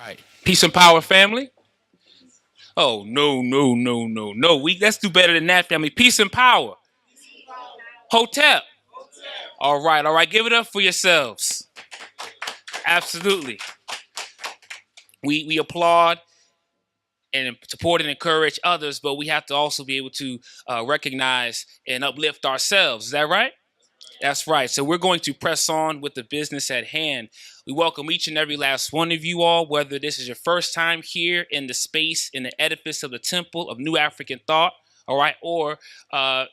Right. Peace and power, family. Oh, no, no, no, no, no. Let's do better than that, family. Peace and power. Hotel. All right, all right. Give it up for yourselves. Absolutely. We applaud and support and encourage others, but we have to also be able to recognize and uplift ourselves. Is that right? That's right. So we're going to press on with the business at hand. We welcome each and every last one of you all, whether this is your first time here in the space, in the edifice of the Temple of New African Thought, all right, or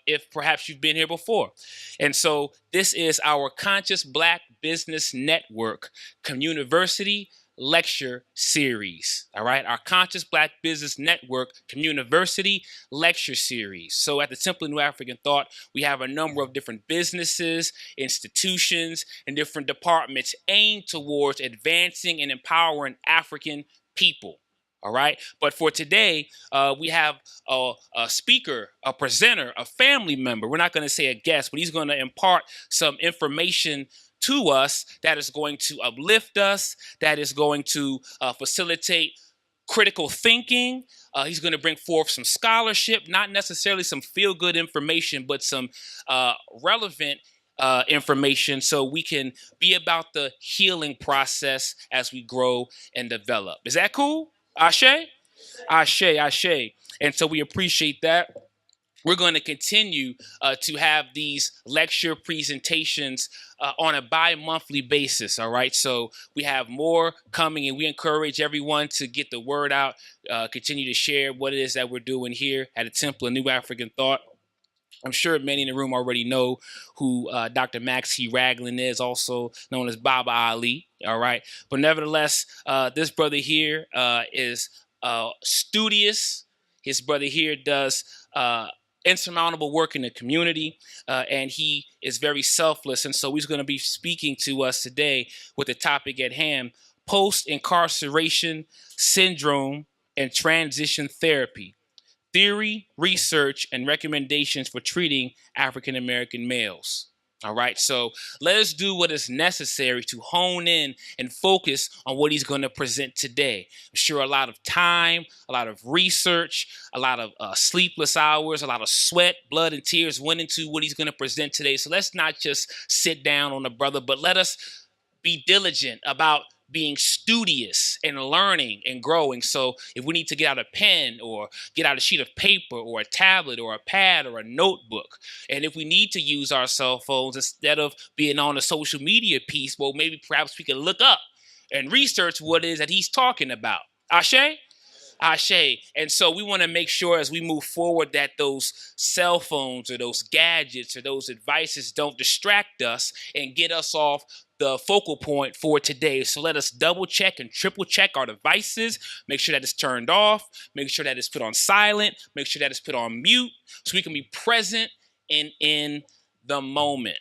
if perhaps you've been here before. And so this is our Conscious Black Business Network Communiversity Lecture Series, all right, our Conscious Black Business Network Communiversity Lecture Series. So at the Temple of New African Thought, we have a number of different businesses, institutions, and different departments aimed towards advancing and empowering African people. All right. But for today, we have a speaker, a presenter, a family member. We're not going to say a guest, but he's going to impart some information to us that is going to uplift us, that is going to facilitate critical thinking. He's going to bring forth some scholarship, not necessarily some feel-good information, but some relevant information so we can be about the healing process as we grow and develop. Is that cool? Ashe? Ashe, Ashe. And so we appreciate that. We're going to continue to have these lecture presentations on a bi-monthly basis, all right? So we have more coming, and we encourage everyone to get the word out, continue to share what it is that we're doing here at the Temple of New African Thought. I'm sure many in the room already know who Dr. Max T. Ragland is, also known as Baba Ali, all right? But nevertheless, this brother here is studious. His brother here does insurmountable work in the community, and he is very selfless. And so he's going to be speaking to us today with the topic at hand: post-incarceration syndrome and transition therapy. Theory, research, and recommendations for treating African American males. All right, so let us do what is necessary to hone in and focus on what he's going to present today. I'm sure a lot of time, a lot of research, a lot of sleepless hours, a lot of sweat, blood, and tears went into what he's going to present today. So let's not just sit down on the brother, but let us be diligent about being studious and learning and growing. So if we need to get out a pen or get out a sheet of paper or a tablet or a pad or a notebook, and if we need to use our cell phones instead of being on a social media piece, well, maybe perhaps we can look up and research what it is that he's talking about. Ashe? Ashe. And so we want to make sure as we move forward that those cell phones or those gadgets or those devices don't distract us and get us off the focal point for today. So let us double check and triple check our devices, make sure that it's turned off, make sure that it's put on silent, make sure that it's put on mute so we can be present and in the moment.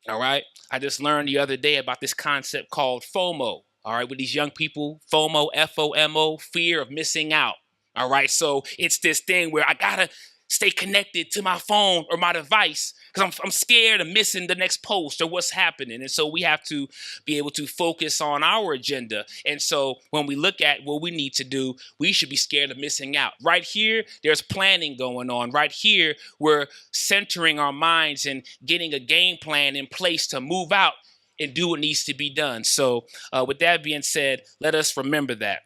All right. I just learned the other day about this concept called Fomo. All right. With these young people, FOMO, FOMO, fear of missing out. All right. So it's this thing where I got to stay connected to my phone or my device because I'm scared of missing the next post or what's happening. And so we have to be able to focus on our agenda. And so when we look at what we need to do, we should be scared of missing out. Right here, there's planning going on. Right here, we're centering our minds and getting a game plan in place to move out and do what needs to be done. So with that being said, let us remember that.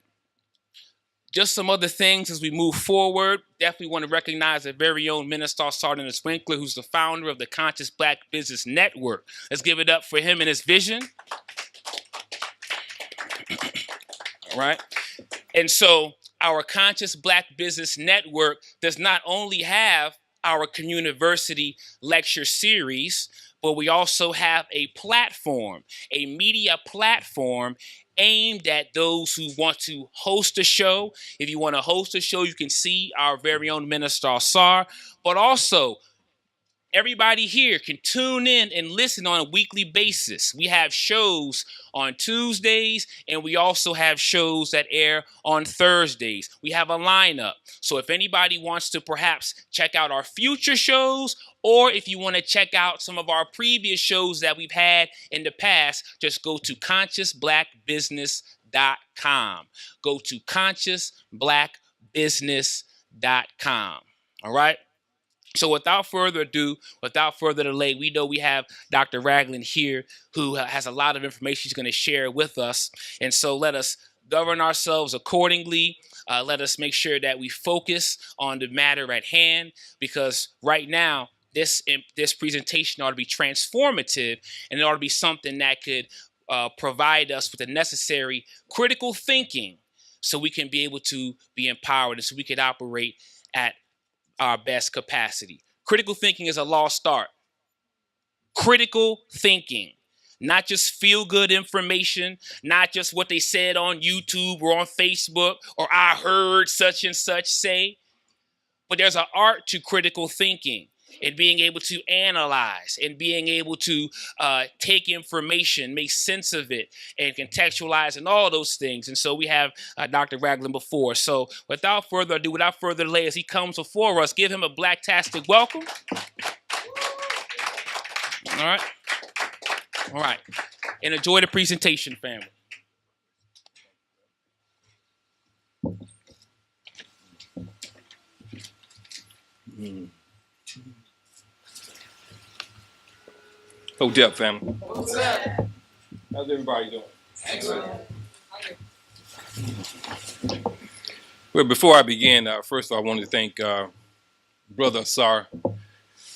Just some other things as we move forward. Definitely want to recognize our very own Minister Sergeant Sprinkler, who's the founder of the Conscious Black Business Network. Let's give it up for him and his vision. All right. And so our Conscious Black Business Network does not only have our Communiversity lecture series, but we also have a platform, a media platform aimed at those who want to host a show. If you want to host a show, you can see our very own Minister Sar, but also everybody here can tune in and listen on a weekly basis. We have shows on Tuesdays, and we also have shows that air on Thursdays. We have a lineup. So if anybody wants to perhaps check out our future shows, or if you want to check out some of our previous shows that we've had in the past, just go to consciousblackbusiness.com. consciousblackbusiness.com. Go to consciousblackbusiness.com. All right. So without further ado, without further delay, we know we have Dr. Ragland here who has a lot of information he's going to share with us. And so let us govern ourselves accordingly. Let us make sure that we focus on the matter at hand, because right now, this presentation ought to be transformative, and it ought to be something that could provide us with the necessary critical thinking so we can be able to be empowered and so we can operate at our best capacity. Critical thinking is a lost start. Critical thinking, not just feel-good information, not just what they said on YouTube or on Facebook, or I heard such and such say, but there's an art to critical thinking and being able to analyze and being able to take information, make sense of it, and contextualize and all those things. And so we have Dr. Ragland before. So without further ado, without further delay, as he comes before us, give him a blacktastic welcome. All right. All right. And enjoy the presentation, family. Hold up, family. What's up? How's everybody doing? Excellent. Well, before I begin, first of all, I want to thank Brother Asar,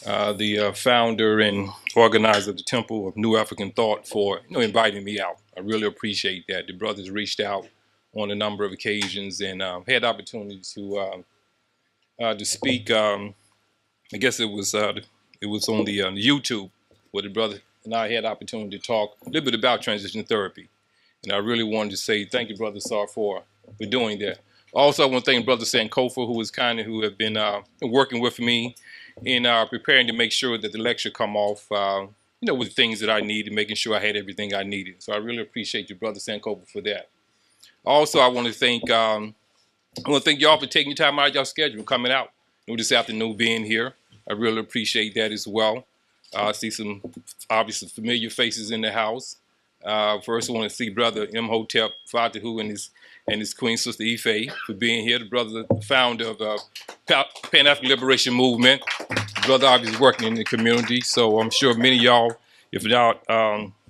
the founder and organizer of the Temple of New African Thought, for inviting me out. I really appreciate that. The brothers reached out on a number of occasions and had opportunities to speak. I guess it was on the YouTube, where the brother and I had opportunity to talk a little bit about transition therapy. And I really wanted to say thank you, Brother Sar, for doing that. Also, I want to thank Brother Sankofa, who have been working with me in preparing to make sure that the lecture come off, with things that I needed, making sure I had everything I needed. So I really appreciate you, Brother Sankofa, for that. Also, I want to thank y'all for taking your time out of your schedule, coming out this afternoon, being here. I really appreciate that as well. I see some obviously familiar faces in the house. First, I want to see Brother Imhotep Fatihu and his Queen Sister Ife for being here. The brother, founder of the Pan-African Liberation Movement. The brother obviously working in the community, so I'm sure many of y'all, if y'all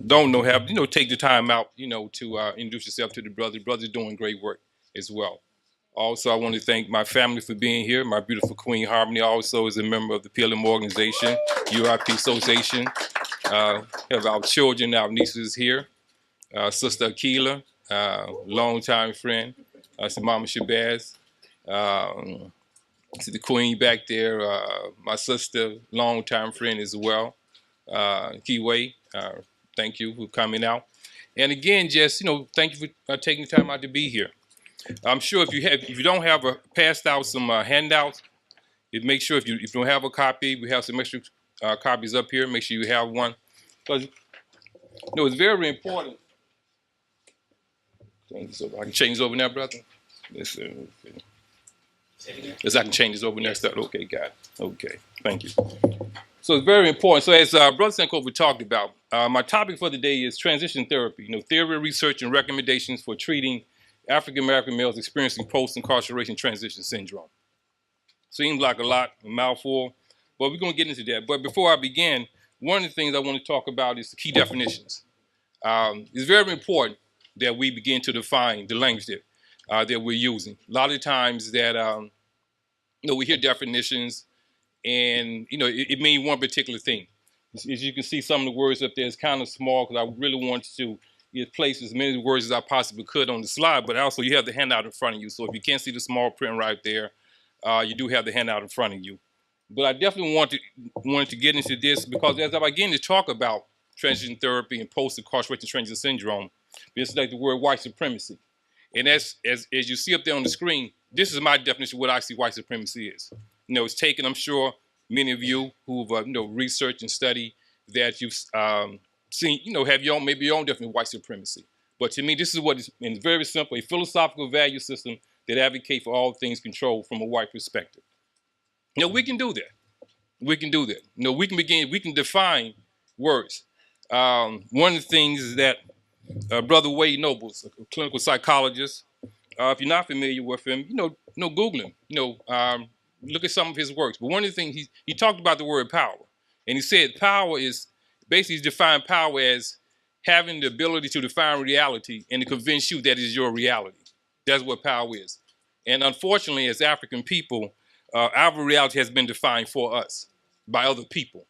don't know, have take the time out to introduce yourself to the brother. The brother's doing great work as well. Also, I want to thank my family for being here. My beautiful Queen Harmony also is a member of the PLM organization, UIP Association. Have our children, our nieces here. Sister Akila, longtime friend. See Mama Shabazz. See the Queen back there. My sister, longtime friend as well. Kiway, thank you for coming out. And again, just thank you for taking the time out to be here. I'm sure if you don't have passed out some handouts, make sure if you don't have a copy, we have some extra copies up here. Make sure you have one, because it's very important. I can change this over now, brother. Yes, I can change this over now. Okay, got it. Okay, thank you. So it's very important. So as Brother Sankofa talked about, my topic for the day is transition therapy. Theory, research, and recommendations for treating African-American males experiencing post-incarceration transition syndrome. Seems like a mouthful, but we're going to get into that. But before I begin, one of the things I want to talk about is the key definitions. It's very important that we begin to define the language that we're using. A lot of times that, we hear definitions and, it means one particular thing. As you can see, some of the words up there is kind of small because I really want to place as many words as I possibly could on the slide, but also you have the handout in front of you. So if you can't see the small print right there, you do have the handout in front of you. But I definitely wanted to get into this because as I begin to talk about transition therapy and post-incarceration transition syndrome, it's like the word white supremacy. And as you see up there on the screen, this is my definition of what I see white supremacy is. It's taken, I'm sure, many of you who've researched and studied that you've seen, have your own, maybe your own definition of white supremacy. But to me, this is what it's very simple, a philosophical value system that advocates for all things controlled from a white perspective. We can do that. We can do that. We can define words. One of the things that Brother Wade Nobles, a clinical psychologist. If you're not familiar with him, Google him. Look at some of his works. But one of the things he talked about the word power, and he said power is basically he's defined power as having the ability to define reality and to convince you that is your reality. That's what power is. And unfortunately, as African people, our reality has been defined for us by other people.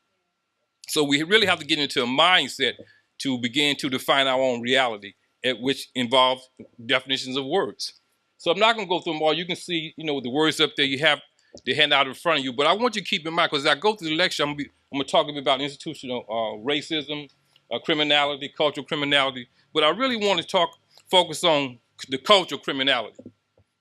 So we really have to get into a mindset to begin to define our own reality, which involves definitions of words. So I'm not going to go through them all. You can see, the words up there. You have the handout in front of you. But I want you to keep in mind, because as I go through the lecture, I'm going to talk about institutional racism, criminality, cultural criminality. But I really want to focus on the cultural criminality.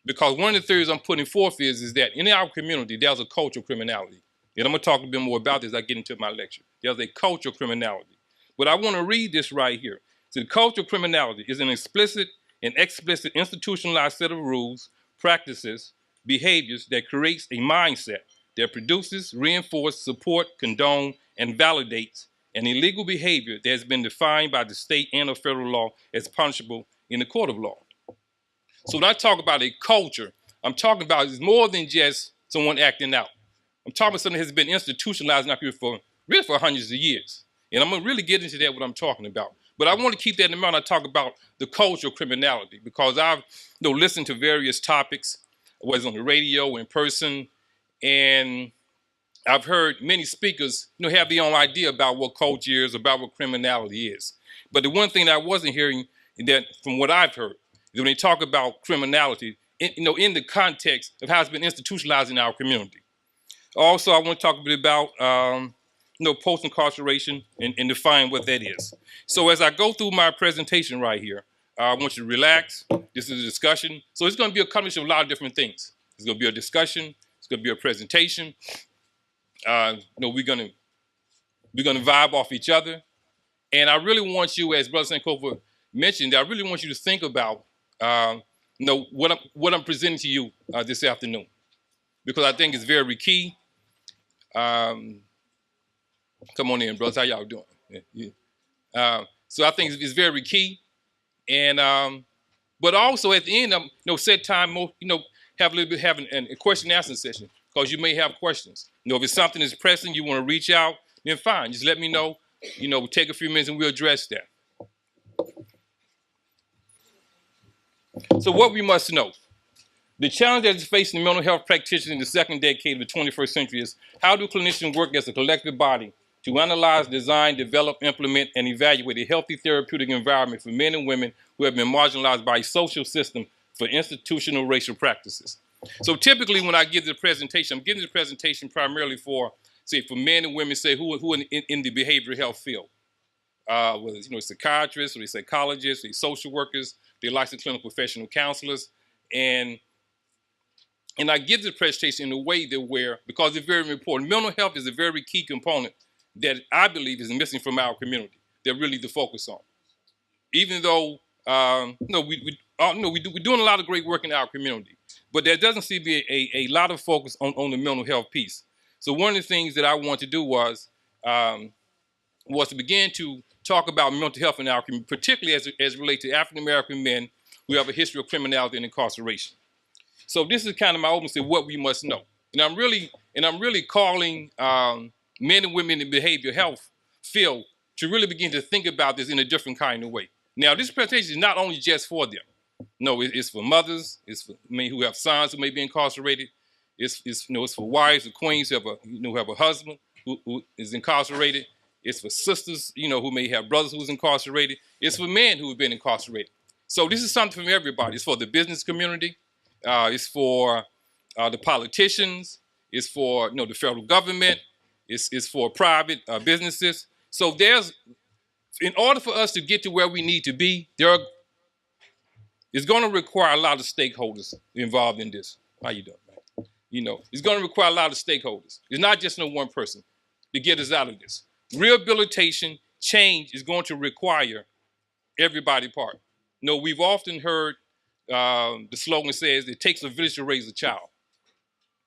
Because one of the theories I'm putting forth is that in our community, there's a cultural criminality. And I'm going to talk a bit more about this as I get into my lecture. There's a cultural criminality. But I want to read this right here. So the cultural criminality is an explicit and explicit institutionalized set of rules, practices, behaviors that creates a mindset that produces, reinforces, support, condone, and validates an illegal behavior that has been defined by the state and or federal law as punishable in the court of law. So when I talk about a culture, I'm talking about it's more than just someone acting out. I'm talking about something that has been institutionalized now for hundreds of years. And I'm going to really get into that, what I'm talking about. But I want to keep that in mind when I talk about the cultural criminality, because I've listened to various topics, whether on the radio, in person, and I've heard many speakers have their own idea about what culture is, about what criminality is. But the one thing that I wasn't hearing, that from what I've heard, is when they talk about criminality, in the context of how it's been institutionalized in our community. Also, I want to talk a bit about post-incarceration and define what that is. So as I go through my presentation right here, I want you to relax. This is a discussion. So it's going to be a combination of a lot of different things. It's going to be a discussion. It's going to be a presentation. We're going to vibe off each other. And I really want you, as Brother Sankofa mentioned, I really want you to think about what I'm presenting to you this afternoon, because I think it's very key. Come on in, brothers. How y'all doing? Yeah. So I think it's very key, and but also at the end, set time. Have a little bit a question and answer session, because you may have questions. If it's something that's pressing, you want to reach out, then fine. Just let me know. Take a few minutes and we'll address that. So what we must know. The challenge that is facing mental health practitioners in the second decade of the 21st century is how do clinicians work as a collective body to analyze, design, develop, implement, and evaluate a healthy therapeutic environment for men and women who have been marginalized by a social system for institutional racial practices. So typically when I give the presentation, I'm giving the presentation primarily for men and women, who are in the behavioral health field. Whether it's psychiatrists, or psychologists, or social workers, they're licensed clinical professional counselors, and I give the presentation in a way because it's very important. Mental health is a very key component that I believe is missing from our community. That really to focus on. Even though we're doing a lot of great work in our community, but there doesn't seem to be a lot of focus on the mental health piece. So one of the things that I want to do was to begin to talk about mental health in our community, particularly as it relates to African American men who have a history of criminality and incarceration. So this is kind of my opening to what we must know. And I'm really calling men and women in the behavioral health field to really begin to think about this in a different kind of way. Now, this presentation is not only just for them. No, it's for mothers. It's for men who have sons who may be incarcerated. It's for wives or queens who have a husband who is incarcerated. It's for sisters, who may have brothers who's incarcerated. It's for men who have been incarcerated. So this is something for everybody. It's for the business community. It's for the politicians. It's for the federal government. It's for private businesses. So in order for us to get to where we need to be, it's going to require a lot of stakeholders involved in this. How you doing, man? It's going to require a lot of stakeholders. It's not just one person to get us out of this. Rehabilitation, change is going to require everybody part. We've often heard the slogan says it takes a village to raise a child.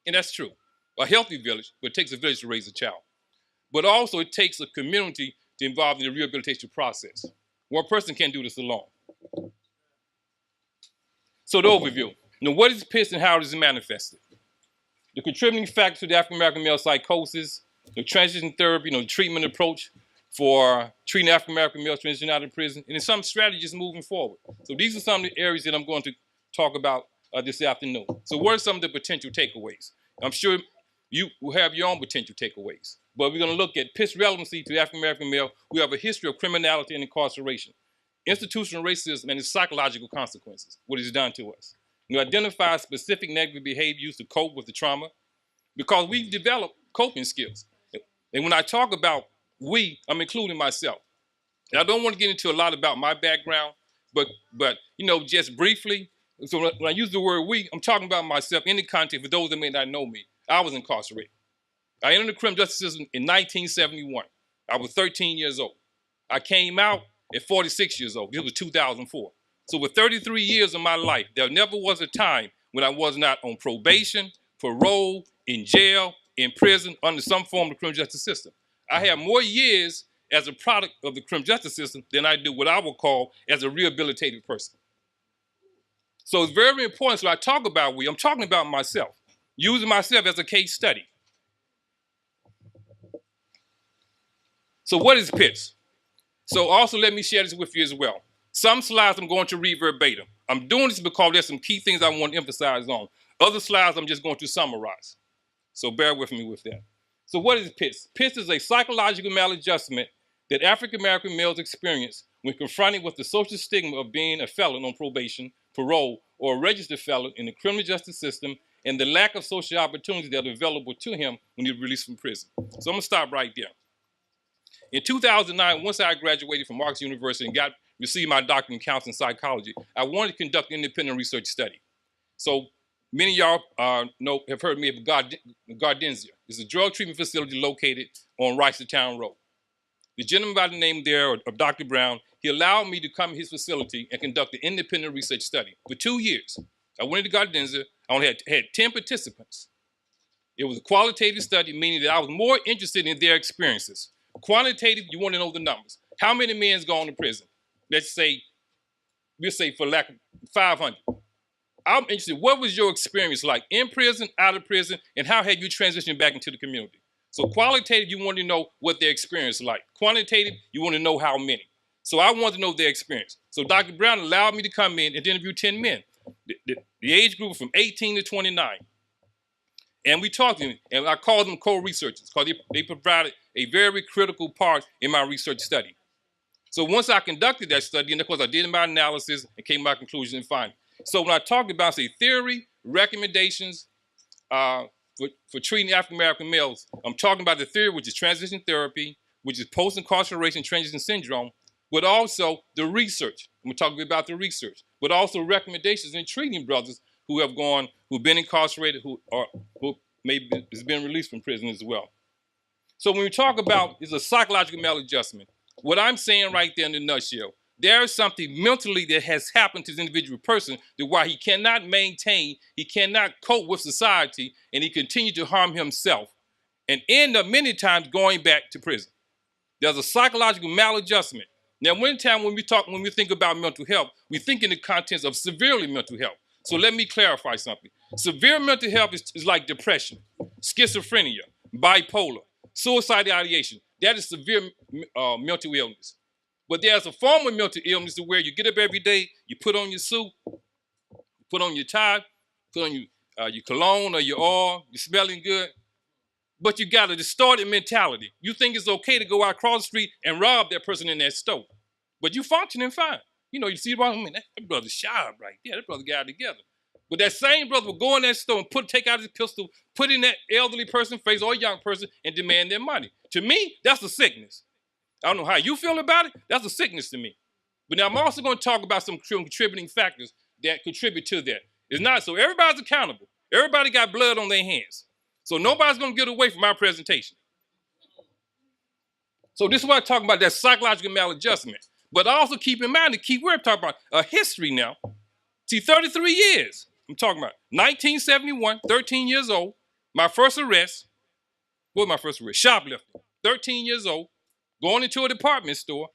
And that's true. A healthy village, but it takes a village to raise a child. But also it takes a community to involve in the rehabilitation process. One person can't do this alone. So the overview. What is PITS and how is it manifested? The contributing factor to the African American male psychosis, the transition therapy, the treatment approach for treating African American males transitioning out of prison, and then some strategies moving forward. So these are some of the areas that I'm going to talk about this afternoon. So what are some of the potential takeaways? I'm sure you will have your own potential takeaways, but we're going to look at PITS relevancy to the African American male who have a history of criminality and incarceration, institutional racism and its psychological consequences, what it's done to us. Identify specific negative behaviors to cope with the trauma, because we've developed coping skills. And when I talk about we, I'm including myself. And I don't want to get into a lot about my background, but just briefly. So when I use the word we, I'm talking about myself in the context for those that may not know me. I was incarcerated. I entered the criminal justice system in 1971. I was 13 years old. I came out at 46 years old. It was 2004. So with 33 years of my life, there never was a time when I was not on probation, parole, in jail, in prison, under some form of the criminal justice system. I have more years as a product of the criminal justice system than I do what I would call as a rehabilitated person. So it's very important. So I talk about I'm talking about myself, using myself as a case study. So what is PITS? So also let me share this with you as well. Some slides I'm going to read verbatim. I'm doing this because there's some key things I want to emphasize on. Other slides I'm just going to summarize. So bear with me with that. So what is PITS? PITS is a psychological maladjustment that African American males experience when confronted with the social stigma of being a felon on probation, parole, or a registered felon in the criminal justice system, and the lack of social opportunities that are available to him when he's released from prison. So I'm going to stop right there. In 2009, once I graduated from Marcus University and received my doctorate in counseling psychology, I wanted to conduct an independent research study. So many of y'all have heard me of Gardenzia. It's a drug treatment facility located on Ricerstown Road. The gentleman by the name there of Dr. Brown, he allowed me to come to his facility and conduct an independent research study for 2 years. I went to Gardenzia. I only had 10 participants. It was a qualitative study, meaning that I was more interested in their experiences. Quantitative, you want to know the numbers. How many men's gone to prison? We'll say for lack of 500. I'm interested, what was your experience like in prison, out of prison, and how had you transitioned back into the community? So qualitative, you want to know what their experience is like. Quantitative, you want to know how many. So I wanted to know their experience. So Dr. Brown allowed me to come in and interview 10 men. The age group from 18 to 29. And we talked to them, and I called them co-researchers because they provided a very critical part in my research study. So once I conducted that study, and of course I did my analysis and came to my conclusion and findings. So when I talked about, say, theory, recommendations for treating African American males, I'm talking about the theory, which is transition therapy, which is post-incarceration transition syndrome, but also the research. I'm going to talk about the research, but also recommendations in treating brothers who've been incarcerated, who maybe has been released from prison as well. So when we talk about it's a psychological maladjustment, what I'm saying right there in a nutshell, there is something mentally that has happened to this individual person that why he cannot maintain, he cannot cope with society, and he continues to harm himself and end up many times going back to prison. There's a psychological maladjustment. Now, when we think about mental health, we think in the context of severely mental health. So let me clarify something. Severe mental health is like depression, schizophrenia, bipolar, suicidal ideation. That is severe mental illness. But there's a form of mental illness where you get up every day, you put on your suit, put on your tie, put on your cologne or your oil, you're smelling good, but you got a distorted mentality. You think it's okay to go out across the street and rob that person in that store, but you functioning fine. You see, that brother's sharp right there. That brother got it together. But that same brother will go in that store and take out his pistol, put in that elderly person's face or young person and demand their money. To me, that's a sickness. I don't know how you feel about it. That's a sickness to me. But now I'm also going to talk about some contributing factors that contribute to that. It's not so everybody's accountable. Everybody got blood on their hands. So nobody's going to get away from my presentation. So this is what I'm talking about, that psychological maladjustment. But also keep in mind the key word I'm talking about, a history now. See, 33 years. I'm talking about 1971, 13 years old. My first arrest. What was my first arrest? Shoplifting. 13 years old. Going into a department store.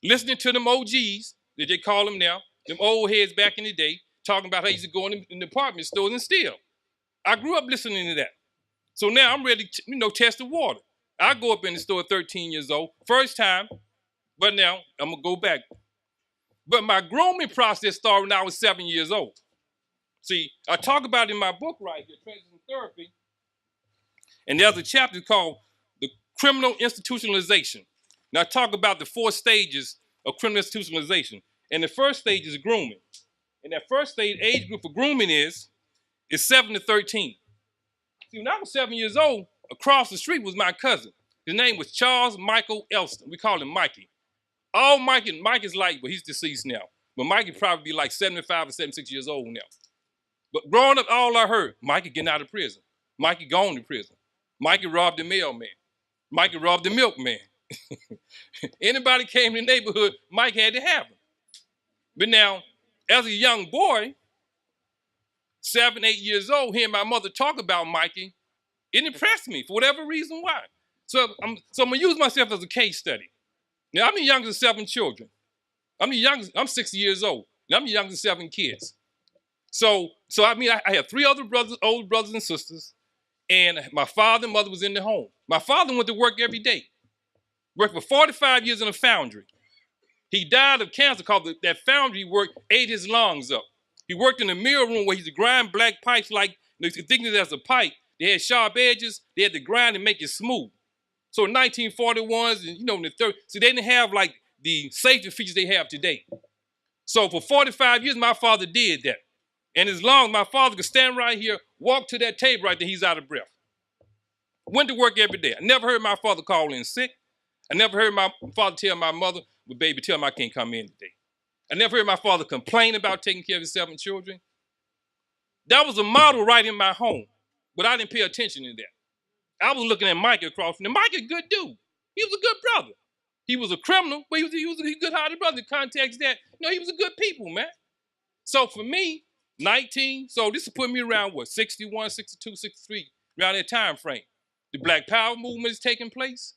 listening to them OGs, that they call them now, them old heads back in the day, talking about how you used to go in the department stores and steal. I grew up listening to that. So now I'm ready to, test the water. I go up in the store at 13 years old, first time, but now I'm going to go back. But my grooming process started when I was 7 years old. See, I talk about it in my book right here, Transition Therapy, and there's a chapter called The Criminal Institutionalization. Now I talk about the 4 stages of criminal institutionalization. And the first stage is grooming. And that first stage age group for grooming is 7 to 13. See, when I was 7 years old, across the street was my cousin. His name was Charles Michael Elston. We call him Mikey. Mikey's like, well, he's deceased now. But Mikey probably be like 75 or 76 years old now. But growing up, all I heard, Mikey getting out of prison. Mikey gone to prison. Mikey robbed the mailman. Mikey robbed the milkman. Anybody came in the neighborhood, Mike had to have him. But now, as a young boy, 7, 8 years old, hearing my mother talk about Mikey, it impressed me for whatever reason why. So I'm going to use myself as a case study. Now, I'm the youngest of 7 children. I'm 60 years old. And I'm the youngest of 7 kids. So I have 3 other brothers, older brothers and sisters, and my father and mother was in the home. My father went to work every day. Worked for 45 years in a foundry. He died of cancer because that foundry work ate his lungs up. He worked in the mill room where he used to grind black pipes like, thinking it as a pipe. They had sharp edges. They had to grind and make it smooth. So in 1941s and in the 30s, see, they didn't have like the safety features they have today. So for 45 years, my father did that. And as long as my father could stand right here, walk to that table right there, he's out of breath. Went to work every day. I never heard my father call in sick. I never heard my father tell my mother, well, baby, tell him I can't come in today. I never heard my father complain about taking care of his 7 children. That was a model right in my home, but I didn't pay attention to that. I was looking at Mike across from him. Mike a good dude. He was a good brother. He was a criminal, but he was a good-hearted brother. In context that, he was a good people, man. So for me, 19, so this is putting me around, 61, 62, 63, around that time frame. The Black Power movement is taking place.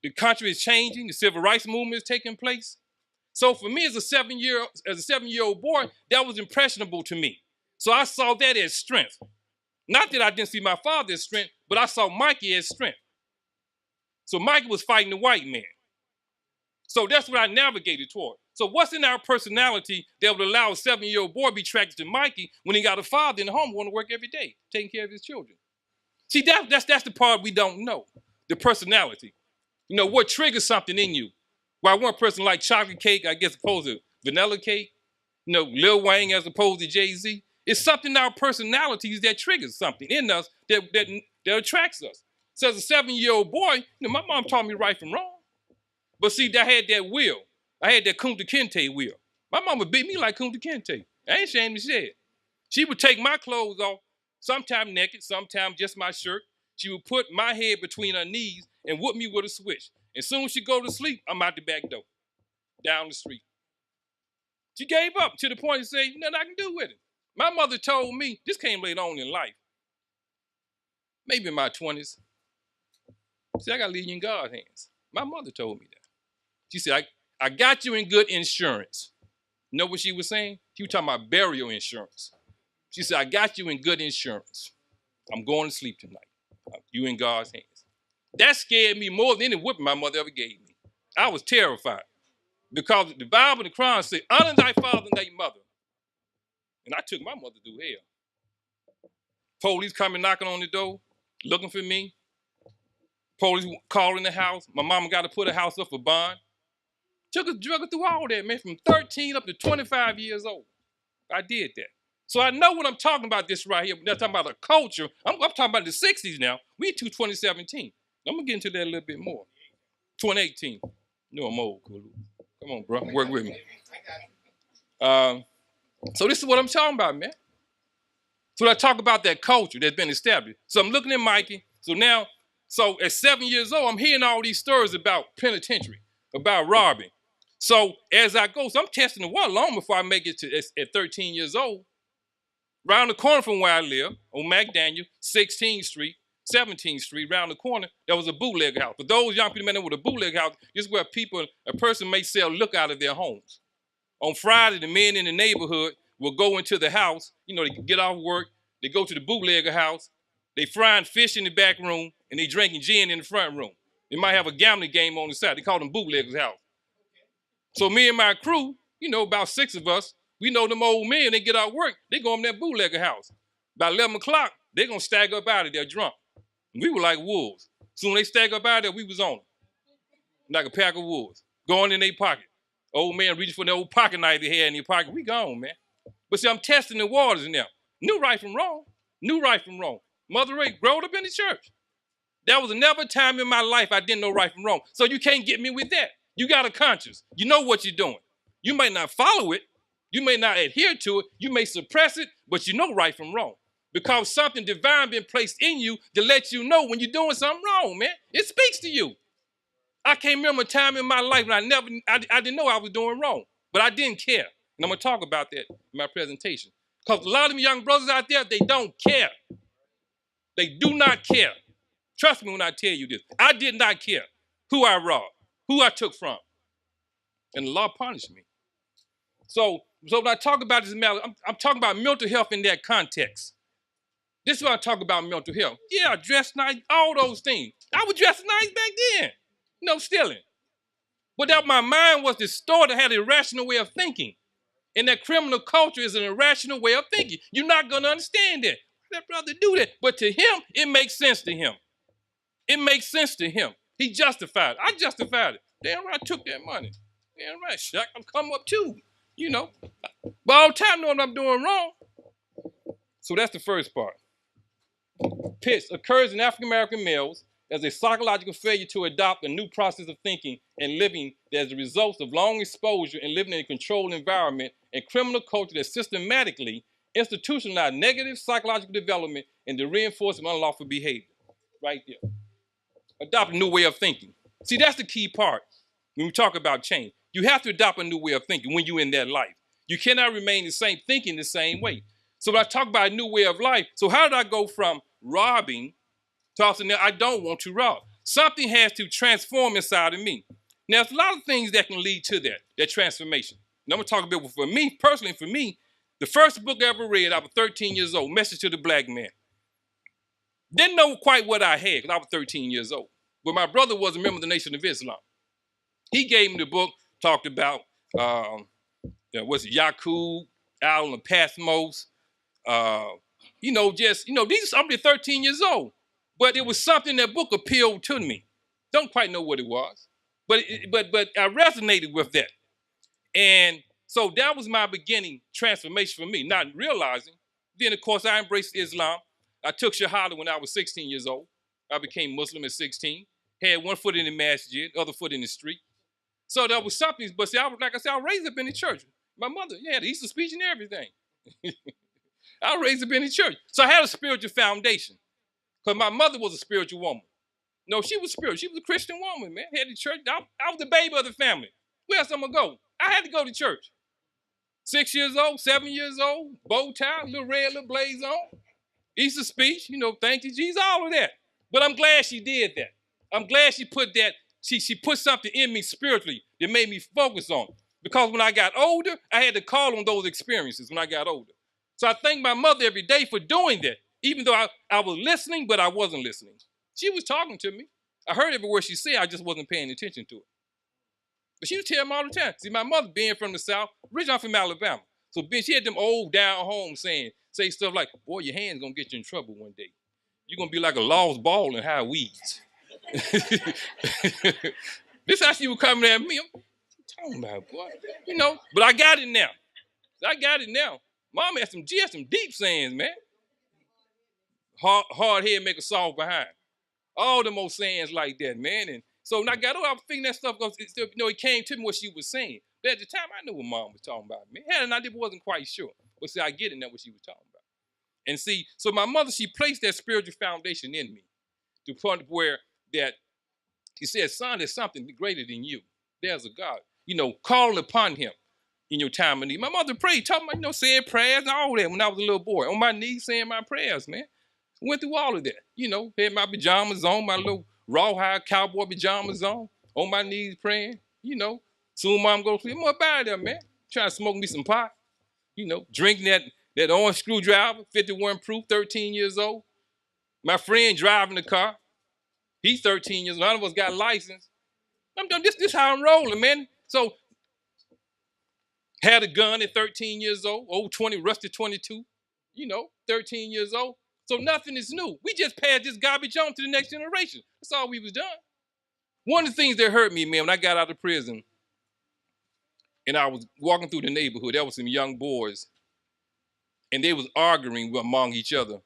The country is changing. The Civil Rights movement is taking place. So for me as a 7-year-old boy, that was impressionable to me. So I saw that as strength. Not that I didn't see my father as strength, but I saw Mikey as strength. So Mikey was fighting the white man. So that's what I navigated toward. So what's in our personality that would allow a 7-year-old boy to be attracted to Mikey when he got a father in the home going to work every day, taking care of his children? See, that's the part we don't know, the personality. What triggers something in you? Why one person like chocolate cake, I guess, opposed to vanilla cake, Lil Wayne as opposed to Jay-Z. It's something in our personalities that triggers something in us that attracts us. So as a 7-year-old boy, my mom taught me right from wrong. But see, I had that will. I had that Kunta Kinte will. My mama beat me like Kunta Kinte. I ain't ashamed to say it. She would take my clothes off, sometimes naked, sometimes just my shirt. She would put my head between her knees and whoop me with a switch. As soon as she go to sleep, I'm out the back door, down the street. She gave up to the point to say, nothing I can do with it. My mother told me, this came later on in life, maybe in my 20s. See, I got to leave you in God's hands. My mother told me that. She said, I got you in good insurance. You know what she was saying? She was talking about burial insurance. She said, I got you in good insurance. I'm going to sleep tonight. You in God's hands. That scared me more than any whipping my mother ever gave me. I was terrified because the Bible and the Quran say, honor thy father and thy mother. And I took my mother through hell. Police coming knocking on the door, looking for me. Police calling the house. My mama got to put her house up for bond. Drug her through all that, man, from 13 up to 25 years old. I did that. So I know what I'm talking about this right here. We're not talking about a culture. I'm talking about the 60s now. We to 2017. I'm going to get into that a little bit more. 2018. I'm old. Come on, bro. Work with me. So this is what I'm talking about, man. So I talk about that culture that's been established. So I'm looking at Mikey. So at 7 years old, I'm hearing all these stories about penitentiary, about robbing. So as I go, so I'm testing the water long before I make it to at 13 years old. Round the corner from where I live, on McDaniel, 16th Street, 17th Street, around the corner, there was a bootleg house. For those young people that know what a bootleg house, this is where a person may sell liquor out of their homes. On Friday, the men in the neighborhood will go into the house, they get off work, they go to the bootlegger house, they frying fish in the back room, and they drinking gin in the front room. They might have a gambling game on the side. They call them bootleggers' house. So me and my crew, about 6 of us, we know them old men, they get out of work, they go in that bootlegger house. About 11 o'clock, they're going to stagger up out of there drunk. And we were like wolves. So when they stagger up out of there, we was on them. Like a pack of wolves, going in their pocket. Old man reaching for the old pocket knife they had in their pocket. We gone, man. But see, I'm testing the waters in there. Knew right from wrong. Knew right from wrong. Mother Ray growed up in the church. There was never a time in my life I didn't know right from wrong. So you can't get me with that. You got a conscience. You know what you're doing. You may not follow it. You may not adhere to it. You may suppress it, but you know right from wrong. Because something divine been placed in you to let you know when you're doing something wrong, man. It speaks to you. I can't remember a time in my life when I didn't know I was doing wrong, but I didn't care. And I'm going to talk about that in my presentation. Because a lot of them young brothers out there, they don't care. They do not care. Trust me when I tell you this. I did not care who I robbed, who I took from. And the law punished me. So when I talk about this matter, I'm talking about mental health in that context. This is what I talk about mental health. Yeah, dress nice, all those things. I was dressing nice back then. No stealing. But that my mind was distorted, had an irrational way of thinking. And that criminal culture is an irrational way of thinking. You're not going to understand that. That brother do that. But to him, it makes sense to him. It makes sense to him. He justified it. I justified it. Damn right, I took that money. Damn right, Shuck, I'm come up too. But all the time knowing I'm doing wrong. So that's the first part. PITS occurs in African American males as a psychological failure to adopt a new process of thinking and living that is a result of long exposure and living in a controlled environment and criminal culture that systematically institutionalize negative psychological development and the reinforcement of unlawful behavior. Right there. Adopt a new way of thinking. See, that's the key part when we talk about change. You have to adopt a new way of thinking when you're in that life. You cannot remain the same, thinking the same way. So when I talk about a new way of life, so how did I go from robbing to also now I don't want to rob? Something has to transform inside of me. Now, there's a lot of things that can lead to that transformation. And I'm going to talk a bit for me, personally, for me, the first book I ever read, I was 13 years old, Message to the Black Man. Didn't know quite what I had because I was 13 years old. But my brother was a member of the Nation of Islam. He gave me the book, talked about, Yaqub, Al and Pathmos, these I'm 13 years old. But it was something that book appealed to me. Don't quite know what it was. But I resonated with that. And so that was my beginning transformation for me, not realizing. Then, of course, I embraced Islam. I took Shahada when I was 16 years old. I became Muslim at 16. Had one foot in the masjid, other foot in the street. So that was something. But see, I was raised up in the church. My mother, the Easter speech and everything. I was raised up in the church. So I had a spiritual foundation. Because my mother was a spiritual woman. No, she was spiritual. She was a Christian woman, man. Had the church. I was the baby of the family. Where else I'm going to go? I had to go to church. 6 years old, 7 years old, bow tie, little red, little blaze on. Easter speech, thank you, Jesus, all of that. But I'm glad she did that. I'm glad she put that, she put something in me spiritually that made me focus on. Because when I got older, I had to call on those experiences when I got older. So I thank my mother every day for doing that, even though I was listening, but I wasn't listening. She was talking to me. I heard every word she said, I just wasn't paying attention to it. But she would tell me all the time. See, my mother being from the South, originally I'm from Alabama. So she had them old down home say stuff like, boy, your hand's going to get you in trouble one day. You're going to be like a lost ball in high weeds. This how she was coming at me. I'm talking about, boy. But I got it now. Mom had some deep sayings, man. Hard head make a soft behind. All the most sayings like that, man. And so when I got older, I was thinking that stuff, it came to me what she was saying. But at the time, I knew what Mom was talking about, man. And I wasn't quite sure. But see, I get it now what she was talking about. And see, so my mother, she placed that spiritual foundation in me to the point where that she said, son, there's something greater than you. There's a God. Calling upon him in your time of need. My mother prayed, talking about, saying prayers and all that when I was a little boy. On my knees saying my prayers, man. Went through all of that. Had my pajamas on, my little rawhide cowboy pajamas on my knees praying. Soon mom go to sleep. I'm up out of there, man. Trying to smoke me some pot. Drinking that orange screwdriver, 51 proof, 13 years old. My friend driving the car. He's 13 years old. None of us got a license. I'm done. This how I'm rolling, man. So, had a gun at 13 years old, old 20, rusty 22, 13 years old. So nothing is new. We just passed this garbage on to the next generation. That's all we was done. One of the things that hurt me, man, when I got out of prison and I was walking through the neighborhood, there was some young boys and they was arguing among each other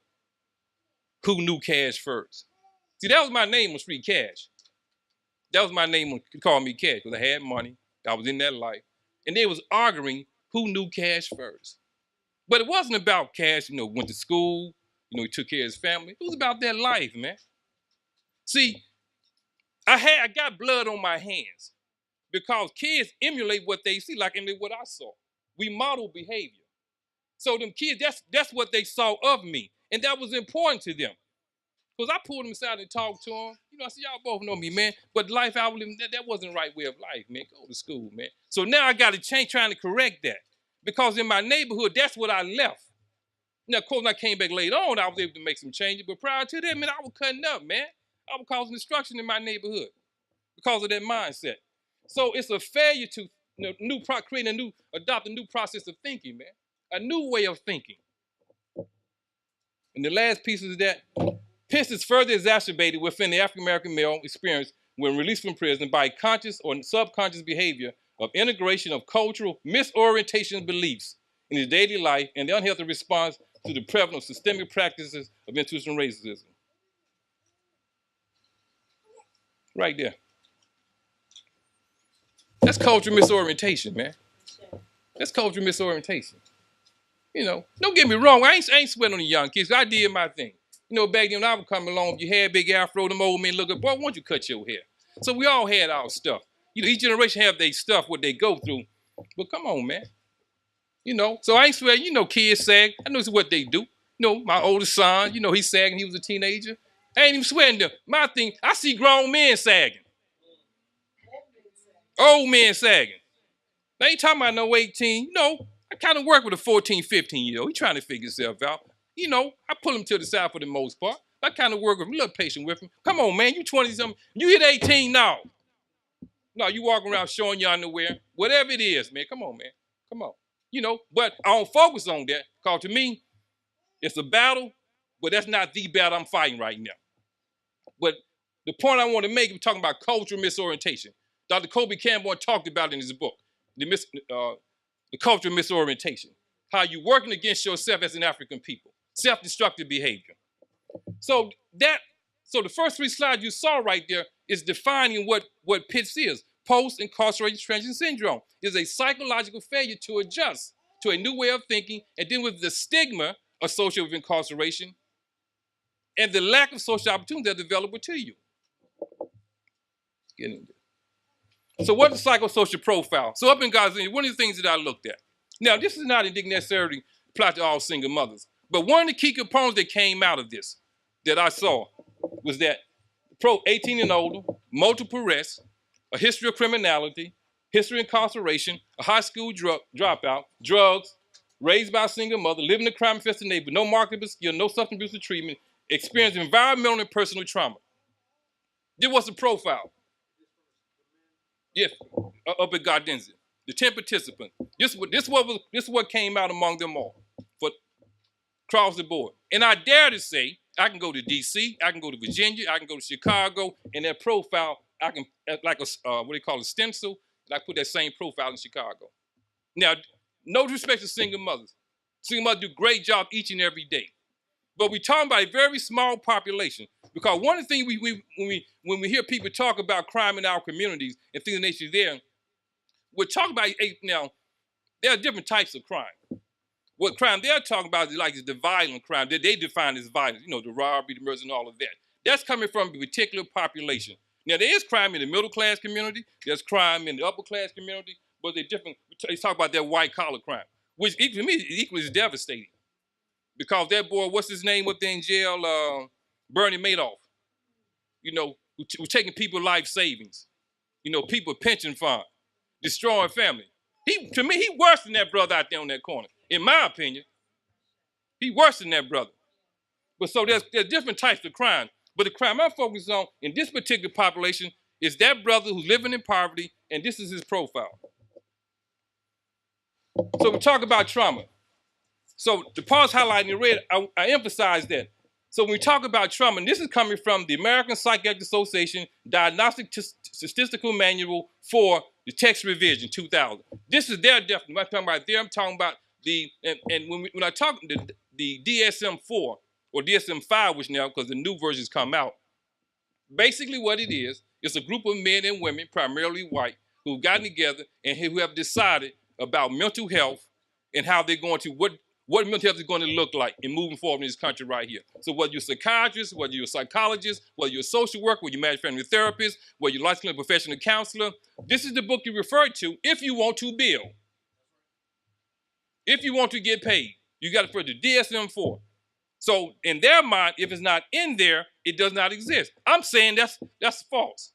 who knew Cash first. See, that was my name on Street Cash. That was my name, call me Cash, because I had money. I was in that life. And they was arguing who knew Cash first. But it wasn't about Cash, went to school, he took care of his family. It was about that life, man. See, I got blood on my hands because kids emulate what they see, like emulate what I saw. We model behavior. So them kids, that's what they saw of me. And that was important to them. Because I pulled them aside and talked to them. I said, y'all both know me, man. But life I was living, that wasn't the right way of life, man. Go to school, man. So now I got to change, trying to correct that. Because in my neighborhood, that's what I left. Now, of course, when I came back later on, I was able to make some changes. But prior to that, man, I was cutting up, man. I was causing destruction in my neighborhood because of that mindset. So it's a failure to adopt a new process of thinking, man. A new way of thinking. And the last piece is that piss is further exacerbated within the African-American male experience when released from prison by conscious or subconscious behavior of integration of cultural misorientation beliefs in his daily life and the unhealthy response to the prevalence of systemic practices of institutional racism. Right there. That's cultural misorientation, man. That's cultural misorientation. Don't get me wrong. I ain't sweating on the young kids. I did my thing. Back then when I was coming along, you had big afro, them old men look up, boy, why don't you cut your hair? So we all had our stuff. Each generation have their stuff, what they go through. But come on, man. So I ain't sweating. Kids sag. I know this is what they do. My oldest son, he's sagging. He was a teenager. I ain't even sweating them. My thing, I see grown men sagging. Old men sagging. I ain't talking about no 18. I kind of work with a 14, 15-year-old. He trying to figure himself out. I pull him to the side for the most part. I kind of work with him, a little patient with him. Come on, man, you 20-something. You hit 18 now. No, you walking around showing your underwear. Whatever it is, man. Come on, man. Come on. But I don't focus on that because to me, it's a battle, but that's not the battle I'm fighting right now. But the point I want to make, we're talking about cultural misorientation. Dr. Kobe Campbell talked about it in his book, the cultural misorientation. How you're working against yourself as an African people. Self-destructive behavior. So the first 3 slides you saw right there is defining what PITS is. Post-Incarceration Transition Syndrome is a psychological failure to adjust to a new way of thinking and deal with the stigma associated with incarceration and the lack of social opportunity that's available to you. Get in there. So what's the psychosocial profile? So up in Gaza, one of the things that I looked at. Now, this is not necessarily applied to all single mothers, but one of the key components that came out of this that I saw was that 18 and older, multiple arrests, a history of criminality, history of incarceration, a high school dropout, drugs, raised by a single mother, living in a crime-infested neighborhood, no marketable skill, no substance abuse or treatment, experienced environmental and personal trauma. This was the profile. Yes, up at Gardenza. The 10 participants. This is what came out among them all, for across the board. And I dare to say, I can go to D.C., I can go to Virginia, I can go to Chicago, and that profile, I can, like what they call a stencil, and I put that same profile in Chicago. Now, no disrespect to single mothers. Single mothers do a great job each and every day. But we're talking about a very small population. Because one of the things when we hear people talk about crime in our communities and things of nature there, we're talking about, now, there are different types of crime. What crime they're talking about is like the violent crime that they define as violence, the robbery, the murders, and all of that. That's coming from a particular population. Now, there is crime in the middle class community, there's crime in the upper class community, but they're different. They talk about that white collar crime, which to me is equally as devastating. Because that boy, what's his name up there in jail, Bernie Madoff, who taking people's life savings, people pension fund, destroying family. To me, he worse than that brother out there on that corner. In my opinion, he worse than that brother. But so there's different types of crime. But the crime I'm focused on in this particular population is that brother who's living in poverty, and this is his profile. So we talk about trauma. So the parts highlighted in red, I emphasize that. So when we talk about trauma, and this is coming from the American Psychiatric Association Diagnostic Statistical Manual for the text revision 2000. This is their definition. I'm talking about there. I'm talking about when I talk the DSM-4 or DSM-5, which now because the new versions come out. Basically, what it is, it's a group of men and women, primarily white, who've gotten together and who have decided about mental health and how they're going to what mental health is going to look like in moving forward in this country right here. So whether you're a psychiatrist, whether you're a psychologist, whether you're a social worker, whether you're a marriage family therapist, whether you're a licensed professional counselor, this is the book you refer to if you want to bill. If you want to get paid, you got to refer to DSM-4. So in their mind, if it's not in there, it does not exist. I'm saying that's false.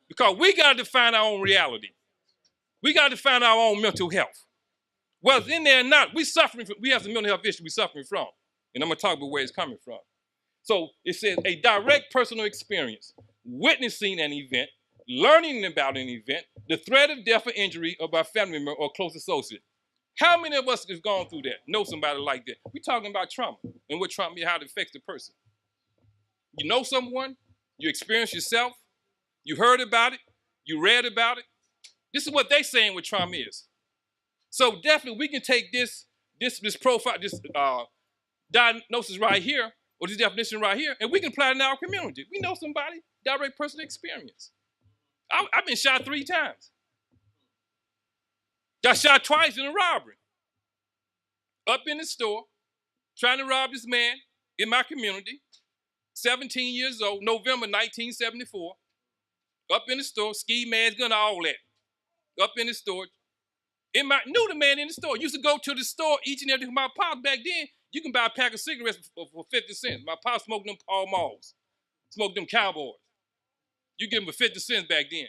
Because we got to define our own reality. We got to define our own mental health. Whether it's in there or not, we have some mental health issue we're suffering from. And I'm going to talk about where it's coming from. So it says a direct personal experience, witnessing an event, learning about an event, the threat of death or injury of a family member or close associate. How many of us have gone through that, know somebody like that? We're talking about trauma and what trauma is, how it affects the person. You know someone, you experienced yourself, you heard about it, you read about it. This is what they're saying what trauma is. So definitely we can take this profile, this diagnosis right here, or this definition right here, and we can apply it in our community. We know somebody, direct personal experience. I've been shot 3 times. Got shot twice in a robbery. Up in the store, trying to rob this man in my community, 17 years old, November 1974. Up in the store, ski mask, gun, all that. Up in the store. Knew the man in the store. Used to go to the store each and every day. My pop back then, you can buy a pack of cigarettes for 50 cents. My pop smoked them Pall Malls. Smoked them Cowboys. You get them for 50 cents back then.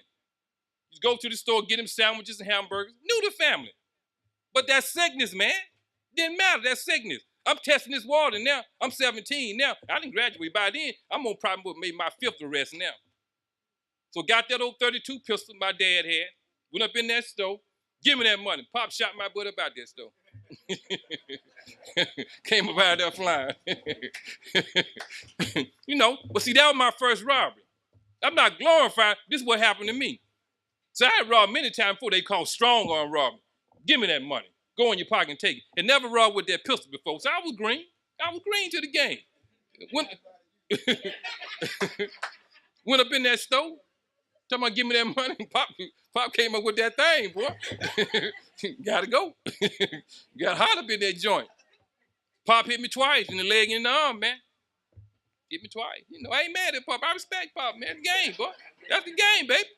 You go to the store, get them sandwiches and hamburgers. Knew the family. But that sickness, man, didn't matter. That sickness. I'm testing this water now. I'm 17 now. I didn't graduate by then. I'm gonna probably make my 5th arrest now. So got that old 32 pistol my dad had. Went up in that store. Give me that money. Pop shot my butt up out that store. Came up out there flying. But see, that was my first robbery. I'm not glorifying. This is what happened to me. So I had robbed many times before they called strong arm robbery. Give me that money. Go in your pocket and take it. And never robbed with that pistol before. So I was green. I was green to the game. Went up in that store. Talking about give me that money. Pop came up with that thing, boy. Gotta go. Got hot up in that joint. Pop hit me twice in the leg and in the arm, man. Hit me twice. I ain't mad at Pop. I respect Pop, man. The game, boy. That's the game, baby.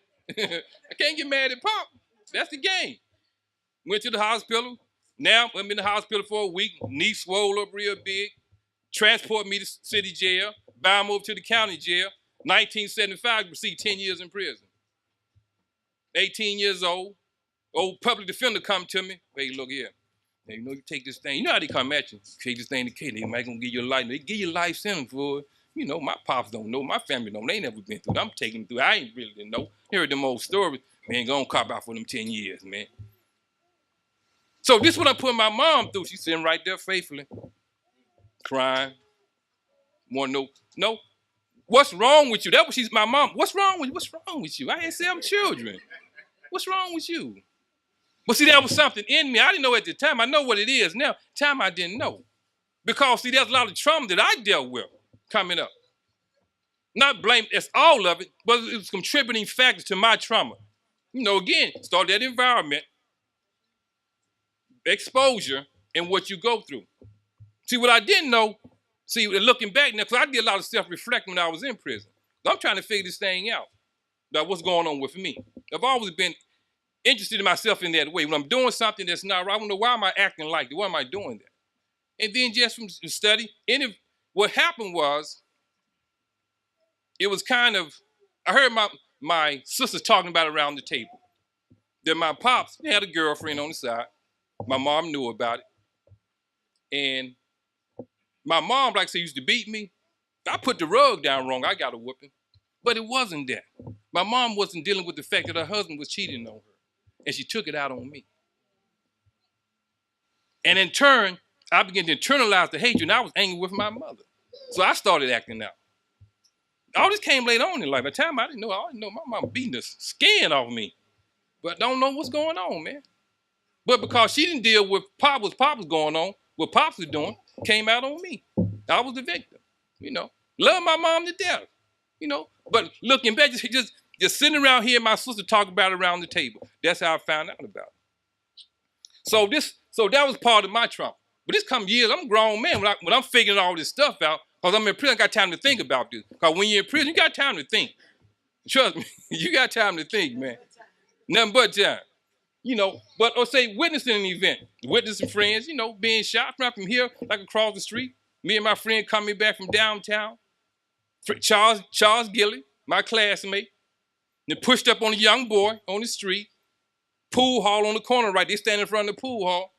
I can't get mad at Pop. That's the game. Went to the hospital. Now I'm in the hospital for a week. Knee swole up real big. Transport me to city jail. Bound over to the county jail. 1975, received 10 years in prison. 18 years old. Old public defender come to me. Hey, look here. Hey, you take this thing. You know how they come at you. Take this thing to case. They might gonna give you a life. They give you a life sentence for it. My pops don't know. My family don't. They ain't never been through it. I'm taking them through. I ain't really didn't know. Heard them old stories. Man, gonna cop out for them 10 years, man. So this is what I put my mom through. She's sitting right there faithfully. Crying. Want to know. No. What's wrong with you? That was she's my mom. What's wrong with you? What's wrong with you? I ain't say I'm children. What's wrong with you? But see, that was something in me. I didn't know at the time. I know what it is now. Time I didn't know. Because see, there's a lot of trauma that I dealt with coming up. Not blame, it's all of it, but it was contributing factors to my trauma. Again, start that environment, exposure, and what you go through. See, what I didn't know, looking back now, because I did a lot of self-reflecting when I was in prison. I'm trying to figure this thing out. Like what's going on with me. I've always been interested in myself in that way. When I'm doing something that's not right, I wonder why am I acting like that? Why am I doing that? And then just from study, what happened was, it was kind of, I heard my sisters talking about it around the table. That my pops had a girlfriend on the side. My mom knew about it. And my mom, like I said, used to beat me. I put the rug down wrong, I got a whooping. But it wasn't that. My mom wasn't dealing with the fact that her husband was cheating on her. And she took it out on me. And in turn, I began to internalize the hatred, and I was angry with my mother. So I started acting out. All this came later on in life. By the time I didn't know my mom beating the skin off me. But I don't know what's going on, man. But because she didn't deal with Pop was going on, what Pops was doing, came out on me. I was the victim, you know. Love my mom to death, you know. But looking back, just sitting around here, my sister talking about it around the table. That's how I found out about it. So that was part of my trauma. But this come years, I'm a grown man. When I'm figuring all this stuff out, because I'm in prison, I got time to think about this. Because when you're in prison, you got time to think. Trust me, you got time to think, man. Nothing but time. You know, but or say witnessing an event, witnessing friends, you know, being shot from here, like across the street. Me and my friend coming back from downtown. Charles Gilly, my classmate, then pushed up on a young boy on the street. Pool hall on the corner, right? They stand in front of the pool hall.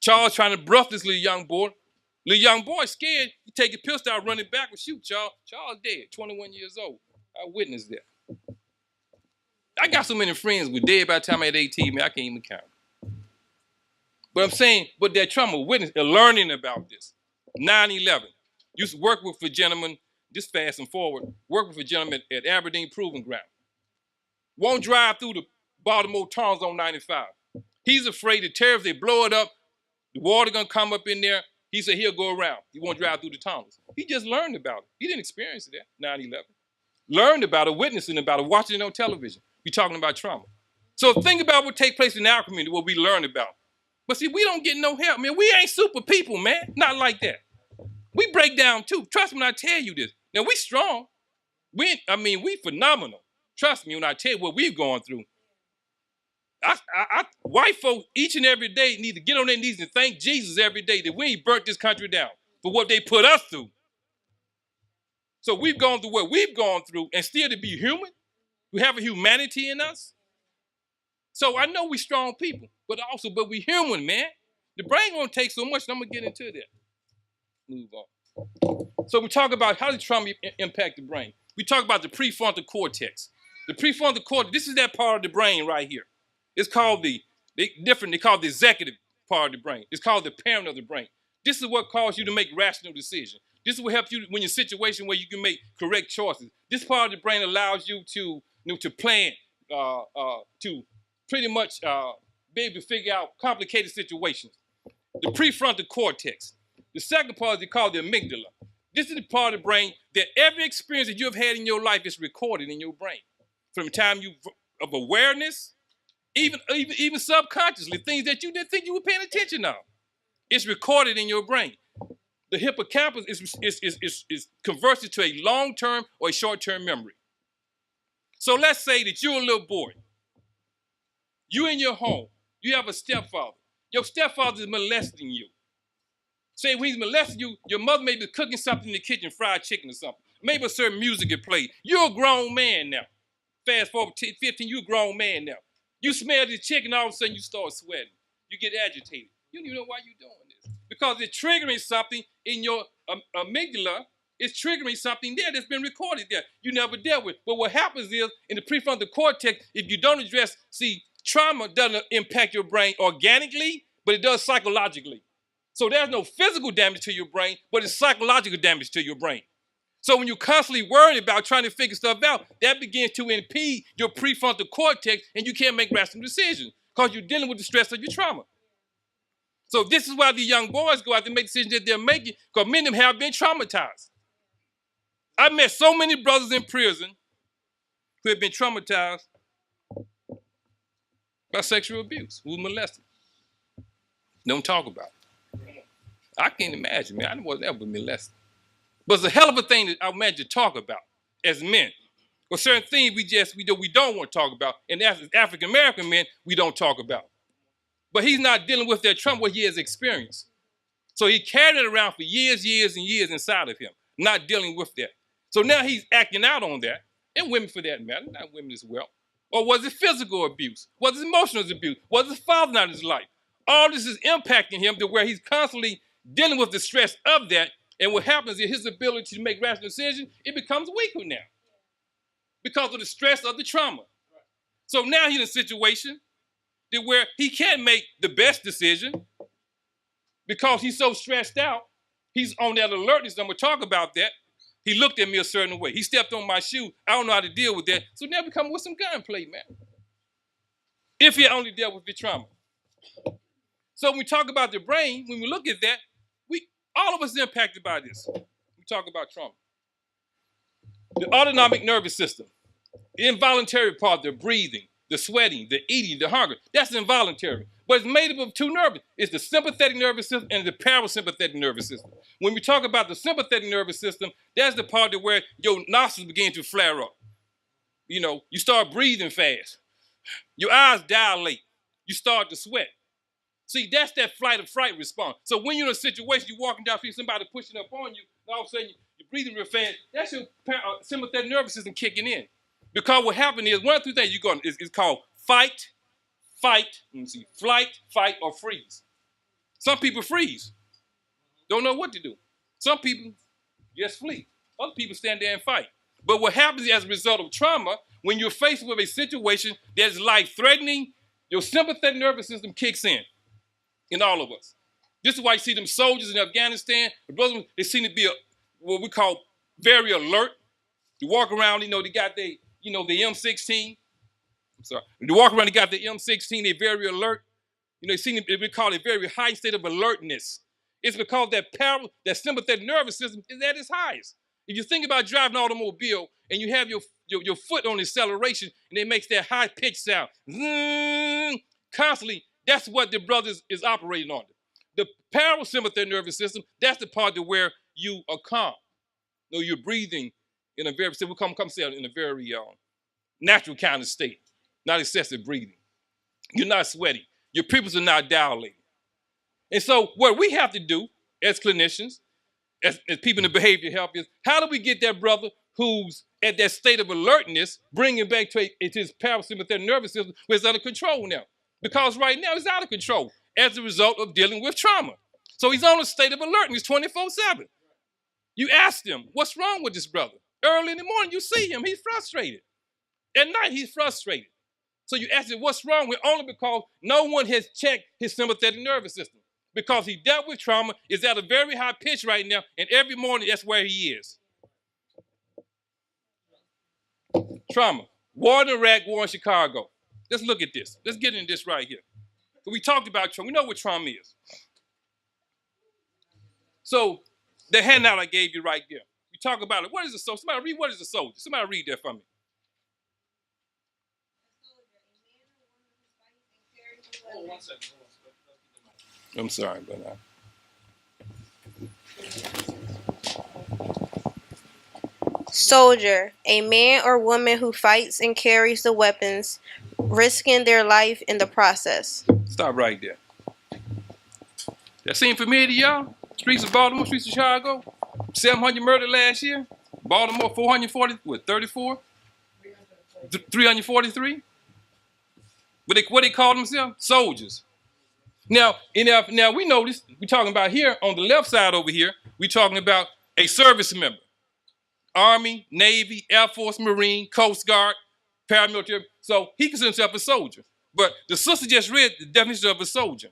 Charles trying to bruff this little young boy. Little young boy scared. He take a pistol out, running back and shoot Charles. Charles dead, 21 years old. I witnessed that. I got so many friends who were dead by the time I had 18, man, I can't even count. But I'm saying, but that trauma, witness, learning about this. 9/11. Used to work with a gentleman, just fast and forward, work with a gentleman at Aberdeen Proving Ground. Won't drive through the Baltimore tunnels on 95. He's afraid the terrorists, they blow it up, the water gonna come up in there. He said he'll go around. He won't drive through the tunnels. He just learned about it. He didn't experience it at 9/11. Learned about it, witnessing about it, watching it on television. We're talking about trauma. So think about what take place in our community, what we learn about. But see, we don't get no help, man. We ain't super people, man. Not like that. We break down too. Trust me when I tell you this. Now, we strong. We phenomenal. Trust me when I tell you what we've gone through. White folks each and every day need to get on their knees and thank Jesus every day that we ain't burnt this country down for what they put us through. So we've gone through what we've gone through, and still to be human, we have a humanity in us. So I know we strong people, but we human, man. The brain won't take so much, and I'm gonna get into that. Move on. So we talk about how does trauma impact the brain. We talk about the prefrontal cortex. The prefrontal cortex, this is that part of the brain right here. It's called they call it the executive part of the brain. It's called the parent of the brain. This is what causes you to make rational decisions. This is what helps you when you're in a situation where you can make correct choices. This part of the brain allows you to plan, to pretty much be able to figure out complicated situations. The prefrontal cortex. The second part is they call the amygdala. This is the part of the brain that every experience that you've had in your life is recorded in your brain. From the time of awareness, even subconsciously, things that you didn't think you were paying attention on. It's recorded in your brain. The hippocampus is converted to a long-term or a short-term memory. So let's say that you're a little boy. You in your home. You have a stepfather. Your stepfather is molesting you. Say when he's molesting you, your mother may be cooking something in the kitchen, fried chicken or something. Maybe a certain music get played. You're a grown man now. Fast forward 15, you're a grown man now. You smell the chicken, all of a sudden you start sweating. You get agitated. You don't even know why you're doing this. Because it's triggering something in your amygdala. It's triggering something there that's been recorded there. You never dealt with. But what happens is, in the prefrontal cortex, if you don't address, trauma doesn't impact your brain organically, but it does psychologically. So there's no physical damage to your brain, but it's psychological damage to your brain. So when you're constantly worried about trying to figure stuff out, that begins to impede your prefrontal cortex, and you can't make rational decisions because you're dealing with the stress of your trauma. So this is why the young boys go out to make decisions that they're making, because many of them have been traumatized. I met so many brothers in prison who have been traumatized by sexual abuse, who were molested. Don't talk about it. I can't imagine, man. I wasn't ever molested. But it's a hell of a thing that I imagine to talk about as men. Or certain things we don't want to talk about. And as African-American men, we don't talk about. But he's not dealing with that trauma, what he has experienced. So he carried it around for years, years, and years inside of him, not dealing with that. So now he's acting out on that, and women for that matter, not women as well. Or was it physical abuse? Was it emotional abuse? Was his father not in his life? All this is impacting him to where he's constantly dealing with the stress of that. And what happens is his ability to make rational decisions, it becomes weaker now because of the stress of the trauma. So now he's in a situation that where he can't make the best decision because he's so stressed out. He's on that alertness. I'm going to talk about that. He looked at me a certain way. He stepped on my shoe. I don't know how to deal with that. So now we come with some gunplay, man. If he only dealt with the trauma. So when we talk about the brain, when we look at that, all of us are impacted by this. We talk about trauma. The autonomic nervous system, the involuntary part, the breathing, the sweating, the eating, the hunger, that's involuntary. But it's made up of two nerves. It's the sympathetic nervous system and the parasympathetic nervous system. When we talk about the sympathetic nervous system, that's the part where your nostrils begin to flare up. You know, you start breathing fast. Your eyes dilate. You start to sweat. See, that's that flight or fright response. So when you're in a situation, you're walking down the street, somebody pushing up on you, and all of a sudden you're breathing real fast, that's your sympathetic nervous system kicking in. Because what happened is, one of the things you're going to, it's called flight, fight, or freeze. Some people freeze. Don't know what to do. Some people just flee. Other people stand there and fight. But what happens as a result of trauma, when you're faced with a situation that's life-threatening, your sympathetic nervous system kicks in all of us. This is why you see them soldiers in Afghanistan. The brothers, they seem to be what we call very alert. You walk around, they got the M16. I'm sorry. They walk around, they got the M16, they're very alert. They seem to be called a very high state of alertness. It's because that sympathetic nervous system is at its highest. If you think about driving an automobile and you have your foot on the acceleration and it makes that high-pitched sound, constantly, that's what the brothers is operating on. The parasympathetic nervous system, that's the part where you are calm. You're breathing in a very, in a very natural kind of state, not excessive breathing. You're not sweating. Your pupils are not dilating. And so what we have to do as clinicians, as people in the behavior help is, how do we get that brother who's at that state of alertness, bring him back to his parasympathetic nervous system where it's under control now? Because right now it's out of control as a result of dealing with trauma. So he's on a state of alertness 24/7. You ask him, what's wrong with this brother? Early in the morning, you see him, he's frustrated. At night, he's frustrated. So you ask him, what's wrong with, only because no one has checked his sympathetic nervous system. Because he dealt with trauma, is at a very high pitch right now, and every morning that's where he is. Trauma. War in Iraq, war in Chicago. Let's look at this. Let's get into this right here. So we talked about trauma. We know what trauma is. So the handout I gave you right there. We talk about it. What is a soldier? Somebody read what is a soldier. Somebody read that for me. Oh, 1 second. I'm sorry, but Soldier, a man or woman who fights and carries the weapons, risking their life in the process. Stop right there. That seem familiar to y'all? Streets of Baltimore, streets of Chicago. 700 murdered last year. Baltimore, 440, 34? 343? What they call themselves? Soldiers. Now we know this. We're talking about here on the left side over here. We're talking about a service member. Army, Navy, Air Force, Marine, Coast Guard, paramilitary. So he considers himself a soldier. But the sister just read the definition of a soldier.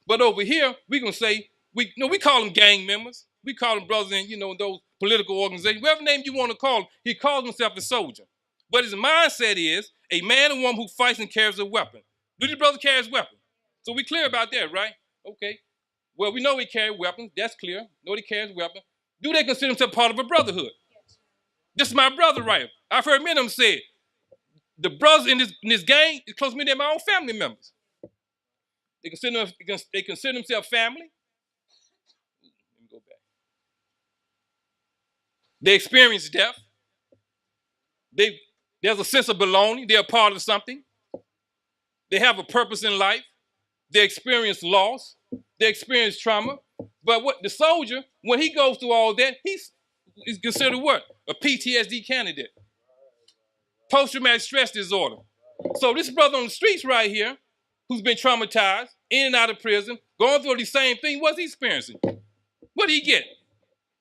But over here, we're going to say, we call them gang members. We call them brothers in, those political organizations. Whatever name you want to call him, he calls himself a soldier. But his mindset is a man and woman who fights and carries a weapon. Do the brother carry his weapon? So we clear about that, right? Okay. Well, we know he carries weapons. That's clear. Know he carries weapons. Do they consider themselves part of a brotherhood? This is my brother right here. I've heard many of them say, the brothers in this gang is close to me than my own family members. They consider themselves family. Let me go back. They experience death. There's a sense of belonging. They're a part of something. They have a purpose in life. They experience loss. They experience trauma. But what the soldier, when he goes through all that, he's considered what? A PTSD candidate. Post-traumatic stress disorder. So this brother on the streets right here, who's been traumatized, in and out of prison, going through the same thing, what's he experiencing? What did he get?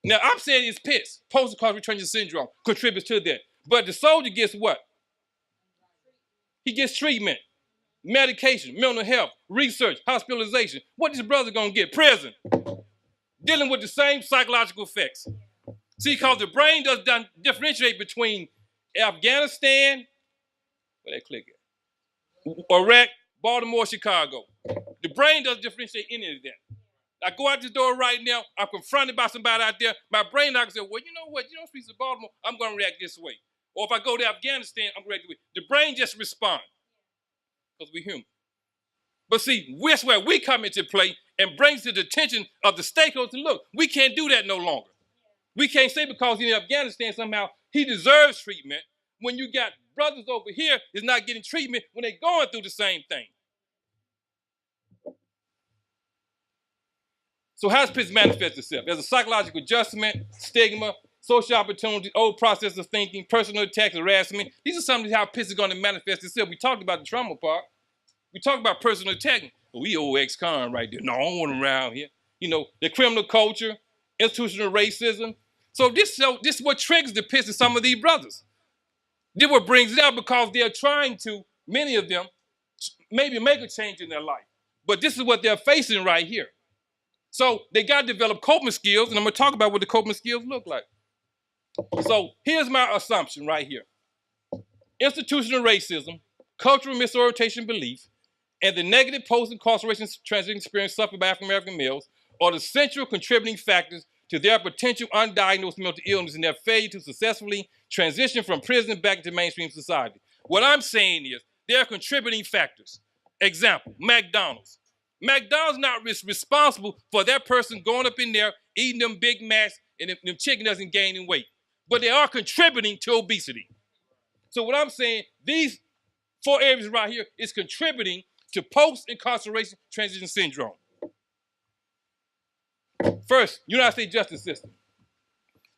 Now, I'm saying it's PITS, post-incarceration syndrome, contributes to that. But the soldier gets what? He gets treatment, medication, mental health, research, hospitalization. What is the brother going to get? Prison. Dealing with the same psychological effects. See, because the brain doesn't differentiate between Afghanistan, where that click at? Iraq, Baltimore, Chicago. The brain doesn't differentiate any of that. I go out the door right now, I'm confronted by somebody out there, my brain doctor said, well, you know what, you don't speak to Baltimore, I'm going to react this way. Or if I go to Afghanistan, I'm going to react this way. The brain just responds because we're human. But see, that's where we come into play and brings to the attention of the stakeholders, look, we can't do that no longer. We can't say because he's in Afghanistan somehow he deserves treatment when you got brothers over here is not getting treatment when they're going through the same thing. So how does PITS manifest itself? There's a psychological adjustment, stigma, social opportunity, old process of thinking, personal attacks, harassment. These are some of how PITS is going to manifest itself. We talked about the trauma part. We talked about personal attacking. Well, we old ex-con right there. No, I don't want them around here. You know, the criminal culture, institutional racism. So this is what triggers the PITS in some of these brothers. This is what brings it out because they're trying to, many of them, maybe make a change in their life. But this is what they're facing right here. So they got to develop coping skills, and I'm going to talk about what the coping skills look like. So here's my assumption right here. Institutional racism, cultural misorientation belief, and the negative post-incarceration transition experience suffered by African-American males are the central contributing factors to their potential undiagnosed mental illness and their failure to successfully transition from prison back into mainstream society. What I'm saying is there are contributing factors. Example, McDonald's. McDonald's not responsible for that person going up in there, eating them Big Macs, and them chicken doesn't gain in weight. But they are contributing to obesity. So what I'm saying, these 4 areas right here is contributing to post-incarceration transition syndrome. First, United States justice system.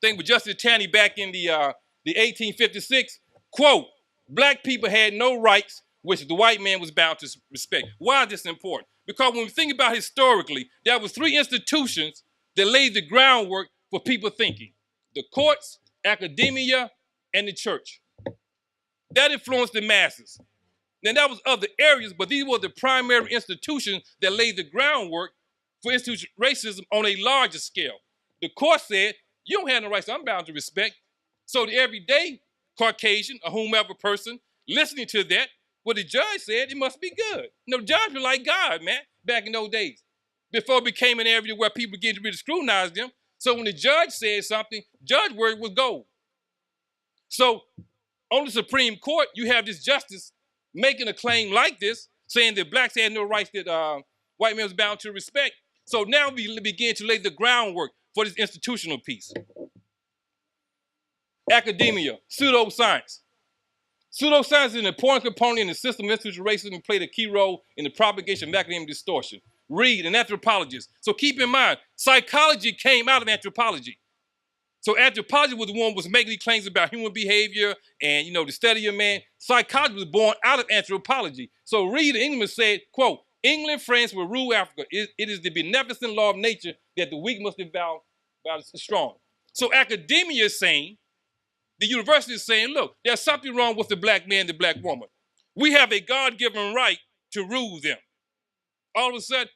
Think with Justice Taney back in the 1856, quote, black people had no rights which the white man was bound to respect. Why is this important? Because when we think about historically, there was 3 institutions that laid the groundwork for people thinking. The courts, academia, and the church. That influenced the masses. Now, that was other areas, but these were the primary institutions that laid the groundwork for institutional racism on a larger scale. The court said, you don't have no rights I'm bound to respect. So the everyday Caucasian or whomever person listening to that, what the judge said, it must be good. No, the judge was like God, man, back in those days. Before it became an area where people began to really scrutinize them. So when the judge said something, judge word was gold. So on the Supreme Court, you have this justice making a claim like this, saying that blacks had no rights that white men was bound to respect. So now we begin to lay the groundwork for this institutional piece. Academia, pseudoscience. Pseudoscience is an important component in the system of institutional racism and played a key role in the propagation of academic distortion. Read, an anthropologist. So keep in mind, psychology came out of anthropology. So anthropology was the one who was making these claims about human behavior and, you know, the study of man. Psychology was born out of anthropology. So Reed in England said, quote, England, France will rule Africa. It is the beneficent law of nature that the weak must devour the strong. So academia is saying, the university is saying, look, there's something wrong with the black man and the black woman. We have a God-given right to rule them. All of a sudden,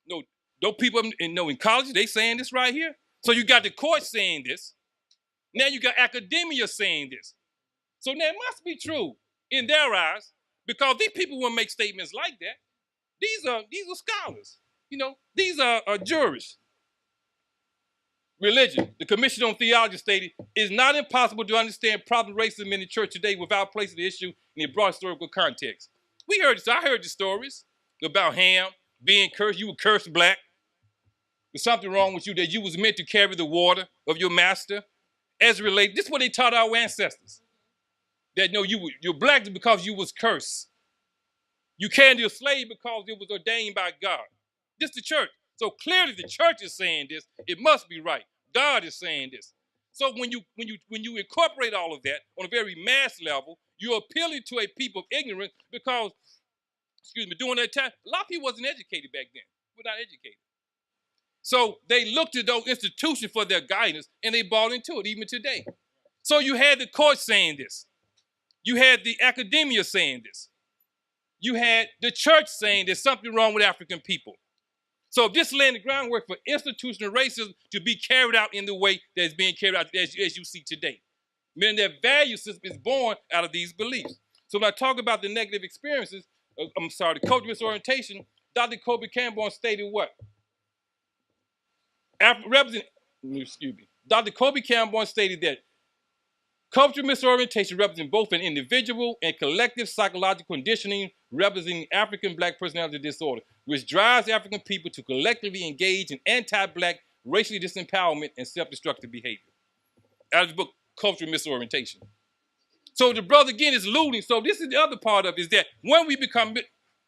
no, those people in college, they saying this right here. So you got the court saying this. Now you got academia saying this. So now it must be true in their eyes because these people wouldn't make statements like that. These are scholars. You know, these are jurists. Religion, the Commission on Theology stated, is not impossible to understand problem racism in the church today without placing the issue in a broad historical context. We heard this. I heard the stories about Ham being cursed. You were cursed black. There's something wrong with you that you was meant to carry the water of your master. As it relates, this is what they taught our ancestors. That no, you're black because you was cursed. You can't be a slave because it was ordained by God. This is the church. So clearly the church is saying this. It must be right. God is saying this. So when you incorporate all of that on a very mass level, you're appealing to a people of ignorance because, during that time, a lot of people wasn't educated back then. We're not educated. So they looked to those institutions for their guidance, and they bought into it even today. So you had the court saying this. You had the academia saying this. You had the church saying there's something wrong with African people. So this laying the groundwork for institutional racism to be carried out in the way that it's being carried out as you see today. Meaning their value system is born out of these beliefs. So when I talk about the negative experiences, the cultural misorientation, Dr. Kobe Campbell stated what? Dr. Kobe Campbell stated that cultural misorientation represents both an individual and collective psychological conditioning representing African Black personality disorder, which drives African people to collectively engage in anti-Black, racially disempowerment, and self-destructive behavior. Out of the book, Cultural Misorientation. So the brother again is alluding. So this is the other part of it, is that when we become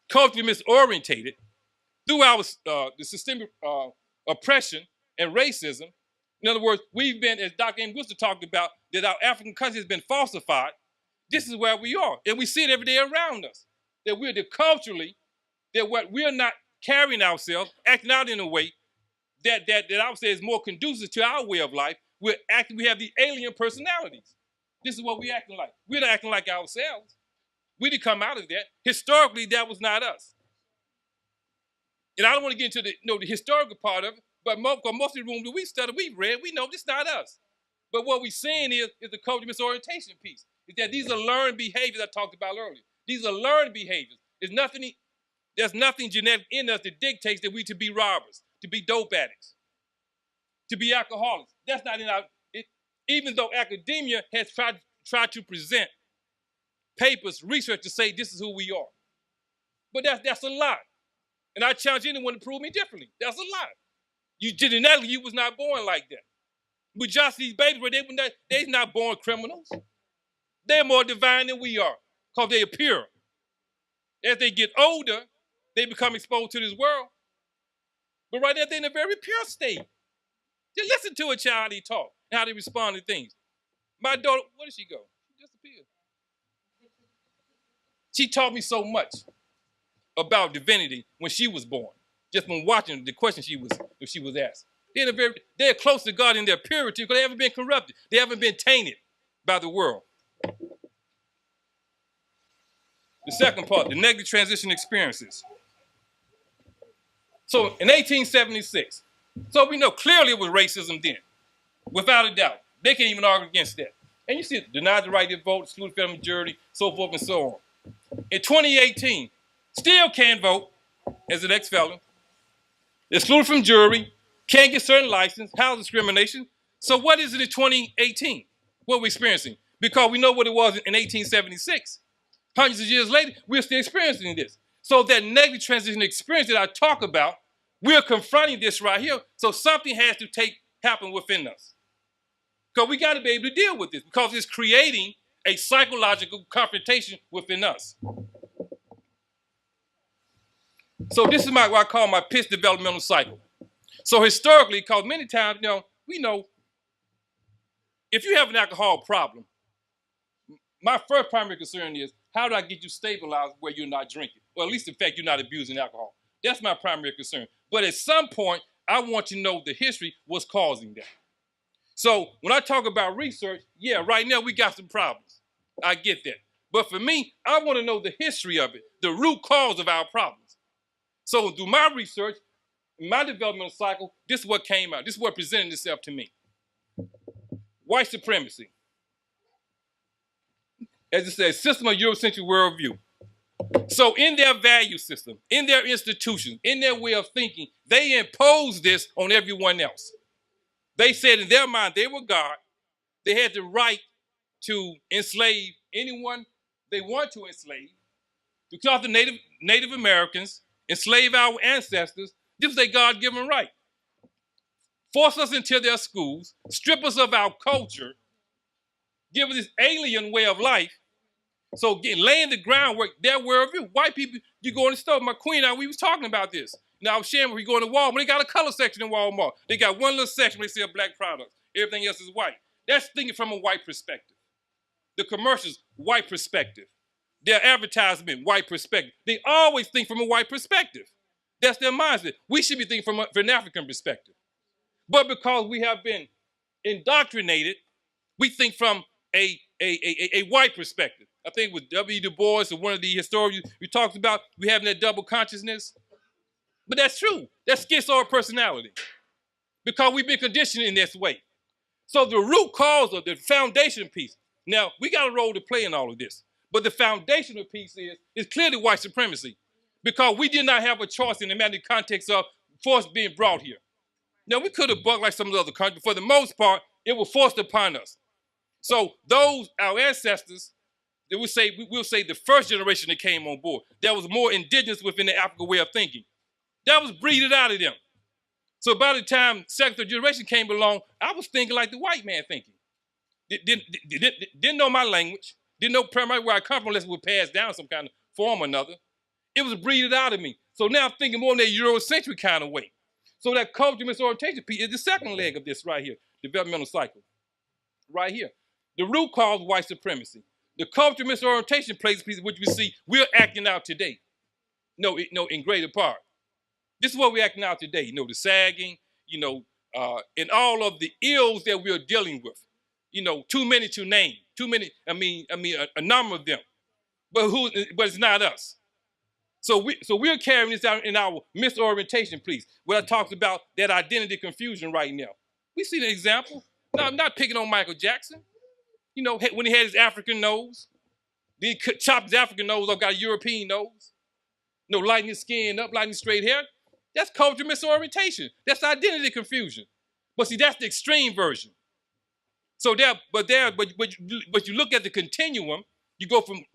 culturally misorientated through our the systemic oppression and racism, in other words, we've been, as Dr. M. Guster talked about, that our African country has been falsified. This is where we are. And we see it every day around us. That we're culturally, that we're not carrying ourselves, acting out in a way that I would say is more conducive to our way of life. We have the alien personalities. This is what we're acting like. We're not acting like ourselves. We didn't come out of that. Historically, that was not us. And I don't want to get into the historical part of it, but most of the rooms that we studied, we've read, we know this is not us. But what we're seeing is the cultural misorientation piece. Is that these are learned behaviors I talked about earlier. These are learned behaviors. There's nothing genetic in us that dictates that we to be robbers, to be dope addicts, to be alcoholics. That's not in our, even though academia has tried to present papers, research to say this is who we are. But that's a lie. And I challenge anyone to prove me differently. That's a lie. Genetically, you was not born like that. We just these babies, they're not born criminals. They're more divine than we are because they appear. As they get older, they become exposed to this world. But right now, they're in a very pure state. Just listen to a child, he talk, and how they respond to things. My daughter, where did she go? She disappeared. She taught me so much about divinity when she was born. Just from watching the question she was asked. They're close to God in their purity because they haven't been corrupted. They haven't been tainted by the world. The second part, the negative transition experiences. So in 1876, so we know clearly it was racism then, without a doubt. They can't even argue against that. And you see it, denied the right to vote, excluded from majority, so forth and so on. In 2018, still can't vote as an ex-felon, excluded from jury, can't get certain license, house discrimination. So what is it in 2018? What we're experiencing? Because we know what it was in 1876. Hundreds of years later, we're still experiencing this. So that negative transition experience that I talk about, we're confronting this right here. So something has to happen within us. Because we got to be able to deal with this because it's creating a psychological confrontation within us. So this is what I call my pitch developmental cycle. So historically, because many times, we know if you have an alcohol problem, my first primary concern is how do I get you stabilized where you're not drinking? Or at least the fact you're not abusing alcohol. That's my primary concern. But at some point, I want to know the history, what's causing that. So when I talk about research, yeah, right now we got some problems. I get that. But for me, I want to know the history of it, the root cause of our problems. So through my research, in my developmental cycle, this is what came out. This is what presented itself to me. White supremacy. As it says, system of Eurocentric worldview. So in their value system, in their institutions, in their way of thinking, they impose this on everyone else. They said in their mind they were God. They had the right to enslave anyone they want to enslave, to kill off the Native Americans, enslave our ancestors. This was a God-given right. Force us into their schools, strip us of our culture, give us this alien way of life. So laying the groundwork, their worldview. White people, you go in the store, my queen, we was talking about this. Now, I was sharing when we go in the Walmart, they got a color section in Walmart. They got one little section where they sell black products. Everything else is white. That's thinking from a white perspective. The commercials, white perspective. Their advertisement, white perspective. They always think from a white perspective. That's their mindset. We should be thinking from an African perspective. But because we have been indoctrinated, we think from a white perspective. I think with W. Du Bois or one of the historians we talked about, we having that double consciousness. But that's true. That's schizoid personality. Because we've been conditioned in this way. So the root cause of the foundation piece, now we got a role to play in all of this. But the foundational piece is clearly white supremacy. Because we did not have a choice in the context of force being brought here. Now we could have bucked like some of the other countries, but for the most part, it was forced upon us. So those, our ancestors, we'll say the first generation that came on board, that was more indigenous within the African way of thinking. That was breeded out of them. So by the time second third generation came along, I was thinking like the white man thinking. Didn't know my language, didn't know primarily where I come from unless it was passed down some kind of form or another. It was breeded out of me. So now I'm thinking more in that Eurocentric kind of way. So that culture misorientation piece is the second leg of this right here, developmental cycle. Right here. The root cause of white supremacy. The culture misorientation plays a piece which we see we're acting out today. No, in greater part. This is what we're acting out today. The sagging, and all of the ills that we're dealing with. Too many to name. Too many, a number of them. But it's not us. So we're carrying this out in our misorientation piece, where I talked about that identity confusion right now. We see the example. No, I'm not picking on Michael Jackson. When he had his African nose, then he chopped his African nose off, got a European nose. Lighting his skin up, lighting his straight hair. That's culture misorientation. That's identity confusion. But see, that's the extreme version. So but you look at the continuum, you go from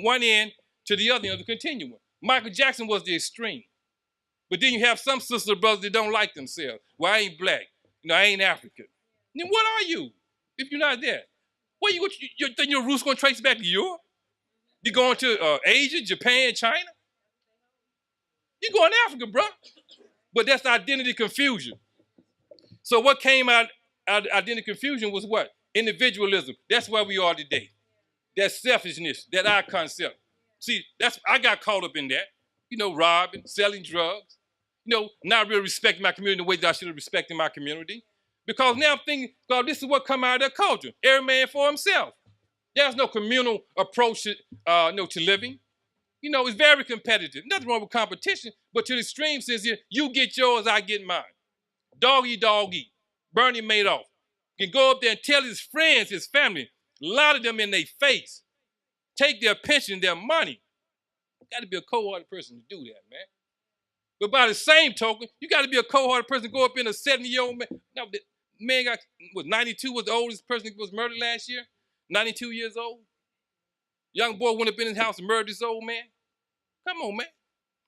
one end to the other end of the continuum. Michael Jackson was the extreme. But then you have some sister brothers that don't like themselves. Well, I ain't black. I ain't African. Then what are you if you're not there? What you think your roots going to trace back to Europe? You going to Asia, Japan, China? You going to Africa, bro. But that's identity confusion. So what came out of identity confusion was what? Individualism. That's where we are today. That selfishness, that I concept. See, I got caught up in that. Robbing, selling drugs. Not really respecting my community the way that I should have respected my community. Because now I'm thinking, God, this is what come out of their culture. Every man for himself. There's no communal approach to living. It's very competitive. Nothing wrong with competition, but to the extreme sense here, you get yours, I get mine. Dog eat, Bernie Madoff. Can go up there and tell his friends, his family, a lot of them in their face, take their pension, their money. You got to be a cold-hearted person to do that, man. But by the same token, you got to be a cold-hearted person to go up in a 70-year-old man. No, the man was 92, was the oldest person that was murdered last year, 92 years old. Young boy went up in his house and murdered this old man. Come on, man.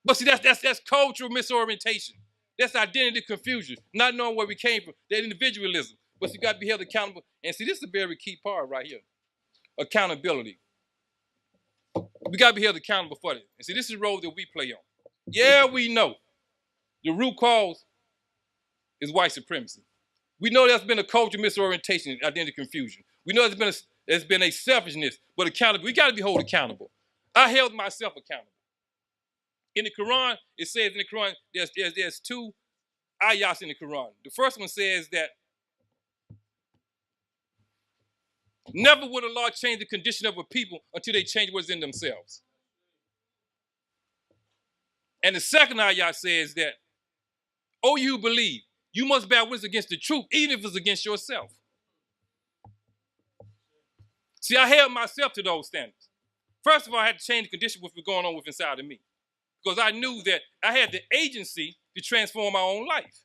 But see, that's cultural misorientation. That's identity confusion, not knowing where we came from, that individualism. But you got to be held accountable. And see, this is a very key part right here. Accountability. We got to be held accountable for this. And see, this is the role that we play on. Yeah, we know the root cause is white supremacy. We know there's been a culture misorientation, identity confusion. We know there's been a selfishness, but accountable. We got to be held accountable. I held myself accountable. In the Quran, it says in the Quran, there's two ayahs in the Quran. The first one says that never would Allah change the condition of a people until they change what's in themselves. And the second ayah says that, oh, you believe, you must bear witness against the truth, even if it's against yourself. See, I held myself to those standards. First of all, I had to change the condition what was going on with inside of me. Because I knew that I had the agency to transform my own life.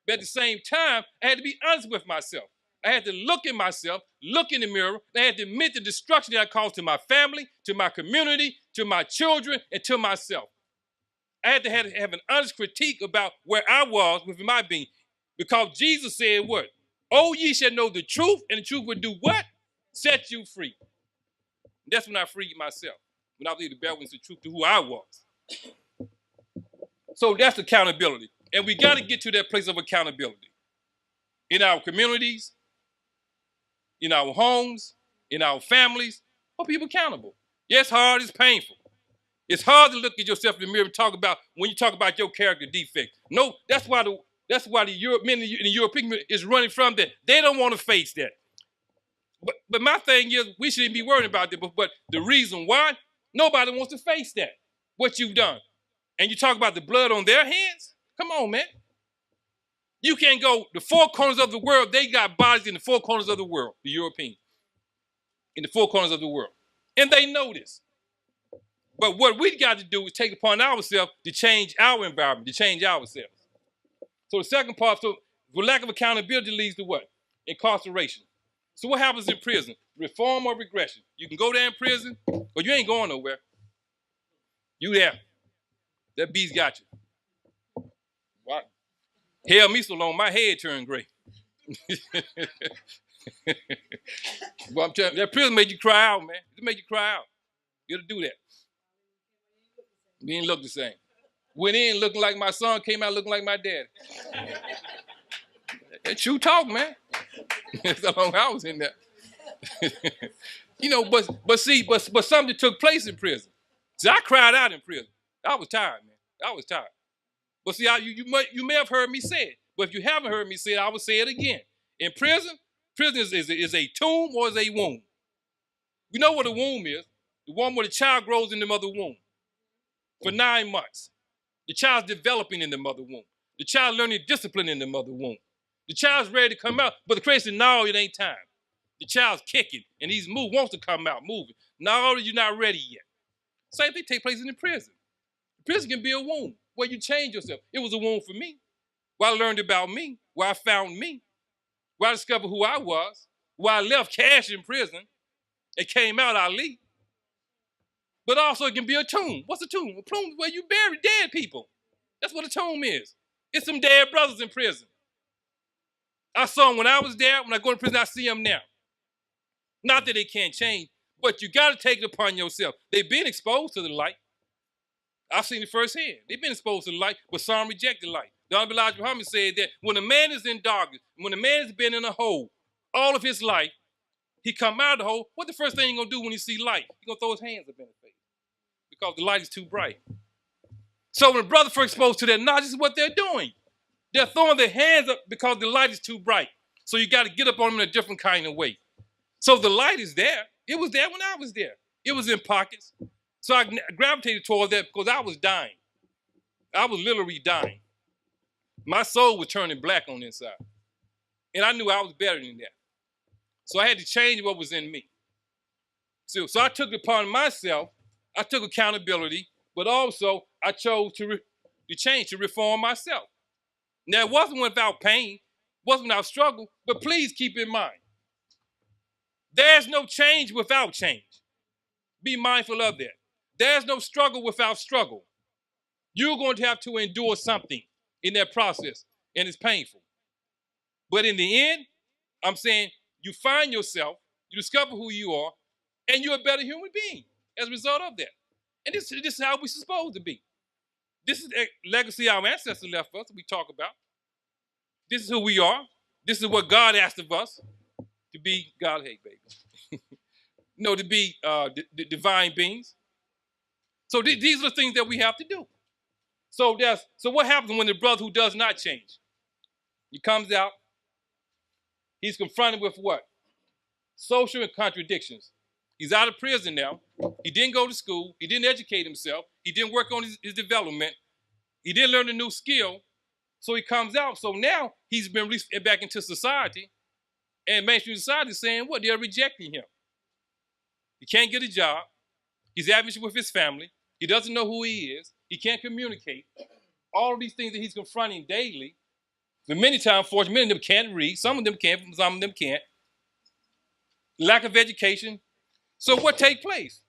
But at the same time, I had to be honest with myself. I had to look at myself, look in the mirror, and I had to admit the destruction that I caused to my family, to my community, to my children, and to myself. I had to have an honest critique about where I was within my being. Because Jesus said what? Oh, ye shall know the truth, and the truth would do what? Set you free. That's when I freed myself. When I was able to bear witness to the truth to who I was. So that's accountability. And we got to get to that place of accountability in our communities, in our homes, in our families. Hold people accountable. Yeah, it's hard, it's painful. It's hard to look at yourself in the mirror and talk about when you talk about your character defect. No, that's why the men in the European community is running from that. They don't want to face that. But my thing is, we shouldn't be worried about that. But the reason why, nobody wants to face that, what you've done. And you talk about the blood on their hands? Come on, man. You can't go the four corners of the world. They got bodies in the four corners of the world, the Europeans, in the four corners of the world. And they know this. But what we got to do is take upon ourselves to change our environment, to change ourselves. So the second part, so the lack of accountability leads to what? Incarceration. So what happens in prison? Reform or regression? You can go there in prison, or you ain't going nowhere. You there. That beast got you. What? Hell me so long, my head turned gray. But I'm telling you, that prison made you cry out, man. It made you cry out. You gotta do that. We didn't look the same. Went in looking like my son, came out looking like my dad. That's true talk, man. That's how long I was in there. You know, but something took place in prison. See, I cried out in prison. I was tired, man. I was tired. But see, you may have heard me say it, but if you haven't heard me say it, I will say it again. In prison is a tomb or is a womb. You know what a womb is? The one where the child grows in the mother womb for 9 months. The child's developing in the mother womb. The child learning discipline in the mother womb. The child's ready to come out, but the crazy said, no, it ain't time. The child's kicking, and he's wants to come out, moving. No, you're not ready yet. Same thing take place in the prison. The prison can be a womb where you change yourself. It was a womb for me, where I learned about me, where I found me, where I discovered who I was, where I left cash in prison and came out Ali. But also it can be a tomb. What's a tomb? A tomb where you bury dead people. That's what a tomb is. It's some dead brothers in prison. I saw them when I was there. When I go to prison, I see them now. Not that they can't change, but you got to take it upon yourself. They've been exposed to the light. I've seen it firsthand. They've been exposed to the light, but some reject the light. The Honorable Elijah Muhammad said that when a man is in darkness, when a man has been in a hole all of his life, he come out of the hole, what the first thing he's going to do when he see light? He's going to throw his hands up in his face because the light is too bright. So when a brother first exposed to that knowledge, this is what they're doing. They're throwing their hands up because the light is too bright. So you got to get up on them in a different kind of way. So the light is there. It was there when I was there. It was in pockets. So I gravitated toward that because I was dying. I was literally dying. My soul was turning black on the inside. And I knew I was better than that. So I had to change what was in me. So I took it upon myself. I took accountability, but also I chose to change, to reform myself. Now, it wasn't without pain, wasn't without struggle, but please keep in mind, there's no change without change. Be mindful of that. There's no struggle without struggle. You're going to have to endure something in that process, and it's painful. But in the end, I'm saying you find yourself, you discover who you are, and you're a better human being as a result of that. And this is how we're supposed to be. This is the legacy our ancestors left us, we talk about. This is who we are. This is what God asked of us to be, God, hey, baby. To be the divine beings. So these are the things that we have to do. So what happens when the brother who does not change? He comes out, he's confronted with what? Social contradictions. He's out of prison now. He didn't go to school. He didn't educate himself. He didn't work on his development. He didn't learn a new skill. So he comes out. So now he's been released back into society. And mainstream society is saying what? They're rejecting him. He can't get a job. He's average with his family. He doesn't know who he is. He can't communicate. All of these things that he's confronting daily. So many times, fortunately, many of them can't read. Some of them can, some of them can't. Lack of education. So what takes place?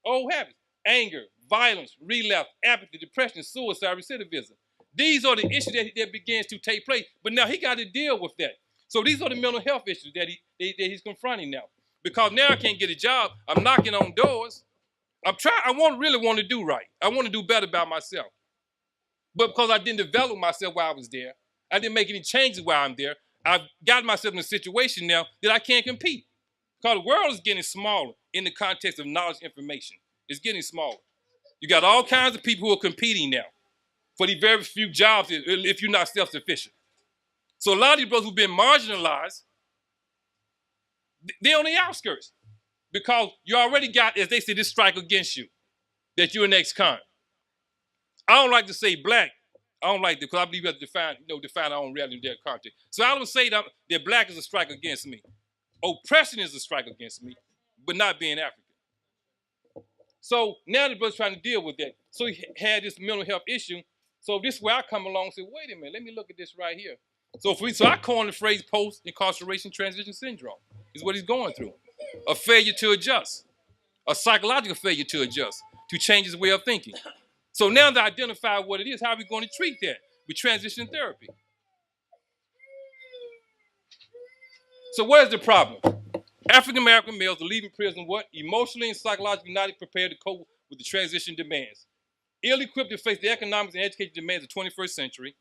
Old habits. Anger, violence, relapse, apathy, depression, suicide, recidivism. These are the issues that begins to take place. But now he got to deal with that. So these are the mental health issues that he's confronting now. Because now I can't get a job. I'm knocking on doors. I really want to do right. I want to do better by myself. But because I didn't develop myself while I was there, I didn't make any changes while I'm there, I've got myself in a situation now that I can't compete. Because the world is getting smaller in the context of knowledge and information. It's getting smaller. You got all kinds of people who are competing now for the very few jobs if you're not self-sufficient. So a lot of these brothers who've been marginalized, they're on the outskirts because you already got, as they say, this strike against you, that you're an ex-con. I don't like to say black. I don't like to, because I believe we have to define our own reality in their context. So I don't say that black is a strike against me. Oppression is a strike against me, but not being African. So now the brother's trying to deal with that. So he had this mental health issue. So this is where I come along and say, wait a minute, let me look at this right here. So I coined the phrase post-incarceration transition syndrome. Is what he's going through. A failure to adjust. A psychological failure to adjust, to change his way of thinking. So now that I identify what it is, how are we going to treat that? With transition therapy. So what is the problem? African-American males are leaving prison what? Emotionally and psychologically not prepared to cope with the transition demands. Ill-equipped to face the economics and education demands of the 21st century,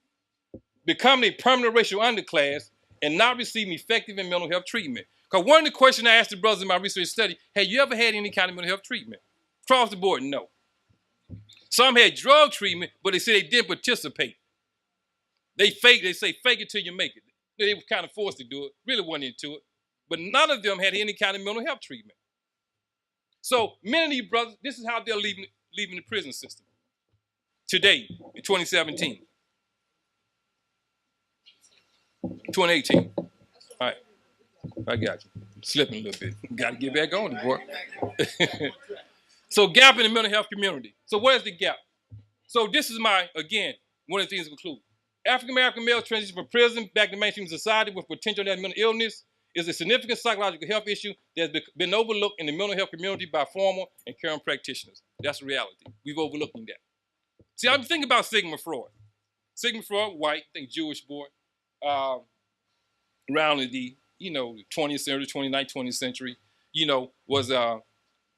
becoming a permanent racial underclass, and not receiving effective and mental health treatment. Because one of the questions I asked the brothers in my research study, have you ever had any kind of mental health treatment? Across the board, no. Some had drug treatment, but they said they didn't participate. They say fake it till you make it. They were kind of forced to do it, really wasn't into it. But none of them had any kind of mental health treatment. So many of these brothers, this is how they're leaving the prison system. Today, in 2017. 2018. All right. I got you. I'm slipping a little bit. Got to get back on it, boy. So gap in the mental health community. So where's the gap? So this is again, one of the things to conclude. African-American males transition from prison back to mainstream society with potential mental illness is a significant psychological health issue that has been overlooked in the mental health community by former and current practitioners. That's the reality. We've overlooked that. See, I'm thinking about Sigmund Freud. Sigmund Freud, white, I think Jewish boy, around the 20th century, 29th, 20th century,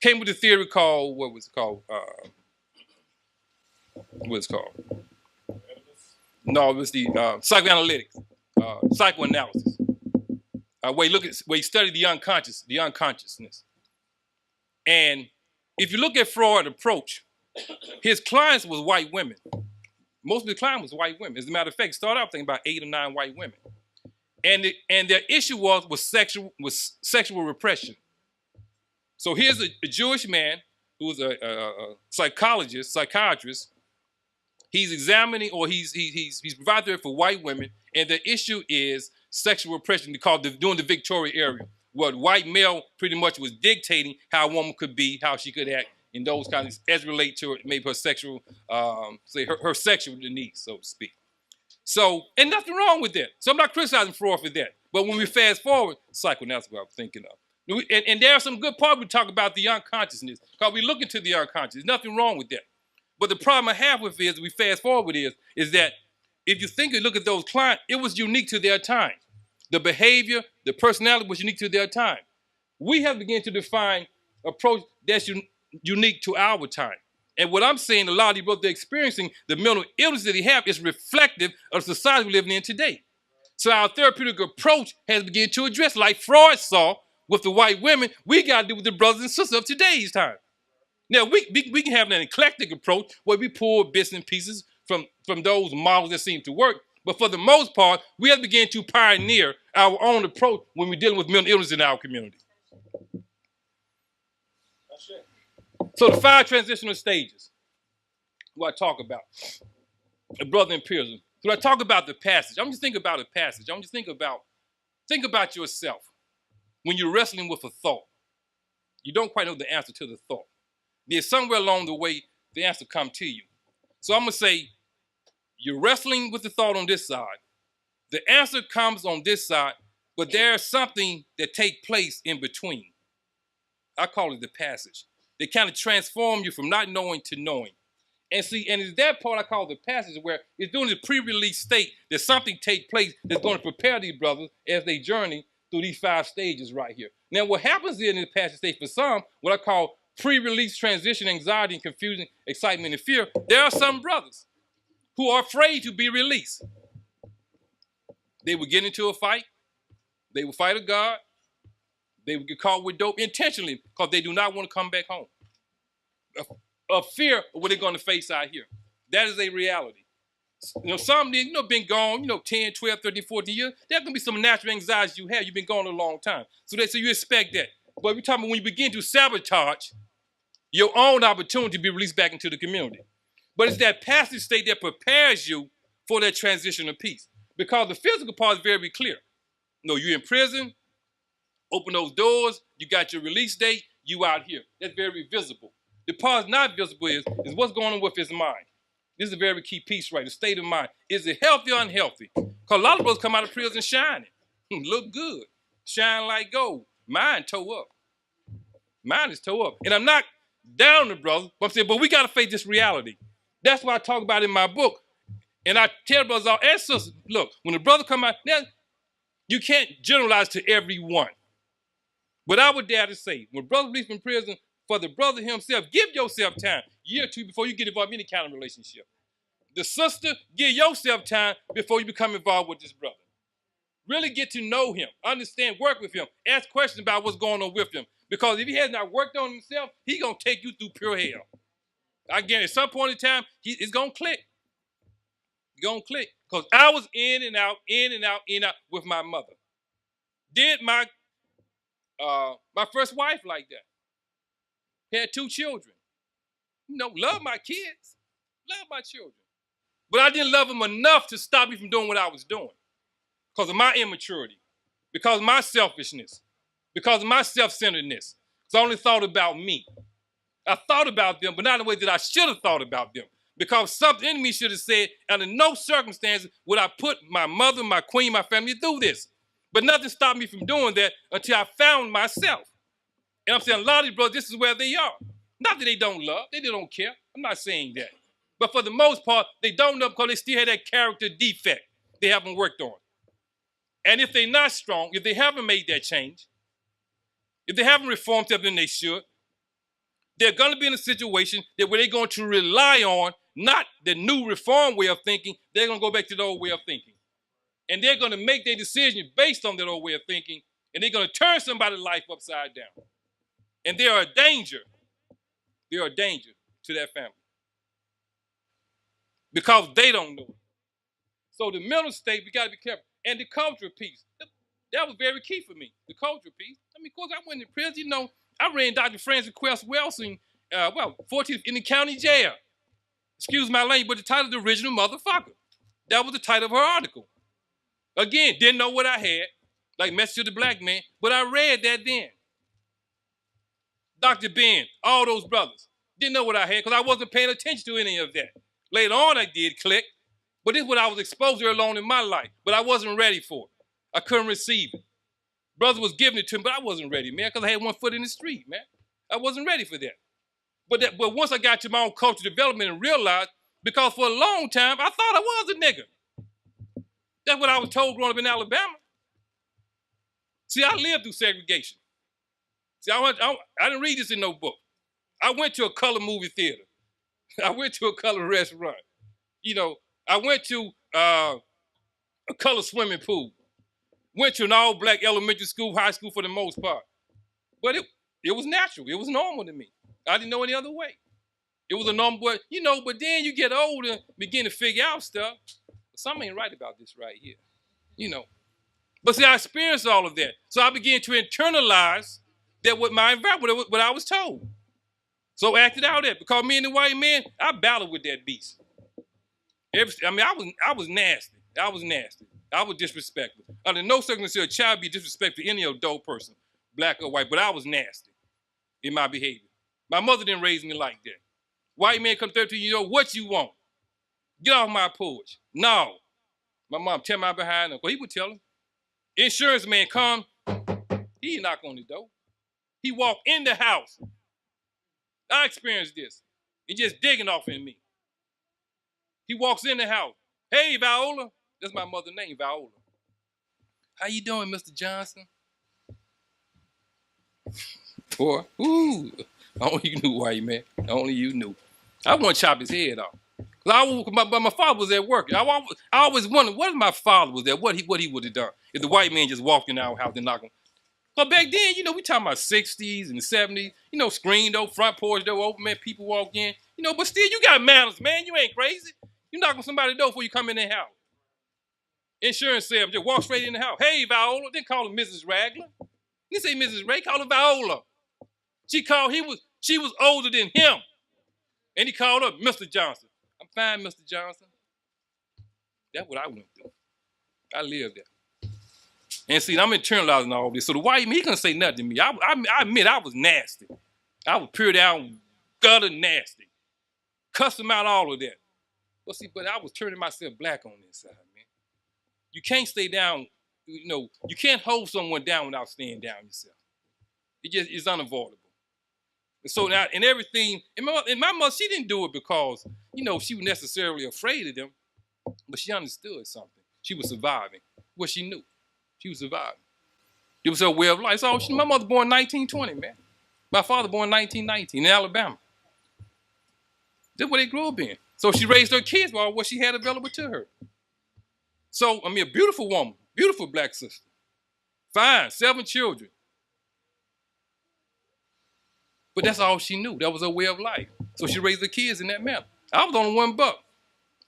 came with a theory called, what's it called? No, it was the psychoanalytics, psychoanalysis. Where he studied the unconsciousness. And if you look at Freud's approach, his clients was white women. Most of the clients was white women. As a matter of fact, started out thinking about 8 or 9 white women. And their issue was sexual repression. So here's a Jewish man who was a psychiatrist. He's examining, or he's providing for white women, and the issue is sexual repression. They call it during the Victorian era, where the white male pretty much was dictating how a woman could be, how she could act, in those kinds of, as relate to maybe her sexual, her sexual needs, so to speak. So, and nothing wrong with that. So I'm not criticizing Freud for that. But when we fast forward, psychoanalysis, what I'm thinking of. And there are some good parts we talk about the unconsciousness, because we look into the unconscious. There's nothing wrong with that. But the problem I have with it is, we fast forward is that if you think and look at those clients, it was unique to their time. The behavior, the personality was unique to their time. We have begun to define approach that's unique to our time. And what I'm saying, a lot of these brothers, they're experiencing the mental illness that they have is reflective of the society we're living in today. So our therapeutic approach has begun to address, like Freud saw with the white women, we got to do with the brothers and sisters of today's time. Now, we can have an eclectic approach where we pull bits and pieces from those models that seem to work. But for the most part, we have begun to pioneer our own approach when we're dealing with mental illness in our community. So the 5 transitional stages, what I talk about, a brother in prison. So I talk about the passage. I'm just thinking about a passage. I'm just think about yourself when you're wrestling with a thought. You don't quite know the answer to the thought. There's somewhere along the way the answer come to you. So I'm going to say, you're wrestling with the thought on this side. The answer comes on this side, but there's something that takes place in between. I call it the passage. They kind of transform you from not knowing to knowing. And see, and it's that part I call the passage, where it's during the pre-release state that something takes place that's going to prepare these brothers as they journey through these 5 stages right here. Now, what happens in the passage stage for some, what I call pre-release transition, anxiety and confusion, excitement and fear, there are some brothers who are afraid to be released. They would get into a fight. They would fight a guard. They would get caught with dope intentionally because they do not want to come back home. Of fear of what they're going to face out here. That is a reality. Some, been gone, 10, 12, 13, 14 years. There's going to be some natural anxieties you have. You've been gone a long time. So you expect that. But we're talking about when you begin to sabotage your own opportunity to be released back into the community. But it's that passive state that prepares you for that transition of peace. Because the physical part is very clear. You're in prison, open those doors, you got your release date, you out here. That's very visible. The part not visible is what's going on with his mind. This is a very key piece, right? The state of mind. Is it healthy or unhealthy? Because a lot of us come out of prison shining. Look good. Shine like gold. Mine toe up. Mine is toe up. And I'm not down the brother, but I'm saying, but we got to face this reality. That's what I talk about in my book. And I tell brothers all and sisters, look, when the brother come out, now, you can't generalize to everyone. But I would dare to say, when brother leaves from prison, for the brother himself, give yourself time, year or two before you get involved in any kind of relationship. The sister, give yourself time before you become involved with this brother. Really get to know him, understand, work with him, ask questions about what's going on with him. Because if he has not worked on himself, he's going to take you through pure hell. Again, at some point in time, it's going to click. It's going to click. Because I was in and out with my mother. Did my first wife like that. Had 2 children. Love my kids. Love my children. But I didn't love them enough to stop me from doing what I was doing. Because of my immaturity. Because of my selfishness. Because of my self-centeredness. Because I only thought about me. I thought about them, but not in the way that I should have thought about them. Because something in me should have said, under no circumstances would I put my mother, my queen, my family through this. But nothing stopped me from doing that until I found myself. And I'm saying a lot of these brothers, this is where they are. Not that they don't love, they don't care. I'm not saying that. But for the most part, they don't know because they still have that character defect they haven't worked on. And if they're not strong, if they haven't made that change, if they haven't reformed something they should, they're going to be in a situation that where they're going to rely on not the new reform way of thinking, they're going to go back to the old way of thinking. And they're going to make their decision based on that old way of thinking, and they're going to turn somebody's life upside down. And they are a danger. They are a danger to that family. Because they don't know it. So the mental state, we got to be careful. And the cultural piece, that was very key for me, the cultural piece. I mean, of course, I went to prison, I ran Dr. Francis Quest Wilson, 14th in the county jail. Excuse my language, but the title of the original motherfucker. That was the title of her article. Again, didn't know what I had, like Message to the Black Man, but I read that then. Dr. Ben, all those brothers. Didn't know what I had because I wasn't paying attention to any of that. Later on, I did click, but this is what I was exposed to early on in my life, but I wasn't ready for it. I couldn't receive it. Brother was giving it to me, but I wasn't ready, man, because I had one foot in the street, man. I wasn't ready for that. But once I got to my own cultural development and realized, because for a long time, I thought I was a nigger. That's what I was told growing up in Alabama. See, I lived through segregation. See, I didn't read this in no book. I went to a color movie theater. I went to a color restaurant. I went to a color swimming pool. Went to an all-black elementary school, high school for the most part. But it was natural. It was normal to me. I didn't know any other way. It was a normal, but then you get older, begin to figure out stuff. Something ain't right about this right here. But see, I experienced all of that. So I began to internalize that with my environment, what I was told. So I acted out that because me and the white man, I battled with that beast. I was nasty. I was nasty. I was disrespectful. Under no circumstance a child be disrespectful to any adult person, black or white, but I was nasty in my behavior. My mother didn't raise me like that. White man come 13 years old, what you want? Get off my porch. No. My mom tell my behind him. Well, he would tell him. Insurance man come, he knock on the door. He walk in the house. I experienced this. He just digging off in me. He walks in the house. Hey, Viola. That's my mother's name, Viola. How you doing, Mr. Johnson? Boy, ooh. Only you knew, white man. Only you knew. I want to chop his head off. My father was at work. I always wondered what if my father was there, what he would have done if the white man just walked in our house and knocked on. But back then, we talking about 60s and 70s, screen door, front porch door open, man, people walk in, but still you got manners, man. You ain't crazy. You knock on somebody's door before you come in their house. Insurance salesman just walk straight in the house. Hey, Viola. Then call her Mrs. Ragland. You say Mrs. Ray, call her Viola. She was older than him. And he called her Mr. Johnson. I'm fine, Mr. Johnson. That's what I went through. I lived there. And see, I'm internalizing all this. So the white man, he couldn't say nothing to me. I admit I was nasty. I was pure down, gutter nasty. Cuss him out, all of that. But I was turning myself black on this side, man. You can't stay down, you can't hold someone down without staying down yourself. It's unavoidable. And so now, and everything, and my mother, she didn't do it because, she was necessarily afraid of them, but she understood something. She was surviving. What she knew. She was surviving. It was her way of life. So my mother born in 1920, man. My father born in 1919 in Alabama. That's what they grew up in. So she raised her kids with what she had available to her. So, a beautiful woman, beautiful black sister. Fine, 7 children. But that's all she knew. That was her way of life. So she raised her kids in that manner. I was only $1.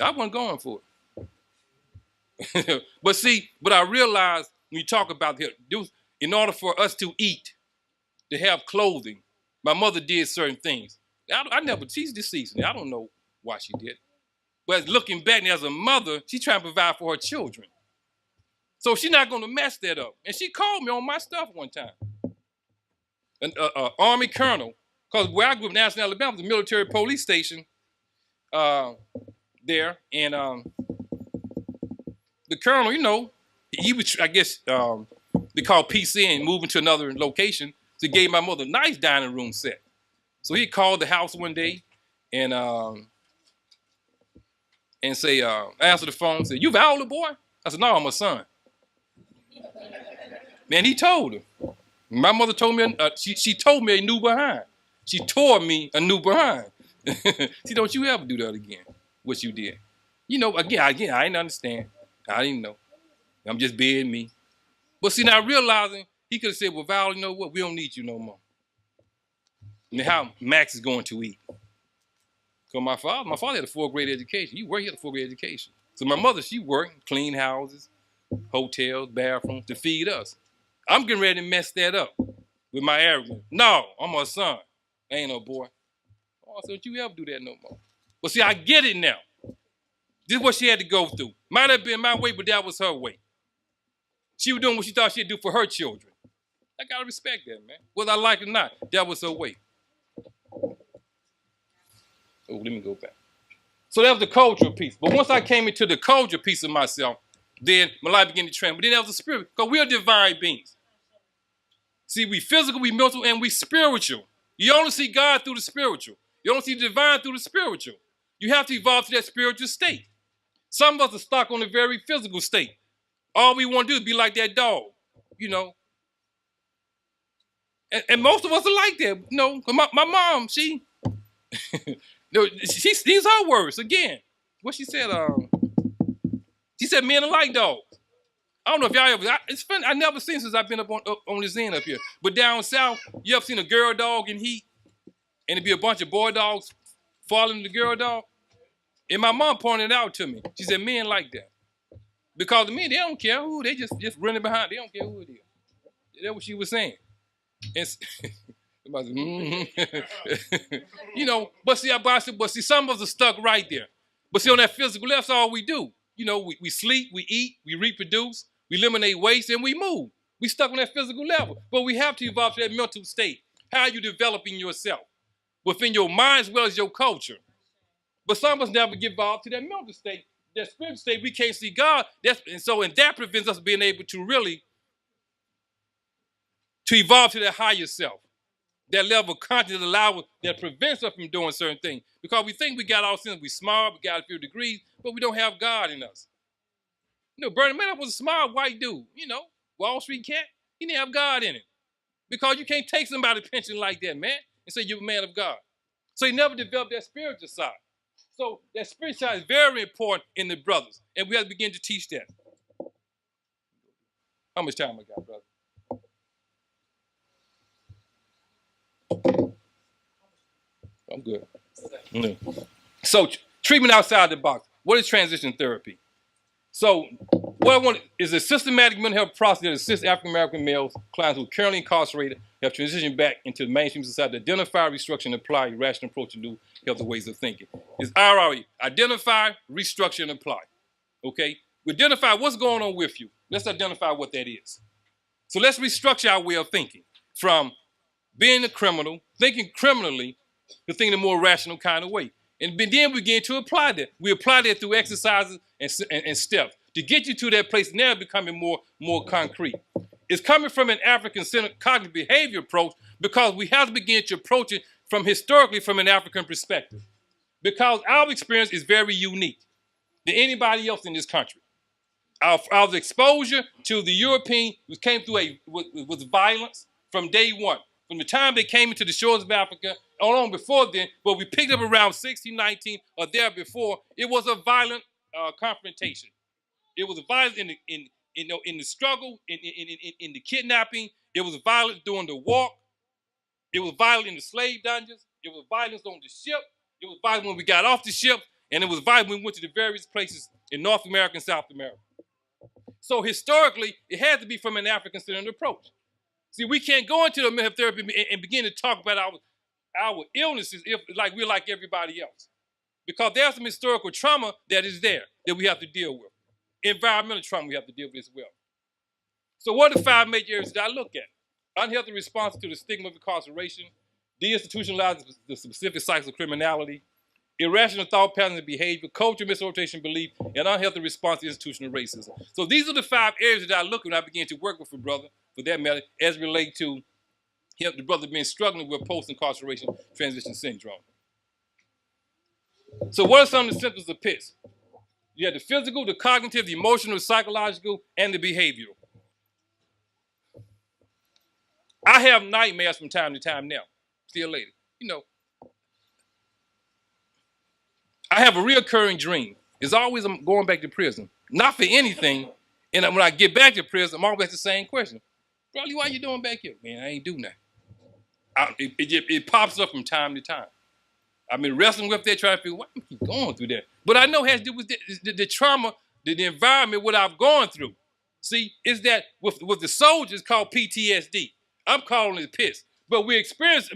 I wasn't going for it. But I realized when you talk about it, in order for us to eat, to have clothing, my mother did certain things. She's deceased. I don't know why she did. But looking back as a mother, she's trying to provide for her children. So she's not going to mess that up. And she called me on my stuff one time. An Army colonel, because where I grew up in National Alabama was a military police station there. And the colonel, he was, I guess, they called PC and moving to another location. So he gave my mother a nice dining room set. So he called the house one day and say, answer the phone, said, "You Viola, boy?" I said, "No, I'm a son." Man, he told her. My mother told me, she told me a new behind. She tore me a new behind. See, don't you ever do that again, what you did. Again, I didn't understand. I didn't know. I'm just being me. But see, now realizing, he could have said, "Well, Viola, you know what? We don't need you no more." And how Max is going to eat. Because my father had a 4th grade education. He had a 4th grade education. So my mother, she worked, clean houses, hotels, bathrooms to feed us. I'm getting ready to mess that up with my arrogance. No, I'm a son. I ain't no boy. Oh, so don't you ever do that no more. But see, I get it now. This is what she had to go through. Might have been my way, but that was her way. She was doing what she thought she'd do for her children. I got to respect that, man. Whether I like it or not, that was her way. Oh, let me go back. So that was the cultural piece. But once I came into the cultural piece of myself, then my life began to transform. But then that was the spirit, because we are divine beings. See, we physical, we mental, and we spiritual. You only see God through the spiritual. You don't see the divine through the spiritual. You have to evolve to that spiritual state. Some of us are stuck on the very physical state. All we want to do is be like that dog, And most of us are like that. My mom, she... these are her words again. What she said, she said men are like dogs. I don't know if y'all ever, it's funny, I never seen since I've been up on this end up here. But down south, you ever seen a girl dog in heat? And it'd be a bunch of boy dogs following the girl dog? And my mom pointed it out to me. She said men like that. Because the men, they don't care who, they just running behind. They don't care who it is. That's what she was saying. And but see, some of us are stuck right there. But see, on that physical level, that's all we do. We sleep, we eat, we reproduce, we eliminate waste, and we move. We stuck on that physical level. But we have to evolve to that mental state. How are you developing yourself? Within your mind as well as your culture. But some of us never get involved to that mental state, that spiritual state. We can't see God. And that prevents us being able to really to evolve to that higher self. That level of consciousness that prevents us from doing certain things. Because we think we got all sins, we smart, we got a few degrees, but we don't have God in us. Bernie Madoff was a smart white dude, Wall Street cat. He didn't have God in him. Because you can't take somebody's pension like that, man, and say you're a man of God. So he never developed that spiritual side. So that spirit side is very important in the brothers, and we have to begin to teach that. How much time I got, brother? I'm good. So treatment outside the box. What is transition therapy? So what I want is a systematic mental health process that assists African American males, clients who are currently incarcerated, have transitioned back into the mainstream society to identify, restructure, and apply a rational approach to new healthy ways of thinking. It's RRE, identify, restructure, and apply. Okay? We identify what's going on with you. Let's identify what that is. So let's restructure our way of thinking from being a criminal, thinking criminally, to think in a more rational kind of way. And then we begin to apply that. We apply that through exercises and steps to get you to that place now becoming more concrete. It's coming from an African-centered cognitive behavior approach because we have to begin to approach it from historically from an African perspective. Because our experience is very unique than anybody else in this country. Our exposure to the European came through with violence from day one. From the time they came into the shores of Africa, or long before then, but we picked up around 1619 or there before, it was a violent confrontation. It was violent in the struggle, in the kidnapping. It was violent during the walk. It was violent in the slave dungeons. It was violence on the ship. It was violent when we got off the ship. And it was violent when we went to the various places in North America and South America. So historically, it had to be from an African-centered approach. See, we can't go into the mental therapy and begin to talk about our illnesses like we're like everybody else. Because there's some historical trauma that is there that we have to deal with. Environmental trauma we have to deal with as well. So what are the 5 major areas that I look at? Unhealthy response to the stigma of incarceration, deinstitutionalizing the specific cycles of criminality, irrational thought patterns and behavior, culture, misorientation, belief, and unhealthy response to institutional racism. So these are the 5 areas that I look at when I begin to work with a brother, for that matter, as it relates to the brother being struggling with post-incarceration transition syndrome. So what are some of the symptoms of PITS? You have the physical, the cognitive, the emotional, the psychological, and the behavioral. I have nightmares from time to time now. Still later. I have a reoccurring dream. It's always I'm going back to prison. Not for anything. And when I get back to prison, I'm always the same question. Brother, why you doing back here? Man, I ain't do nothing. It pops up from time to time. I've been wrestling with that, trying to figure why I keep going through that. But I know it has to do with the trauma, the environment, what I've gone through. See, is that with the soldiers called PTSD. I'm calling it PITS. But we experience,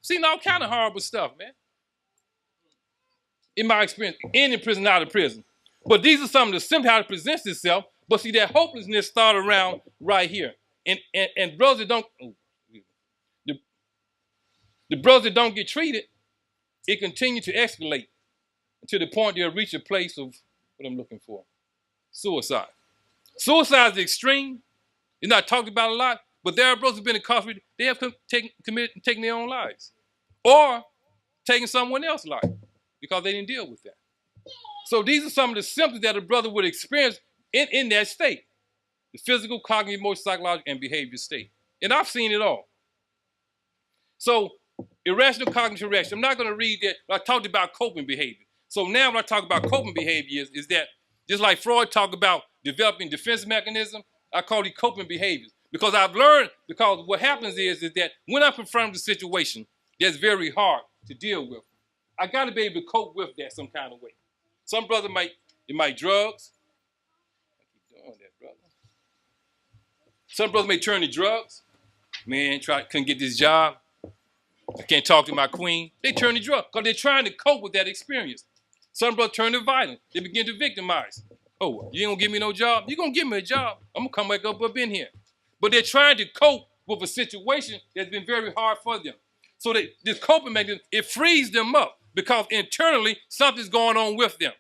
seeing all kind of horrible stuff, man. In my experience, in prison, out of prison. But these are some of the symptoms how it presents itself. But see, that hopelessness start around right here. And brothers that don't, the brothers that don't get treated, it continues to escalate to the point they'll reach a place of what I'm looking for, suicide. Suicide is extreme. It's not talked about a lot, but there are brothers who've been incarcerated. They have taken their own lives or taken someone else's life because they didn't deal with that. So these are some of the symptoms that a brother would experience in that state. The physical, cognitive, emotional, psychological, and behavior state. And I've seen it all. So irrational cognitive reaction. I'm not going to read that. I talked about coping behavior. So now when I talk about coping behavior is that just like Freud talked about developing defense mechanism, I call it coping behaviors. Because I've learned, because what happens is that when I'm confronted with a situation that's very hard to deal with, I got to be able to cope with that some kind of way. Some brother might drugs. I keep doing that, brother. Some brothers may turn to drugs. Man, couldn't get this job. I can't talk to my queen. They turn to drugs because they're trying to cope with that experience. Some brothers turn to violence. They begin to victimize. Oh, you ain't gonna give me no job? You're gonna give me a job. I'm gonna come back up in here. But they're trying to cope with a situation that's been very hard for them. So this coping mechanism, it frees them up because internally something's going on with them.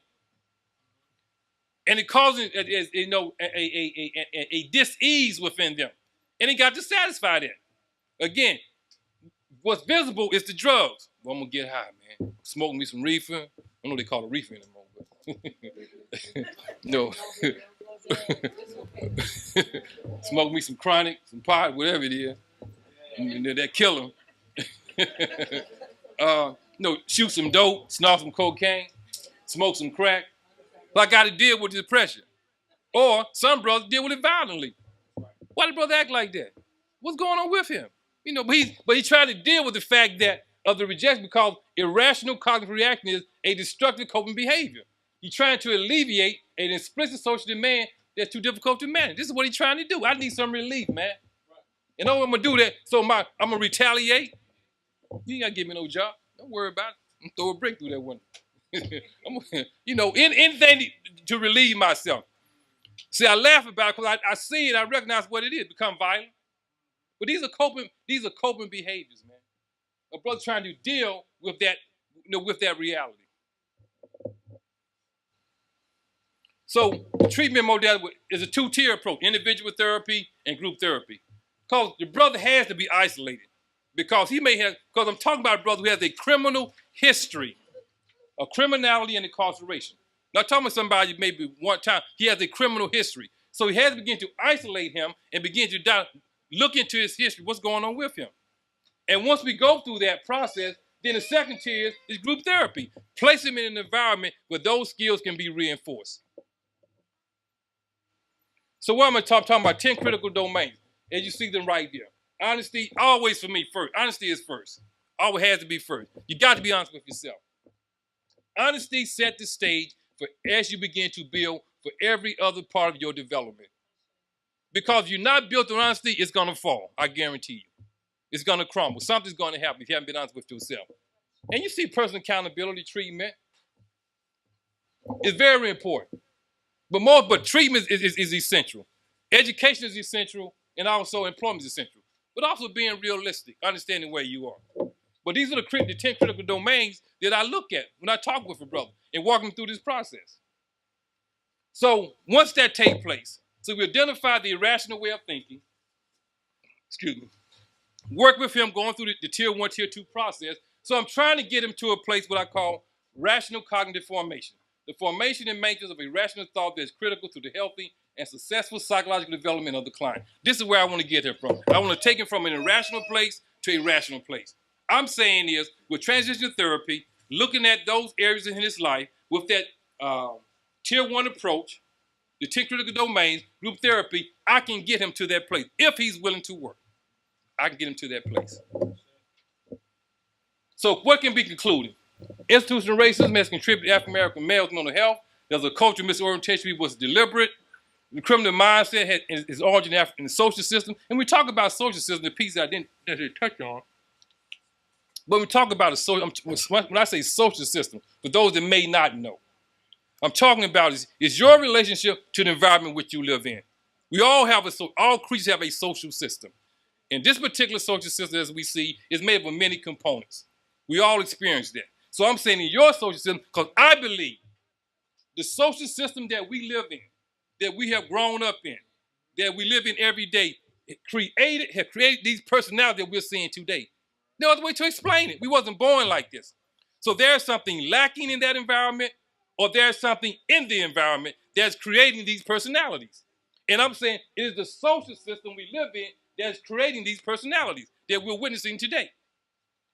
And it causes a dis-ease within them. And it got to satisfy that. Again, what's visible is the drugs. Well, I'm going to get high, man. Smoke me some reefer. I don't know they call it reefer anymore, but no. Smoke me some chronic, some pot, whatever it is. And that kill them. Shoot some dope, snort some cocaine. smoke some crack. So I got to deal with depression. Or some brothers deal with it violently. Why did brother act like that? What's going on with him? You know, but he tried to deal with the fact that of the rejection because irrational cognitive reaction is a destructive coping behavior. He's trying to alleviate an explicit social demand that's too difficult to manage. This is what he's trying to do. I need some relief, man. And I'm gonna do that. So I'm gonna retaliate. You ain't gotta give me no job. Don't worry about it. I'm gonna throw a brick through that window. Anything to relieve myself. See, I laugh about it because I see it. I recognize what it is. Become violent. But these are coping behaviors, man. A brother trying to deal with that, with that reality. So the treatment modality is a two-tier approach: individual therapy and group therapy. Because the brother has to be isolated. Because I'm talking about a brother who has a criminal history of criminality and incarceration. Not talking about somebody maybe one time, he has a criminal history. So he has to begin to isolate him and begin to look into his history, what's going on with him. And once we go through that process, then the second tier is group therapy. Place him in an environment where those skills can be reinforced. So what I'm going to talking about 10 critical domains, as you see them right there. Honesty, always for me first. Honesty is first. Always has to be first. You got to be honest with yourself. Honesty set the stage for as you begin to build for every other part of your development. Because if you're not built on honesty, it's going to fall. I guarantee you. It's going to crumble. Something's going to happen if you haven't been honest with yourself. And you see personal accountability treatment. It's very important. But treatment is essential. Education is essential, and also employment is essential. But also being realistic, understanding where you are. But these are the 10 critical domains that I look at when I talk with a brother and walk him through this process. So once that takes place, so we identify the irrational way of thinking, work with him going through the tier 1, tier 2 process. So I'm trying to get him to a place what I call rational cognitive formation. The formation and maintenance of a rational thought that is critical to the healthy and successful psychological development of the client. This is where I want to get him from. I want to take him from an irrational place to a rational place. I'm saying is, with transition therapy, looking at those areas in his life with that tier 1 approach, the 10 critical domains, group therapy, I can get him to that place. If he's willing to work, I can get him to that place. So what can be concluded? Institutional racism has contributed to African-American males' mental health. There's a cultural misorientation which was deliberate. The criminal mindset is origin in the social system. And we talk about social system, the piece that I didn't necessarily touch on. But we talk about when I say social system, for those that may not know, I'm talking about is your relationship to the environment which you live in. We all all creatures have a social system. And this particular social system, as we see, is made up of many components. We all experience that. So I'm saying in your social system, because I believe the social system that we live in, that we have grown up in, that we live in every day, have created these personalities that we're seeing today. No other way to explain it. We wasn't born like this. So there's something lacking in that environment, or there's something in the environment that's creating these personalities. And I'm saying it is the social system we live in that's creating these personalities that we're witnessing today.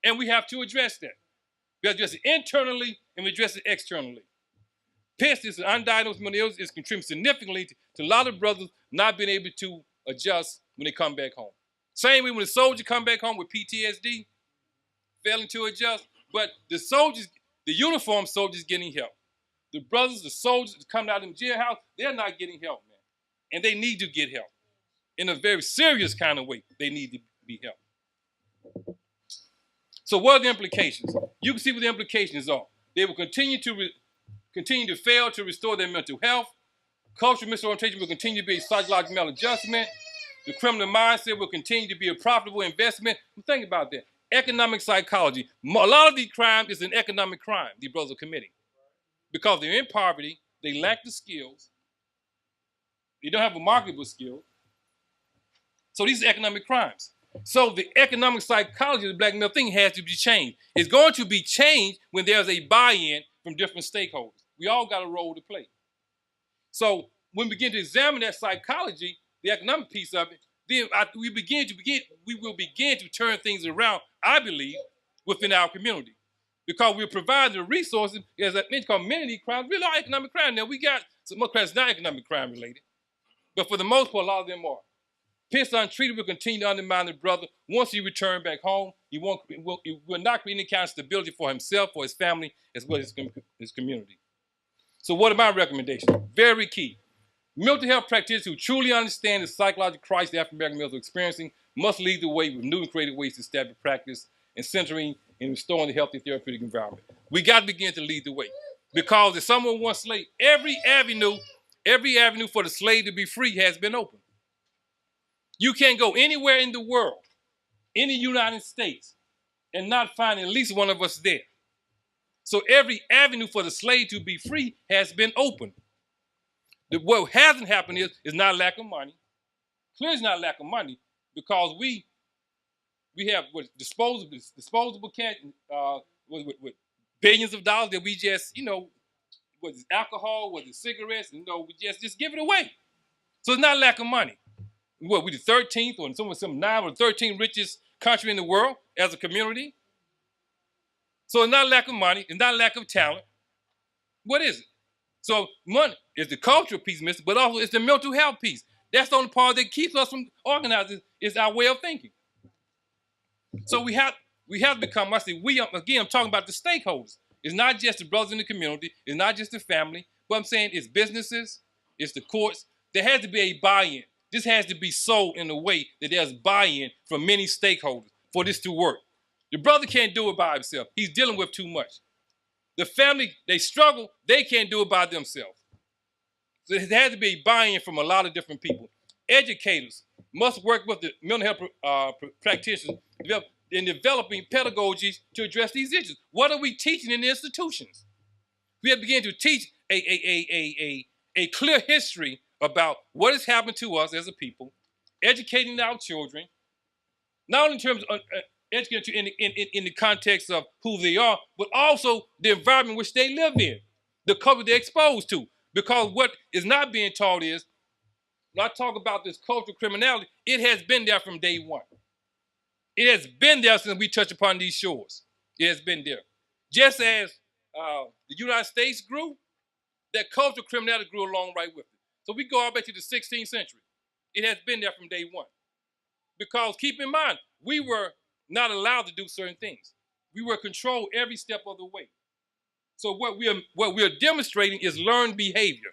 And we have to address that. We have to address it internally and we address it externally. This undiagnosed mental illness is contributing significantly to a lot of brothers not being able to adjust when they come back home. Same way when the soldier come back home with PTSD, failing to adjust, but the uniformed soldiers getting help. The brothers, the soldiers that come out of the jailhouse, they're not getting help, man. And they need to get help. In a very serious kind of way, they need to be helped. So what are the implications? You can see what the implications are. They will continue to fail to restore their mental health. Cultural misorientation will continue to be a psychological maladjustment. The criminal mindset will continue to be a profitable investment. Think about that. Economic psychology. A lot of these crimes is an economic crime these brothers are committing. Because they're in poverty, they lack the skills. They don't have a marketable skill. So these are economic crimes. So the economic psychology of the black male thing has to be changed. It's going to be changed when there's a buy-in from different stakeholders. We all got a role to play. So when we begin to examine that psychology, the economic piece of it, then we will begin to turn things around, I believe, within our community. because we're providing the resources as a thing called many crimes. Really are economic crime. Now we got some more crimes not economic crime related, but for the most part, a lot of them are. Piss untreated will continue to undermine the brother. Once he returns back home, he will not create any kind of stability for himself, for his family, as well as his community. So what are my recommendations? Very key. Mental health practitioners who truly understand the psychological crisis the African American males are experiencing must lead the way with new and creative ways to establish practice and centering and restoring the healthy therapeutic environment. We got to begin to lead the way. Because if someone wants slave, every avenue for the slave to be free has been open. You can't go anywhere in the world, in the United States, and not find at least one of us there. So every avenue for the slave to be free has been open. What hasn't happened is not lack of money. Clearly it's not lack of money, because we have disposable cash with billions of dollars that we just, whether it's alcohol, whether it's cigarettes, we just give it away. So it's not lack of money. We the 13th or some 9 or 13th richest country in the world as a community. So it's not lack of money, it's not lack of talent. What is it? So money is the cultural piece, mister, but also it's the mental health piece. That's the only part that keeps us from organizing is our way of thinking. So we have to become, I'm talking about the stakeholders. It's not just the brothers in the community, it's not just the family, but I'm saying it's businesses, it's the courts. There has to be a buy-in. This has to be sold in a way that there's buy-in from many stakeholders for this to work. The brother can't do it by himself. He's dealing with too much. The family, they struggle, they can't do it by themselves. So there has to be buy-in from a lot of different people. Educators must work with the mental health practitioners in developing pedagogies to address these issues. What are we teaching in the institutions? We have to begin to teach a clear history about what has happened to us as a people, educating our children, not only in terms of educating in the context of who they are, but also the environment which they live in, the culture they're exposed to. Because what is not being taught is, when I talk about this cultural criminality, it has been there from day one. It has been there since we touched upon these shores. It has been there. Just as the United States grew, that cultural criminality grew along right with it. So we go all back to the 16th century. It has been there from day one. Because keep in mind, we were not allowed to do certain things. We were controlled every step of the way. So what we are demonstrating is learned behavior.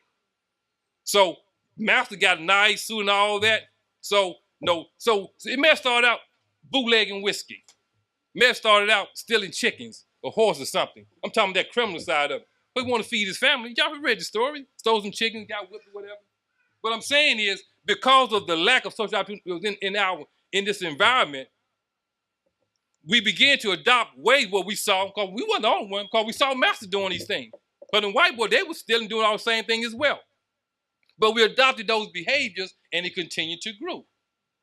So master got a nice suit and all that. So it may have started out bootlegging whiskey. May have started out stealing chickens or horses or something. I'm talking about that criminal side of it. But he want to feed his family. Y'all have read the story. Stole some chickens, got whipped or whatever. What I'm saying is, because of the lack of social opportunity in this environment, we began to adopt ways what we saw, because we wasn't the only one, because we saw master doing these things. But in white boy, they were still doing all the same thing as well. But we adopted those behaviors, and it continued to grow.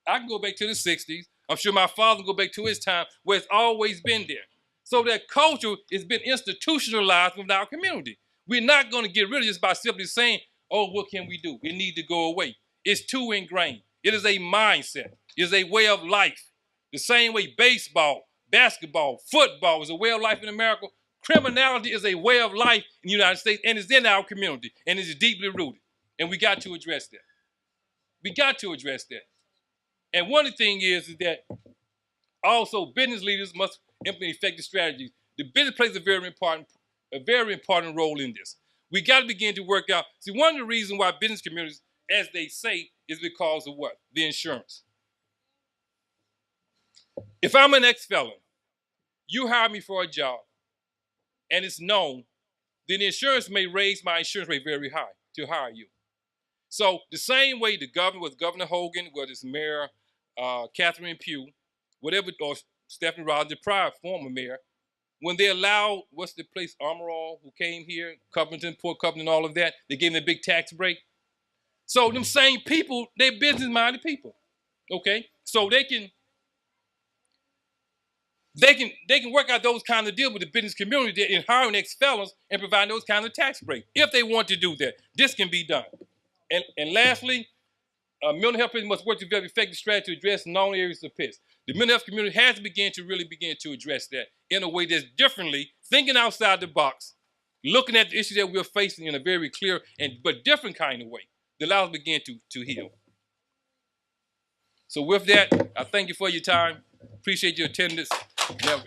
I can go back to the 60s. I'm sure my father can go back to his time, where it's always been there. So that culture has been institutionalized within our community. We're not going to get rid of this by simply saying, oh, what can we do? It needs to go away. It's too ingrained. It is a mindset. It is a way of life. The same way baseball, basketball, football is a way of life in America, criminality is a way of life in the United States, and it's in our community, and it's deeply rooted. And we got to address that. We got to address that. And one of the things is that also business leaders must implement effective strategies. The business plays a very important role in this. We got to begin to work out. See, one of the reasons why business communities, as they say, is because of what? The insurance. If I'm an ex-felon, you hire me for a job, and it's known, then the insurance may raise my insurance rate very high to hire you. So the same way the governor, with Governor Hogan, whether it's Mayor Catherine Pugh, whatever, or Stephanie Rogers, the prior former mayor, when they allowed, what's the place, Armorall, who came here, Covington, Port Covington, all of that, they gave them a big tax break. So them same people, they're business-minded people, okay? So they can work out those kinds of deals with the business community in hiring ex-felons and providing those kinds of tax breaks. If they want to do that, this can be done. And lastly, Mental health must work to develop effective strategy to address known areas of pits. The mental health community has to begin to address that in a way that's differently, thinking outside the box, looking at the issues that we're facing in a very clear but different kind of way that allows us to begin to heal. So with that, I thank you for your time. Appreciate your attendance. Now,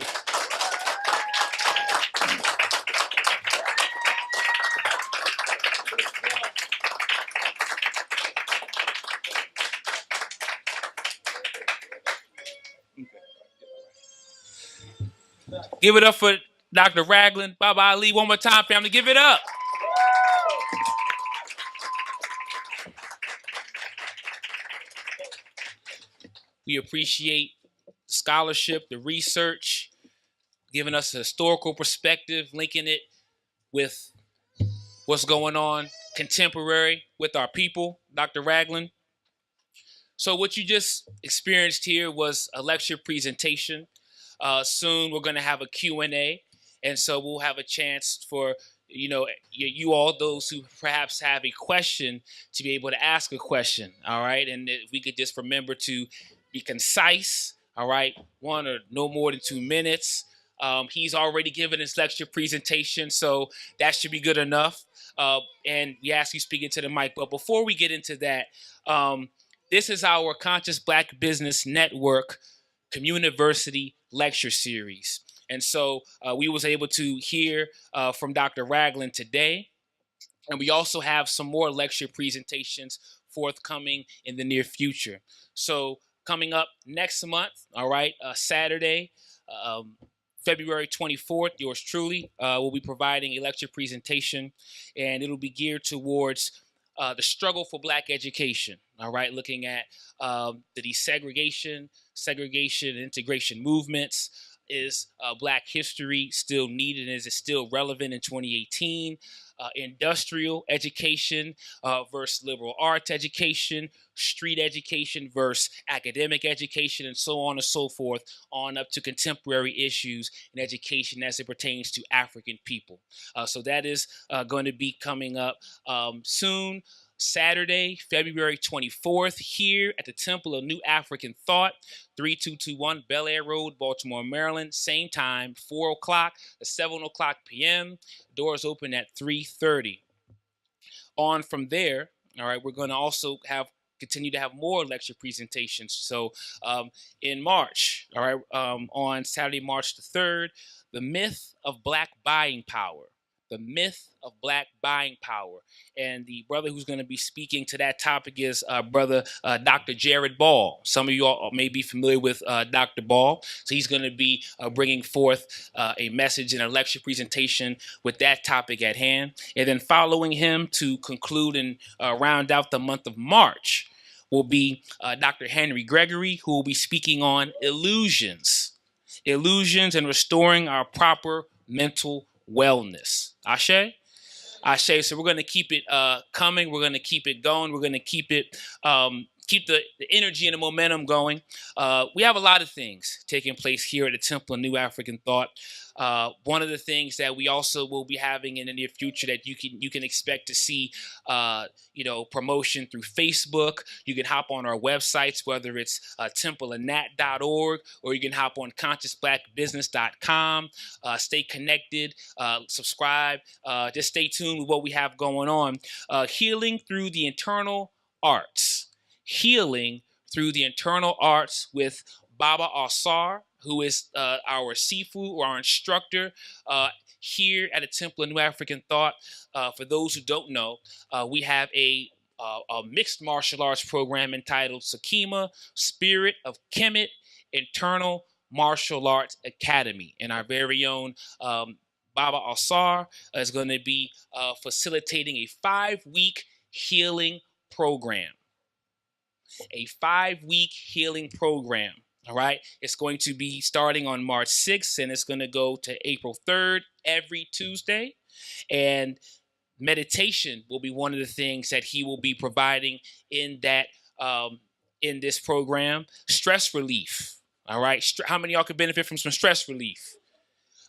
Give it up for Dr. Ragland, Baba Ali. One more time, family. Give it up. We appreciate the scholarship, the research, giving us a historical perspective, linking it with what's going on contemporary with our people, Dr. Ragland. So what you just experienced here was a lecture presentation. Soon we're going to have a Q&A, and so we'll have a chance for you all, those who perhaps have a question, to be able to ask a question. All right, and if we could just remember to be concise. All right, 1 or no more than 2 minutes. He's already given his lecture presentation, so that should be good enough. And we ask you speak into the mic. But before we get into that, this is our Conscious Black Business Network Communiversity Lecture Series. And so we was able to hear from Dr. Ragland today. And we also have some more lecture presentations forthcoming in the near future. So coming up next month, all right, Saturday, February 24th, yours truly will be providing a lecture presentation, and it'll be geared towards the struggle for Black education, all right, looking at the desegregation, segregation, and integration movements. Is Black history still needed, and is it still relevant in 2018? Industrial education versus liberal arts education, street education versus academic education, and so on and so forth, on up to contemporary issues in education as it pertains to African people. So that is going to be coming up soon. Saturday, February 24th, here at the Temple of New African Thought, 3221 Bel Air Road, Baltimore, Maryland. Same time, 4 o'clock to 7 o'clock p.m. Doors open at 3:30. On from there, all right, we're going to also continue to have more lecture presentations. So in March, all right, on Saturday, March the 3rd, the myth of Black buying power. The myth of Black buying power. And the brother who's going to be speaking to that topic is brother Dr. Jared Ball. Some of you all may be familiar with Dr. Ball. So he's going to be bringing forth a message and a lecture presentation with that topic at hand. And then following him to conclude and round out the month of March will be Dr. Henry Gregory, who will be speaking on illusions and restoring our proper mental wellness. Ashe? Ashe. So we're going to keep it coming. We're going to keep it going. We're going to keep it, keep the energy and the momentum going. We have a lot of things taking place here at the Temple of New African Thought. One of the things that we also will be having in the near future that you can expect to see, promotion through Facebook. You can hop on our websites, whether it's templeofnat.org, or you can hop on consciousblackbusiness.com. Stay connected, subscribe, just stay tuned with what we have going on. Healing through the internal arts. Healing through the internal arts with Baba Asar, who is our Sifu, or our instructor here at the Temple of New African Thought. For those who don't know, we have a mixed martial arts program entitled Sakima, Spirit of Kemet Internal Martial Arts Academy. And our very own Baba Asar is going to be facilitating a 5-week healing program. A 5-week healing program. All right. It's going to be starting on March 6th, and it's going to go to April 3rd every Tuesday. And meditation will be one of the things that he will be providing in that in this program. Stress relief. All right. How many of y'all could benefit from some stress relief?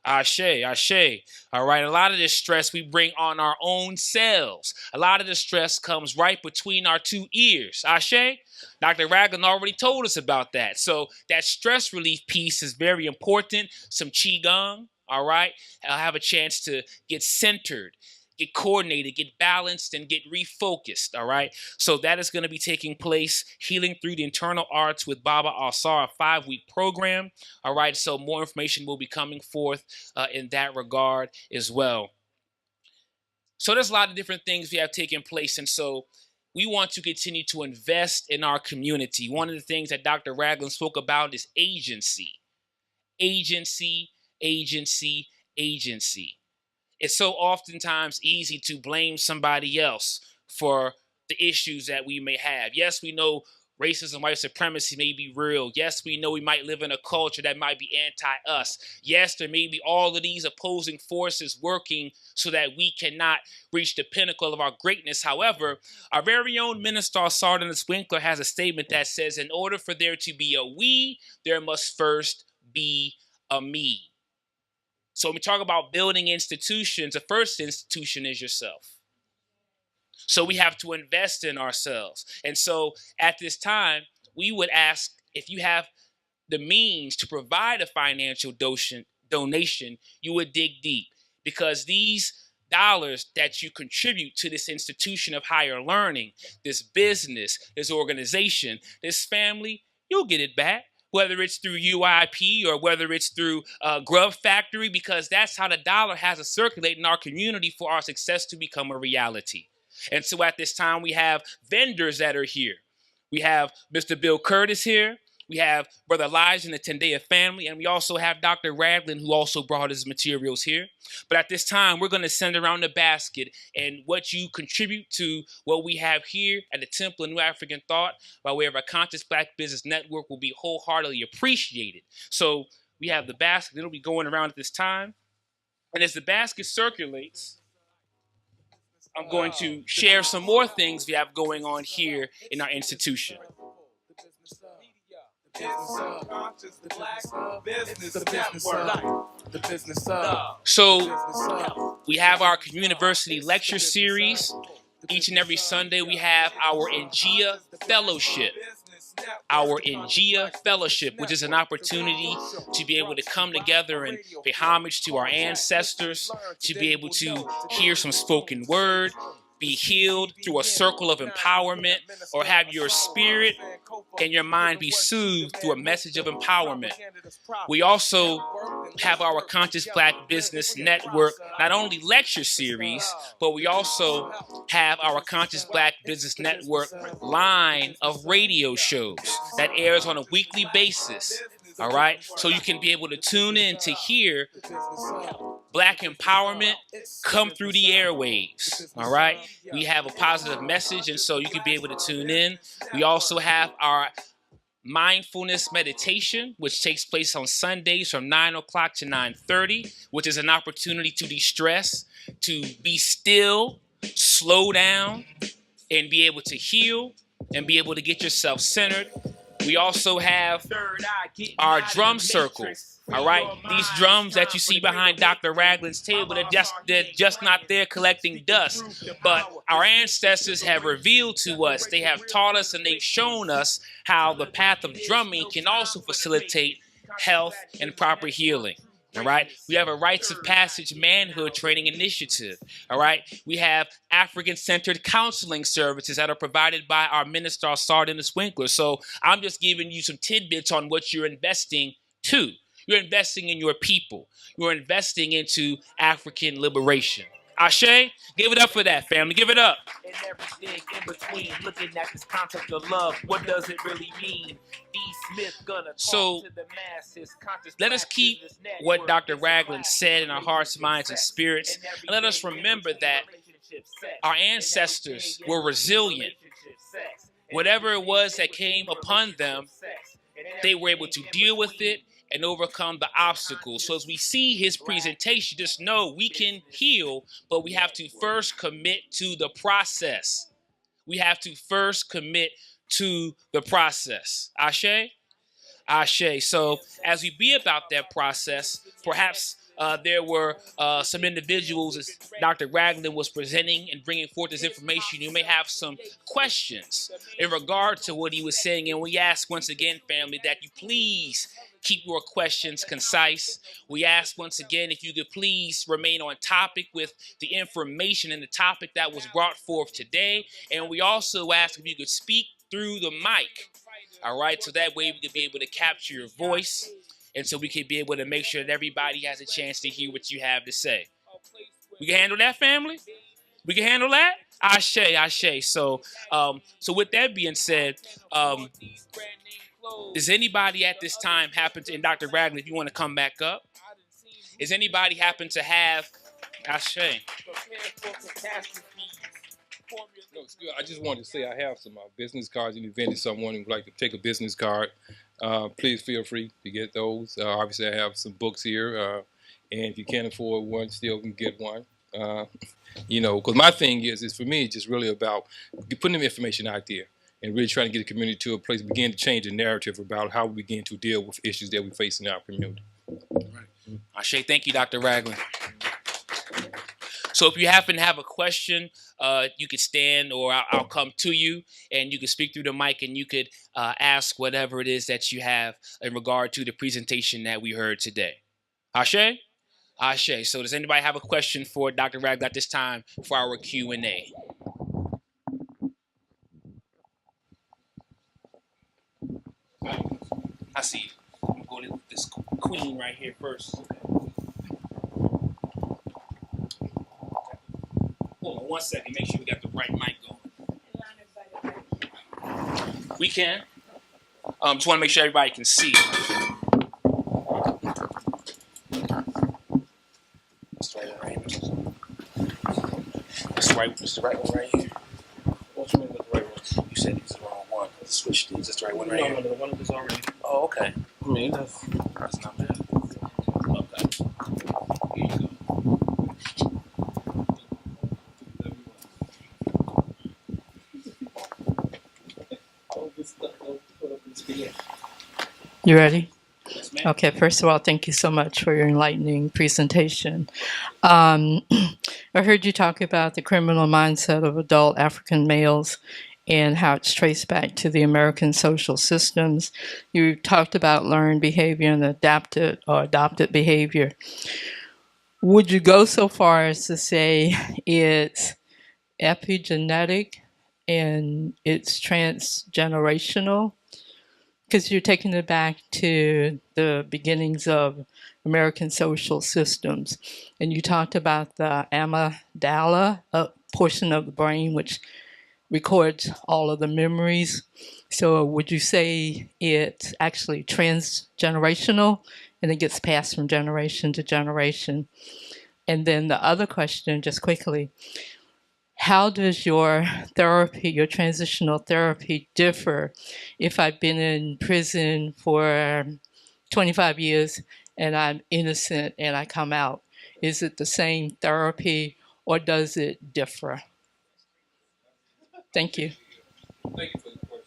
Ashe, ashe. All right, a lot of this stress we bring on our own selves. A lot of the stress comes right between our two ears. Ashe? Dr. Ragland already told us about that. So that stress relief piece is very important. Some qigong, all right? I'll have a chance to get centered, get coordinated, get balanced, and get refocused, all right? So that is going to be taking place, Healing Through the Internal Arts with Baba Alsar, a 5-week program, all right? So more information will be coming forth in that regard as well. So there's a lot of different things we have taken place, and so we want to continue to invest in our community. One of the things that Dr. Ragland spoke about is agency. Agency, agency, agency. It's so oftentimes easy to blame somebody else for the issues that we may have. Yes, we know racism, white supremacy may be real. Yes, we know we might live in a culture that might be anti-us. Yes, there may be all of these opposing forces working so that we cannot reach the pinnacle of our greatness. However, our very own Minister Sardinas Winkler has a statement that says, in order for there to be a we, there must first be a me. So when we talk about building institutions, the first institution is yourself. So we have to invest in ourselves. And so at this time, we would ask if you have the means to provide a financial donation, you would dig deep, because these dollars that you contribute to this institution of higher learning, this business, this organization, this family, you'll get it back. Whether it's through UIP or whether it's through Grub Factory, because that's how the dollar has to circulate in our community for our success to become a reality. And so at this time, we have vendors that are here. We have Mr. Bill Curtis here. We have Brother Elijah and the Tendea family. And we also have Dr. Ragland, who also brought his materials here. But at this time, we're going to send around the basket. And what you contribute to what we have here at the Temple of New African Thought by way of our Conscious Black Business Network will be wholeheartedly appreciated. So we have the basket. It'll be going around at this time. And as the basket circulates, I'm going to share some more things we have going on here in our institution. So we have our Communiversity lecture series. Each and every Sunday we have our Ngia Fellowship. Our Ngia Fellowship, which is an opportunity to be able to come together and pay homage to our ancestors, to be able to hear some spoken word, be healed through a circle of empowerment, or have your spirit and your mind be soothed through a message of empowerment. We also have our Conscious Black Business Network, not only lecture series, but we also have our Conscious Black Business Network line of radio shows that airs on a weekly basis. All right, so you can be able to tune in to hear Black empowerment come through the airwaves. All right, we have a positive message, and so you can be able to tune in. We also have our Mindfulness Meditation, which takes place on Sundays from 9 o'clock to 9:30, which is an opportunity to de-stress, to be still, slow down, and be able to heal and be able to get yourself centered. We also have our drum circle. All right, these drums that you see behind Dr. Ragland's table, they're just not there collecting dust. But our ancestors have revealed to us, they have taught us, and they've shown us how the path of drumming can also facilitate health and proper healing. All right, we have a Rites of Passage Manhood Training Initiative. All right, we have African-centered counseling services that are provided by our Minister Sardinas Winkler. So I'm just giving you some tidbits on what you're investing to. You're investing in your people. You're investing into African liberation. Ashe, give it up for that, family. Give it up. And everything in between, looking at this concept of love, what does it really mean? D. Smith gonna talk to the masses. Let us keep what Dr. Ragland said in our hearts, minds, and spirits. And let us remember that our ancestors were resilient. Whatever it was that came upon them, they were able to deal with it and overcome the obstacles. So as we see his presentation, just know we can heal, but we have to first commit to the process. We have to first commit to the process. Ashe? Ashe. So as we be about that process, perhaps there were some individuals, as Dr. Ragland was presenting and bringing forth this information, you may have some questions in regard to what he was saying. And we ask once again, family, that you please keep your questions concise. We ask once again if you could please remain on topic with the information and the topic that was brought forth today. And we also ask if you could speak through the mic. All right, so that way we could be able to capture your voice, and so we could be able to make sure that everybody has a chance to hear what you have to say. We can handle that, family? We can handle that? Ashe, ashe. So with that being said, does anybody at this time happen to, and Dr. Ragland, if you want to come back up, does anybody happen to have, ashe? No, it's good. I just wanted to say I have some business cards in the event of someone who would like to take a business card. Please feel free to get those. Obviously, I have some books here, and if you can't afford one, still can get one. You know, because my thing is for me, it's just really about putting the information out there and really trying to get the community to a place, begin to change the narrative about how we begin to deal with issues that we face in our community. Right. Ashe, thank you, Dr. Ragland. So if you happen to have a question, you could stand, or I'll come to you, and you can speak through the mic, and you could ask whatever it is that you have in regard to the presentation that we heard today. Ashe? Ashe. So does anybody have a question for Dr. Ragland at this time for our Q&A? I see you. I'm going to go to this queen right here first. Hold on 1 second. Make sure we got the right mic going. We can. Just want to make sure everybody can see. That's the right one right here. That's the right one right here. What you mean with the right one? You said it's the wrong one. Switch these. That's the right one right here. No, the one that's already. Oh, okay. I mean, that's not bad. Okay. Here you go. You ready? Yes, ma'am. Okay, first of all, thank you so much for your enlightening presentation. I heard you talk about the criminal mindset of adult African males and how it's traced back to the American social systems. You talked about learned behavior and adopted behavior. Would you go so far as to say it's epigenetic and it's transgenerational? Because you're taking it back to the beginnings of American social systems. And you talked about the Amygdala, a portion of the brain which records all of the memories. So would you say it's actually transgenerational and it gets passed from generation to generation? And then the other question, just quickly, how does your therapy, your transitional therapy, differ if I've been in prison for 25 years and I'm innocent and I come out? Is it the same therapy or does it differ? Thank you. Thank you for the question.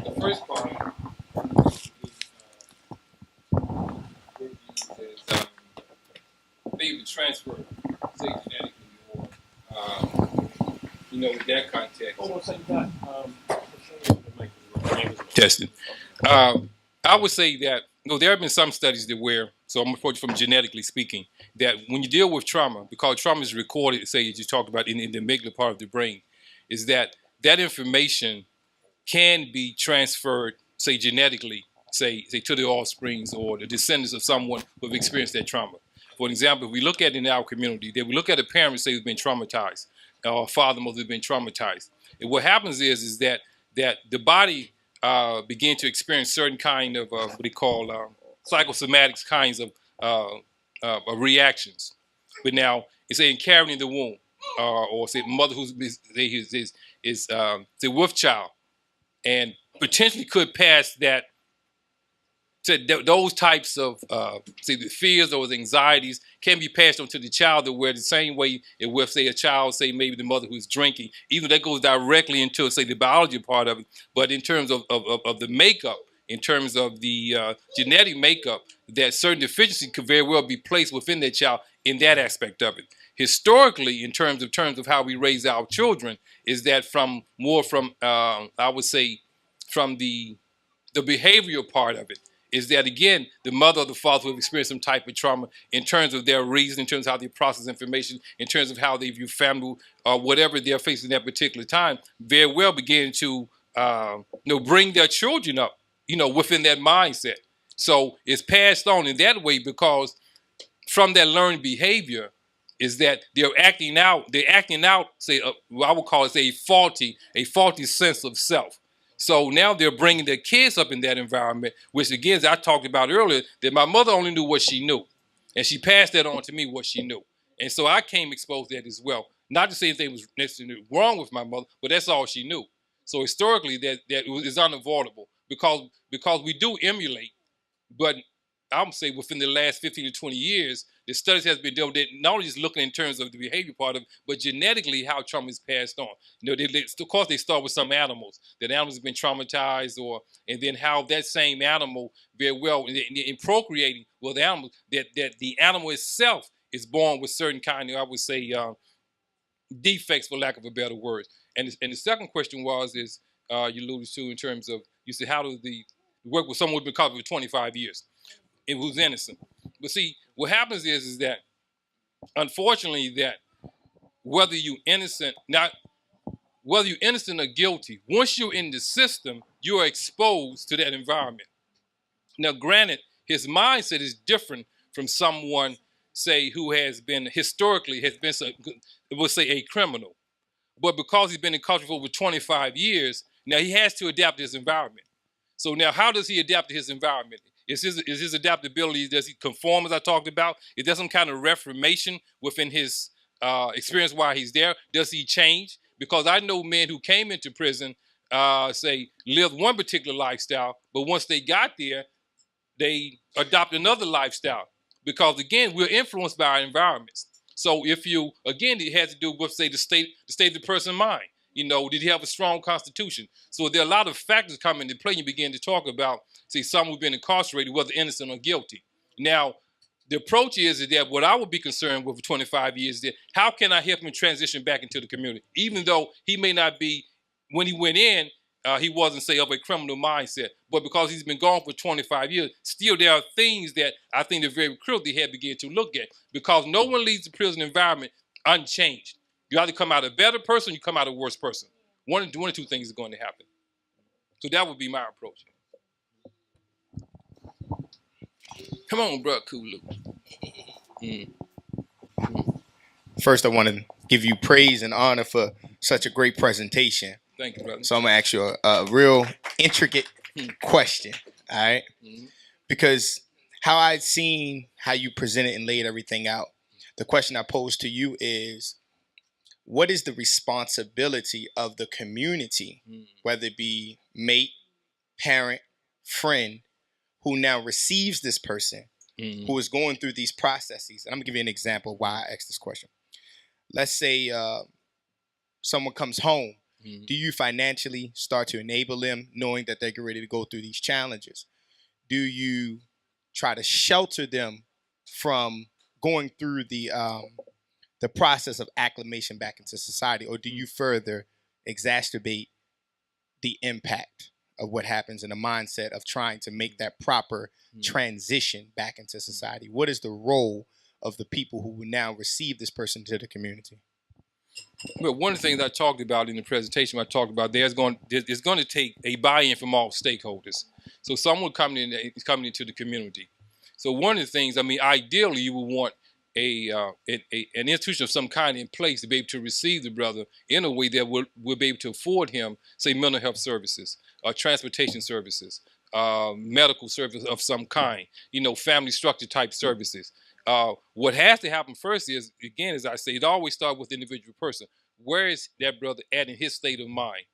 The first part is maybe transfer, say genetically, or with that context. Tested. I would say that there have been some studies that so I'm going to approach from genetically speaking, that when you deal with trauma, because trauma is recorded, say as you talked about in the amygdala part of the brain, is that information can be transferred, say genetically, say to the offsprings or the descendants of someone who have experienced that trauma. For example, if we look at it in our community, that we look at a parent, say, who's been traumatized, or a father, mother who's been traumatized. And what happens is that the body begin to experience certain kind of what they call psychosomatics kinds of reactions. But now, it's in carrying the womb, or say mother who's with child, and potentially could pass that to those types of say the fears or the anxieties can be passed on to the child, where the same way it with say a child, say maybe the mother who's drinking, even that goes directly into say the biology part of it, but in terms of the makeup, in terms of the genetic makeup, that certain deficiency could very well be placed within that child in that aspect of it. Historically, in terms of how we raise our children, is that from I would say from the behavioral part of it, is that again the mother or the father who have experienced some type of trauma in terms of their reason, in terms of how they process information, in terms of how they view family or whatever they're facing at that particular time, very well begin to bring their children up, within that mindset. So it's passed on in that way because from that learned behavior is that they're acting out, say, what I would call it a faulty sense of self. So now they're bringing their kids up in that environment, which again, as I talked about earlier, that my mother only knew what she knew. And she passed that on to me, what she knew. And so I came exposed to that as well. Not to say anything was necessarily wrong with my mother, but that's all she knew. So historically, that is unavoidable because we do emulate, but I would say within the last 15 to 20 years, the studies has been done that not only just looking in terms of the behavior part of it, but genetically how trauma is passed on. Of course, they start with some animals. That animals have been traumatized, and then how that same animal very well in procreating with animals, that the animal itself is born with certain kind of, I would say, defects, for lack of a better word. And the second question is you alluded to in terms of, you said, how does the work with someone who's been caught for 25 years? It was innocent. But see, what happens is that unfortunately that whether you're innocent or guilty, once you're in the system, you are exposed to that environment. Now, granted, his mindset is different from someone, say, who has been historically we'll say a criminal. But because he's been in culture for over 25 years, now he has to adapt to his environment. So now how does he adapt to his environment? Is his adaptability, does he conform, as I talked about? Is there some kind of reformation within his experience while he's there? Does he change? Because I know men who came into prison, say, lived one particular lifestyle, but once they got there, they adopt another lifestyle. Because again, we're influenced by our environments. So if you, again, it has to do with, say, the state of the person's mind. Did he have a strong constitution? So there are a lot of factors come into play. You begin to talk about, say, someone who's been incarcerated, whether innocent or guilty. Now, the approach is that what I would be concerned with for 25 years is that how can I help him transition back into the community? Even though he may not be, when he went in, he wasn't, say, of a criminal mindset. But because he's been gone for 25 years, still there are things that I think the very critical they have begun to look at. Because no one leaves the prison environment unchanged. You either come out a better person or you come out a worse person. One or two things is going to happen. So that would be my approach. Come on, bro, Kulu. First, I want to give you praise and honor for such a great presentation. Thank you, brother. So I'm going to ask you a real intricate question, all right? Because how I'd seen how you presented and laid everything out, the question I posed to you is, what is the responsibility of the community, whether it be mate, parent, friend, who now receives this person, who is going through these processes? And I'm going to give you an example of why I asked this question. Let's say someone comes home. Do you financially start to enable them, knowing that they're ready to go through these challenges? Do you try to shelter them from going through the process of acclimation back into society, or do you further exacerbate the impact of what happens in the mindset of trying to make that proper transition back into society? What is the role of the people who will now receive this person to the community? Well, one of the things I talked about in the presentation, it's going to take a buy-in from all stakeholders. So someone is coming into the community. So one of the things, ideally, you would want an institution of some kind in place to be able to receive the brother in a way that will be able to afford him, say, mental health services, transportation services, medical service of some kind, family structure type services. What has to happen first is, again, as I say, it always starts with the individual person. Where is that brother at in his state of mind?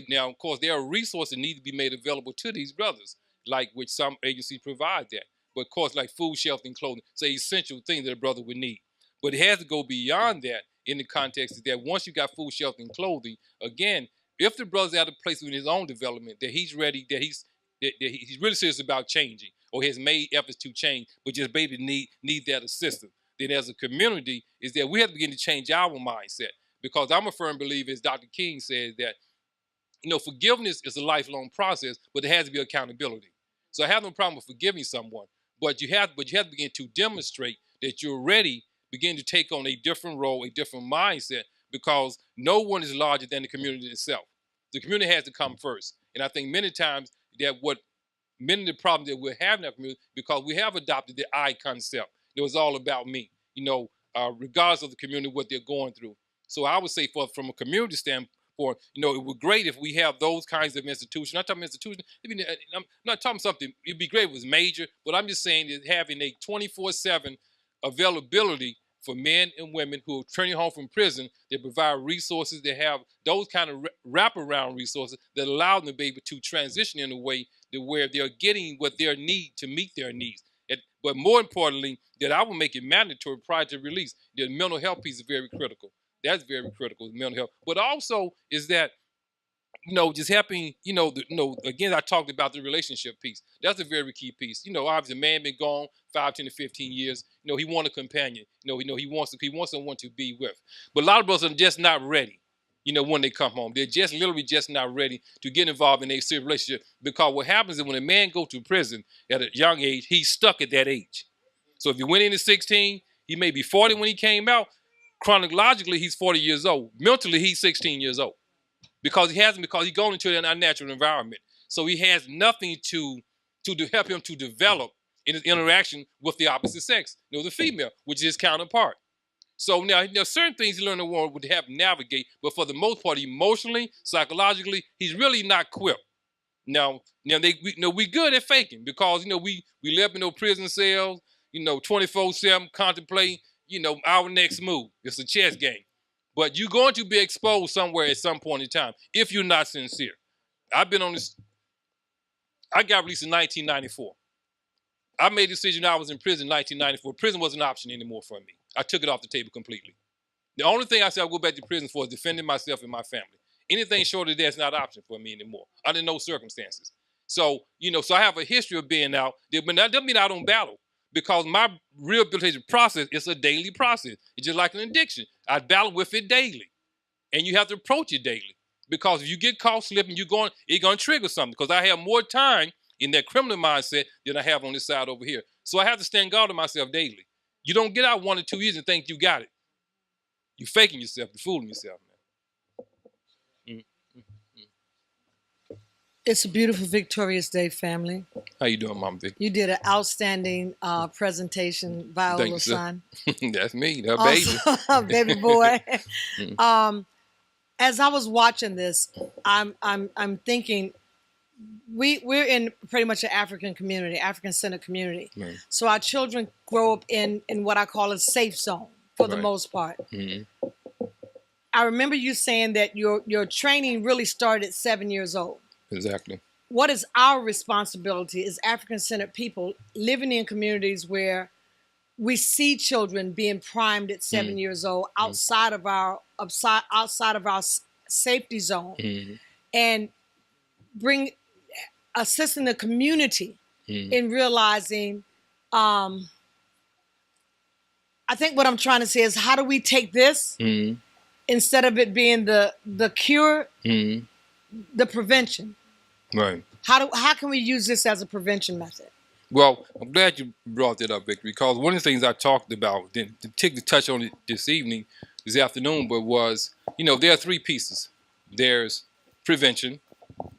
Now, of course, there are resources that need to be made available to these brothers, like which some agencies provide that. But of course, like food, shelter, and clothing, it's an essential thing that a brother would need. But it has to go beyond that in the context of that once you got food, shelter, and clothing, again, if the brother's at a place in his own development that he's ready, that he's that he's really serious about changing, or has made efforts to change, but just basically need that assistance. Then as a community, is that we have to begin to change our mindset. Because I'm a firm believer, as Dr. King says, that forgiveness is a lifelong process, but there has to be accountability. So I have no problem with forgiving someone, but you have to begin to demonstrate that you're ready, begin to take on a different role, a different mindset, because no one is larger than the community itself. The community has to come first. And I think many times that many of the problems that we're having in our community, because we have adopted the I concept. It was all about me, regardless of the community, what they're going through. So I would say from a community standpoint, it would be great if we have those kinds of institutions. I'm not talking institutions. I'm not talking something. It'd be great if it was major, but I'm just saying that having a 24/7 availability for men and women who are returning home from prison, that provide resources, that have those kind of wraparound resources that allow them to be able to transition in a way that where they're getting what they need to meet their needs. But more importantly, that I will make it mandatory prior to release. The mental health piece is very critical. That's very critical, mental health. But also is that, just helping, again, I talked about the relationship piece. That's a very key piece. Obviously, a man been gone 5, 10 to 15 years. He wants a companion. He wants someone to be with. But a lot of brothers are just not ready, when they come home. They're just literally just not ready to get involved in a serious relationship. Because what happens is when a man goes to prison at a young age, he's stuck at that age. So if he went in at 16, he may be 40 when he came out. Chronologically, he's 40 years old. Mentally, he's 16 years old. Because he's going into an unnatural environment. So he has nothing to help him to develop in his interaction with the opposite sex, the female, which is his counterpart. So now certain things he learned in the world would have to navigate, but for the most part, emotionally, psychologically, he's really not equipped. Now we good at faking, because we live in prison cells, 24/7, contemplate, our next move. It's a chess game. But you're going to be exposed somewhere at some point in time if you're not sincere. I've been on this. I got released in 1994. I made a decision when I was in prison in 1994. Prison wasn't an option anymore for me. I took it off the table completely. The only thing I said I'll go back to prison for is defending myself and my family. Anything short of that's not an option for me anymore, under no circumstances. So, so I have a history of being out there, but that doesn't mean I don't battle. Because my rehabilitation process is a daily process. It's just like an addiction. I battle with it daily. And you have to approach it daily. Because if you get caught slipping, it's going to trigger something. Because I have more time in that criminal mindset than I have on this side over here. So I have to stand guard of myself daily. You don't get out 1 or 2 years and think you got it. You're faking yourself. You're fooling yourself, man. It's a beautiful, victorious day, family. How you doing, Mama Vic? You did an outstanding presentation, Viola son. That's me, that baby. Awesome. Baby boy. As I was watching this, I'm thinking we're in pretty much an African community, African-centered community. Right. So our children grow up in what I call a safe zone for the most part. Mm-hmm. I remember you saying that your training really started at 7 years old. Exactly. What is our responsibility as African-centered people living in communities where we see children being primed at 7 years old outside of our safety zone, and assisting the community in realizing? I think what I'm trying to say is, how do we take this instead of it being the cure, the prevention? Right. How can we use this as a prevention method? Well, I'm glad you brought that up, Victor, because one of the things I talked about, to touch on it this afternoon, but was, there are 3 pieces. There's prevention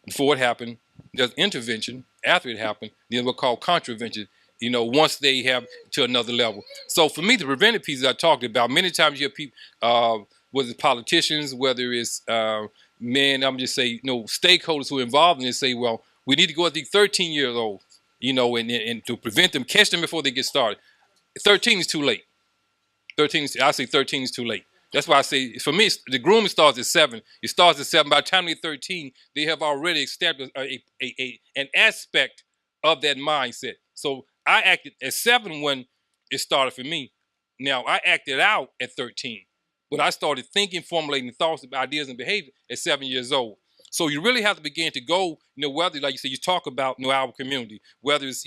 before it happened. There's intervention after it happened. Then what's called contravention, once they have to another level. So for me, the preventive pieces I talked about, many times you have people, whether it's politicians, whether it's men, I'm just saying, stakeholders who are involved in this say, well, we need to go at the 13 years old, and to prevent them, catch them before they get started. 13 is too late. I say 13 is too late. That's why I say, for me, the grooming starts at 7. It starts at 7. By the time they're 13, they have already established an aspect of that mindset. So I acted at 7 when it started for me. Now, I acted out at 13. But I started thinking, formulating thoughts, ideas, and behavior at 7 years old. So you really have to begin to go, whether, like you said, you talk about, our community, whether it's,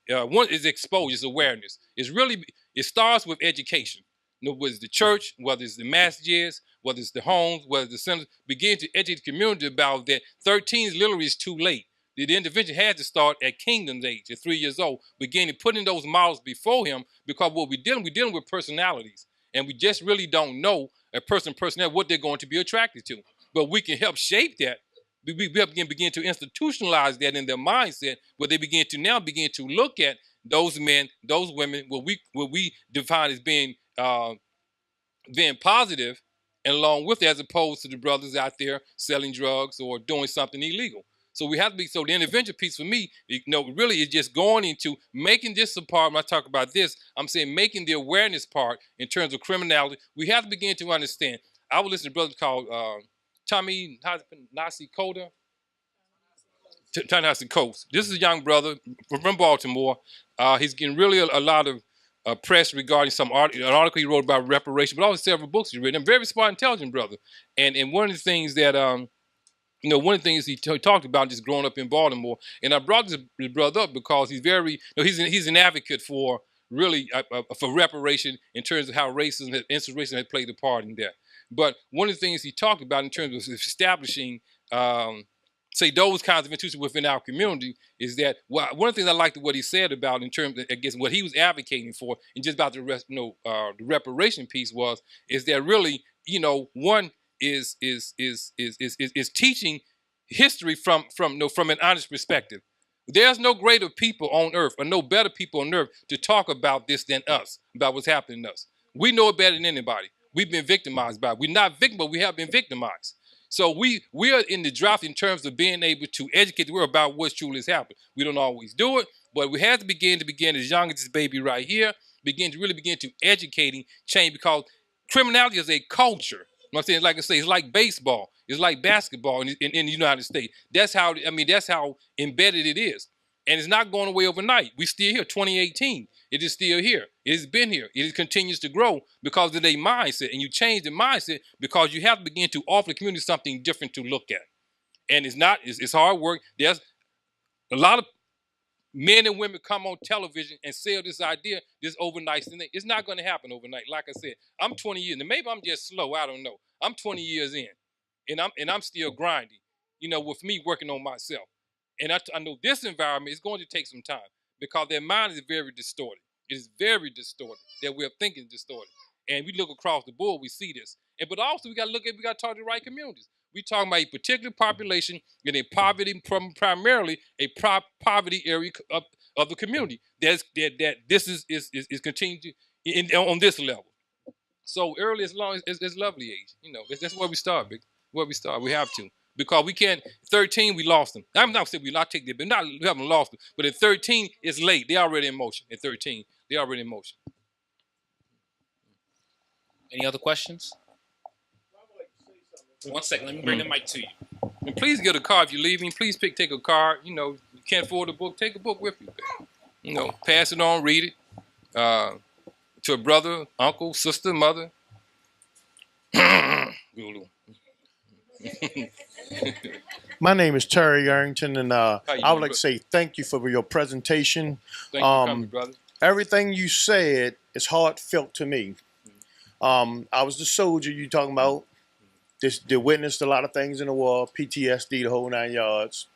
one is exposure, it's awareness. It starts with education. Whether it's the church, whether it's the masjids, whether it's the homes, whether it's the centers, begin to educate the community about that. 13 literally is too late. The intervention had to start at Kingdom's age, at 3 years old, beginning putting those models before him, because what we're dealing with personalities. And we just really don't know a personality, what they're going to be attracted to. But we can help shape that. We begin to institutionalize that in their mindset, where they begin to look at those men, those women, what we define as being positive, and along with it, as opposed to the brothers out there selling drugs or doing something illegal. So we have to be, so the intervention piece for me, really is just going into making this a part. When I talk about this, I'm saying making the awareness part in terms of criminality. We have to begin to understand. I would listen to brothers called Ta-Nehisi Coates. Ta-Nehisi Coates. This is a young brother from Baltimore. He's getting really a lot of press regarding an article he wrote about reparation, but also several books he's written. A very smart, intelligent brother. And one of the things that one of the things he talked about just growing up in Baltimore, and I brought this brother up because he's very, he's an advocate for really for reparation in terms of how racism has played a part in that. But one of the things he talked about in terms of establishing, say, those kinds of institutions within our community is that one of the things I liked what he said about in terms of, I guess, what he was advocating for, and just about the reparation piece is that really, one is teaching history from an honest perspective. There's no greater people on earth, or no better people on earth to talk about this than us, about what's happening to us. We know it better than anybody. We've been victimized by it. We're not victims, but we have been victimized. So we are in the drought in terms of being able to educate the world about what's truly has happened. We don't always do it, but we have to begin as young as this baby right here, begin to educating change, because criminality is a culture. You know what I'm saying? Like I say, it's like baseball, it's like basketball in the United States. That's how embedded it is. And it's not going away overnight. We're still here, 2018. It is still here. It has been here. It continues to grow because of their mindset. And you change the mindset because you have to begin to offer the community something different to look at. And it's hard work. There's a lot of men and women come on television and sell this idea, this overnight thing. It's not going to happen overnight. Like I said, I'm 20 years, and maybe I'm just slow. I don't know. I'm 20 years in, and I'm still grinding, with me working on myself. And I know this environment is going to take some time because their mind is very distorted. It is very distorted. Their way of thinking is distorted. And we look across the board, we see this. But also we got to talk to the right communities. We're talking about a particular population in a poverty, primarily a poverty area of the community. That this is continuing on this level. So early as long as lovely age, that's where we start, big. Where we start, we have to. Because we can't, 13, we lost them. I'm not saying we not take them, but we haven't lost them. But at 13, it's late. They're already in motion. At 13, they're already in motion. Any other questions? 1 second, let me bring the mic to you. And please get a card if you're leaving. Please take a card. You can't afford a book, take a book with you. Pass it on, read it to a brother, uncle, sister, mother. My name is Terry Arrington, and I would like to say thank you for your presentation. Thank you for coming, brother. Everything you said is heartfelt to me. I was the soldier you talking about. They witnessed a lot of things in the war, PTSD, the whole 9 yards,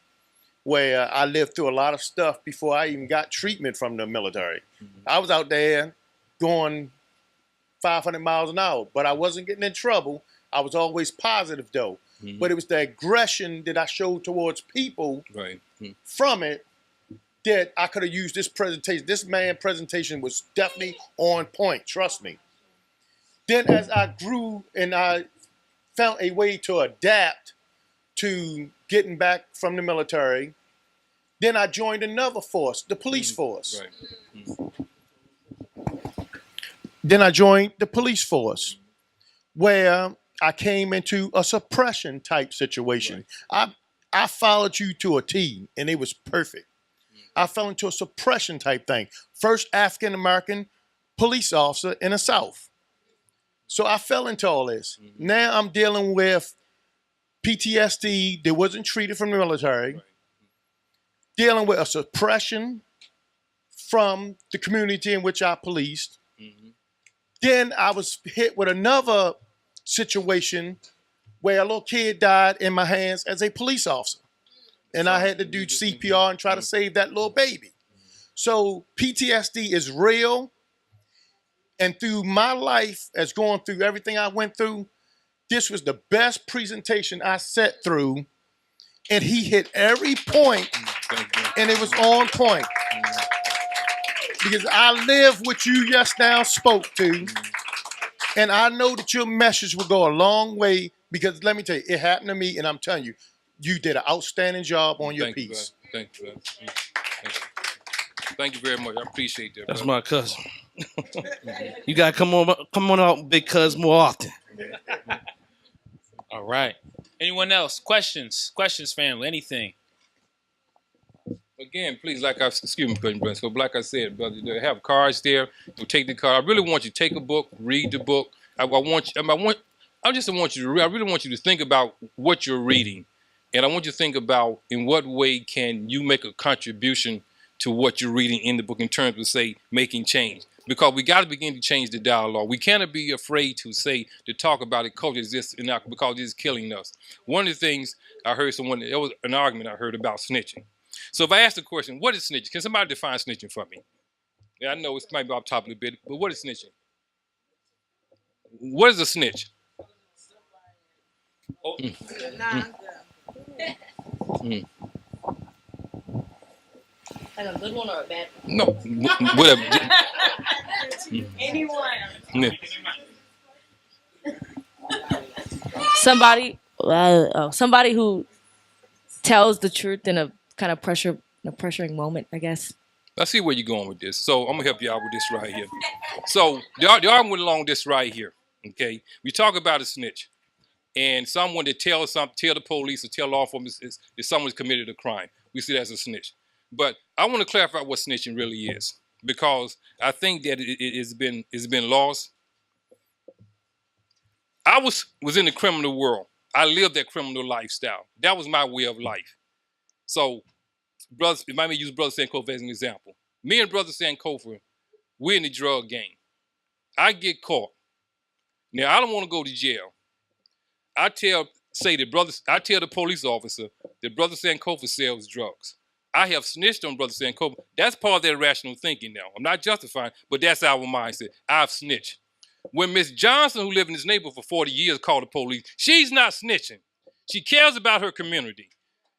where I lived through a lot of stuff before I even got treatment from the military. I was out there going 500 miles an hour, but I wasn't getting in trouble. I was always positive, though. But it was the aggression that I showed towards people from it that I could have used this presentation. This man's presentation was definitely on point, trust me. Then as I grew and I found a way to adapt to getting back from the military, then I joined another force, the police force. Then I joined the police force, where I came into a suppression type situation. I followed you to a T, and it was perfect. I fell into a suppression type thing. First African-American police officer in the South. So I fell into all this. Now I'm dealing with PTSD that wasn't treated from the military, dealing with a suppression from the community in which I policed. Then I was hit with another situation where a little kid died in my hands as a police officer. And I had to do CPR and try to save that little baby. So PTSD is real. And through my life, as going through everything I went through, this was the best presentation I sat through. And he hit every point, and it was on point. Because I live what you just now spoke to. And I know that your message will go a long way, because let me tell you, it happened to me, and I'm telling you, you did an outstanding job on your piece. Thank you, Thank you very much. I appreciate that. That's brother. My cousin. You gotta come on out, big cuz, more often. All right. Anyone else? Questions, family? Anything? Again, please, excuse me, brother. So, like I said, brother, they have cards there. You take the card. I really want you to take a book, read the book. I really want you to think about what you're reading, and I want you to think about in what way can you make a contribution to what you're reading in the book in terms of, say, making change. Because we got to begin to change the dialogue. We cannot be afraid to talk about it, culture exists because it is killing us. One of the things I heard it was an argument I heard about snitching. So if I ask the question, what is snitching? Can somebody define snitching for me? Yeah, I know it might be off top of the bit, but what is snitching? What is a snitch? Like a good one or a bad one? No, whatever. Anyone. Yeah. Somebody who tells the truth in a kind of pressuring moment, I guess. I see where you're going with this. So I'm gonna help you out with this right here. So the argument went along this right here. Okay, we talk about a snitch, and someone that tell the police or tell law enforcement that someone's committed a crime. We see that as a snitch. But I want to clarify what snitching really is, because I think that it's been lost. I was in the criminal world. I lived that criminal lifestyle. That was my way of life. So, brothers, if I may use Brother Sankofa as an example. Me and Brother Sankofa, we're in the drug game. I get caught. Now, I don't want to go to jail. I tell the police officer that Brother Sankofa sells drugs. I have snitched on Brother Sankofa. That's part of their rational thinking now. I'm not justifying, but that's our mindset. I've snitched. When Miss Johnson, who lived in this neighborhood for 40 years, called the police, she's not snitching. She cares about her community.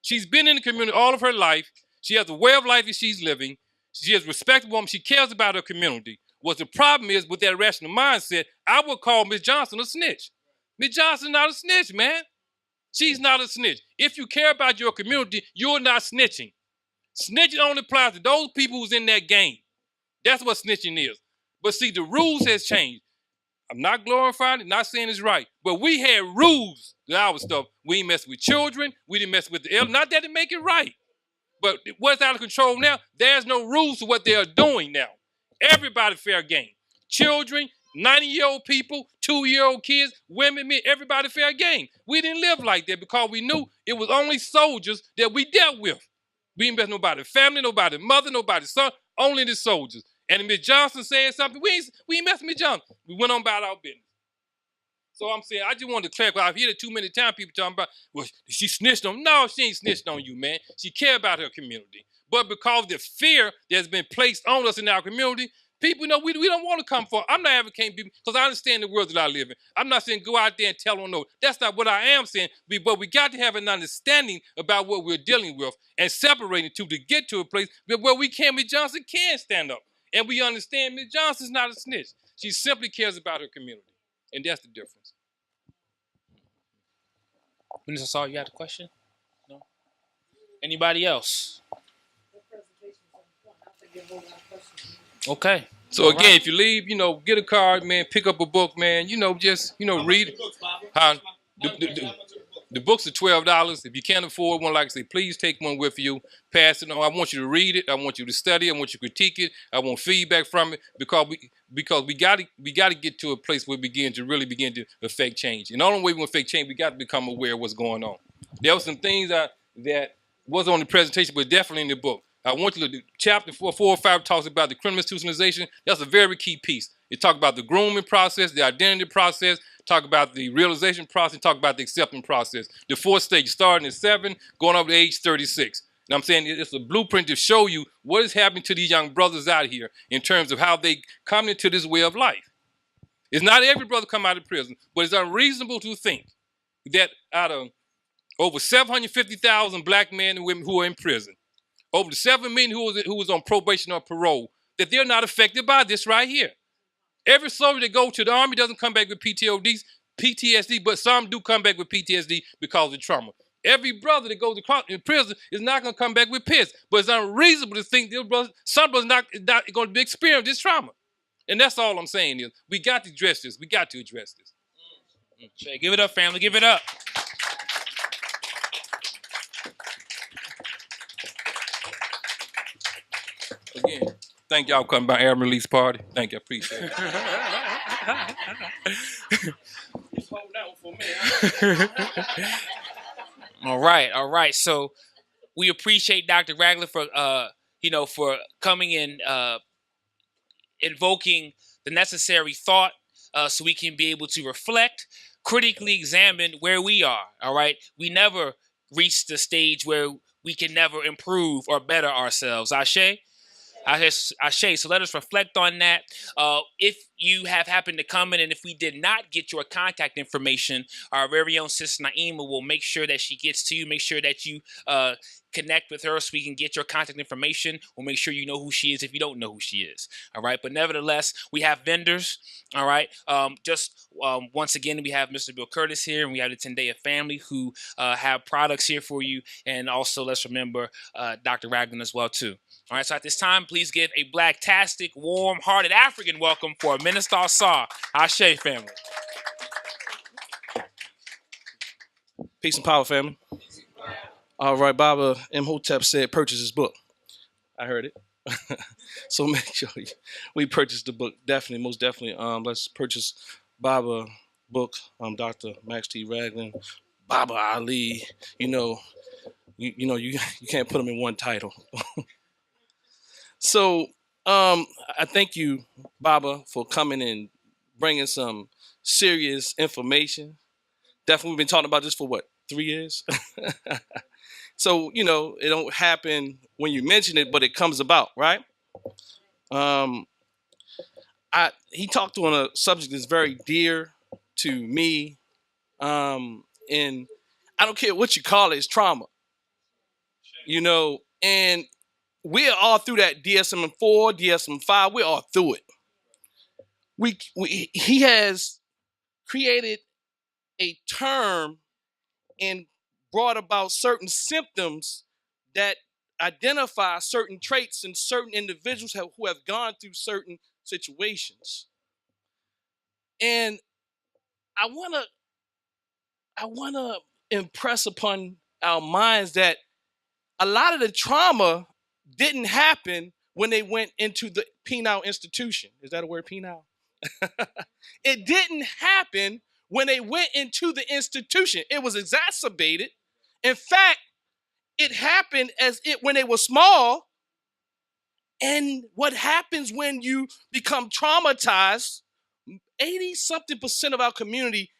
She's been in the community all of her life. She has a way of life that she's living. She is a respectable woman. She cares about her community. What the problem is with that rational mindset, I would call Miss Johnson a snitch. Miss Johnson's not a snitch, man. She's not a snitch. If you care about your community, you're not snitching. Snitching only applies to those people who's in that game. That's what snitching is. But see, the rules has changed. I'm not glorifying it, not saying it's right. But we had rules to our stuff. We didn't mess with children. We didn't mess with the elderly. Not that it make it right. But what's out of control now, there's no rules to what they are doing now. Everybody fair game. Children, 90-year-old people, 2-year-old kids, women, men, everybody fair game. We didn't live like that because we knew it was only soldiers that we dealt with. We didn't mess nobody's family, nobody's mother, nobody's son, only the soldiers. And if Ms. Johnson said something, we ain't messing with Johnson. We went on about our business. So I'm saying, I just wanted to clarify. I've heard it too many times, people talking about, well, she snitched on. No, she ain't snitched on you, man. She cared about her community. But because of the fear that's been placed on us in our community, people know we don't want to come forward. I'm not advocating people because I understand the world that I live in. I'm not saying go out there and tell them no. That's not what I am saying. But we got to have an understanding about what we're dealing with and separating to get to a place where we can, Ms. Johnson can stand up. And we understand Ms. Johnson's not a snitch. She simply cares about her community. And that's the difference. Minister Saul, you had a question? No? Anybody else? Okay. So again, if you leave, get a card, man, pick up a book, man, just, read it. The books are $12. If you can't afford one, like I say, please take one with you, pass it on. I want you to read it. I want you to study it. I want you to critique it. I want feedback from it because because we got to get to a place where we really begin to affect change. And the only way we affect change, we got to become aware of what's going on. There were some things that was on the presentation, but definitely in the book. I want you to look at chapter 4 or 5 talks about the criminal institutionalization. That's a very key piece. It talks about the grooming process, the identity process, talk about the realization process, talk about the acceptance process. The 4 stages, starting at 7, going up to age 36. And I'm saying it's a blueprint to show you what is happening to these young brothers out here in terms of how they come into this way of life. It's not every brother come out of prison, but it's unreasonable to think that out of over 750,000 black men and women who are in prison, over the 7 million who was on probation or parole, that they're not affected by this right here. Every soldier that goes to the Army doesn't come back with PTSD, but some do come back with PTSD because of trauma. Every brother that goes to prison is not going to come back with PITS, but it's unreasonable to think some brothers not going to experience this trauma. And that's all I'm saying is we got to address this. We got to address this. Shay, give it up, family. Give it up. Again, thank y'all for coming by Air Release Party. Thank you. I appreciate it. Just hold that one for me. All right. So we appreciate Dr. Ragland for for coming in, invoking the necessary thought so we can be able to reflect, critically examine where we are. All right. We never reach the stage where we can never improve or better ourselves. Ashe? Ashe. So let us reflect on that. If you have happened to come in and if we did not get your contact information, our very own Sister Naima will make sure that she gets to you. Make sure that you connect with her so we can get your contact information. We'll make sure you know who she is if you don't know who she is. All right. But nevertheless, we have vendors. All right. Once again, we have Mr. Bill Curtis here, and we have the Tendaya family who have products here for you. And also, let's remember Dr. Ragland as well, too. All right, so at this time, please give a black-tastic, warm-hearted African welcome for Minister Asar, Ashe family. Peace and power, family. All right, Baba Imhotep said, purchase his book. I heard it. So make sure we purchase the book. Definitely, most definitely. Let's purchase Baba book. Dr. Max T. Ragland, Baba Ali. You can't put them in one title. So I thank you, Baba, for coming and bringing some serious information. Definitely, we've been talking about this for what, 3 years? So, it don't happen when you mention it, but it comes about, right? He talked on a subject that's very dear to me. And I don't care what you call it, it's trauma. And we're all through that DSM-4, DSM-5. We're all through it. He has created a term and brought about certain symptoms that identify certain traits in certain individuals who have gone through certain situations. And I want to impress upon our minds that a lot of the trauma didn't happen when they went into the penal institution. Is that a word, penal? It didn't happen when they went into the institution. It was exacerbated. In fact, it happened when they were small. And what happens when you become traumatized, 80-something% of our community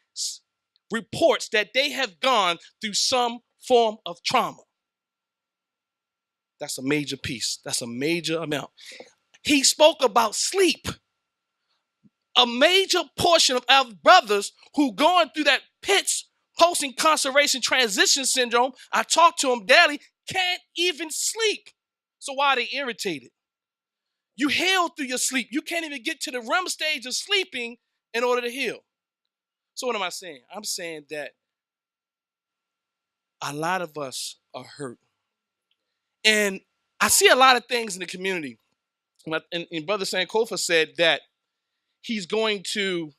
reports that they have gone through some form of trauma. That's a major piece. That's a major amount. He spoke about sleep. A major portion of our brothers who going through that PITS, post-incarceration transition syndrome, I talk to them daily, can't even sleep. So why are they irritated? You heal through your sleep. You can't even get to the REM stage of sleeping in order to heal. So what am I saying? I'm saying that a lot of us are hurt. And I see a lot of things in the community. And Brother Sankofa said that he's going to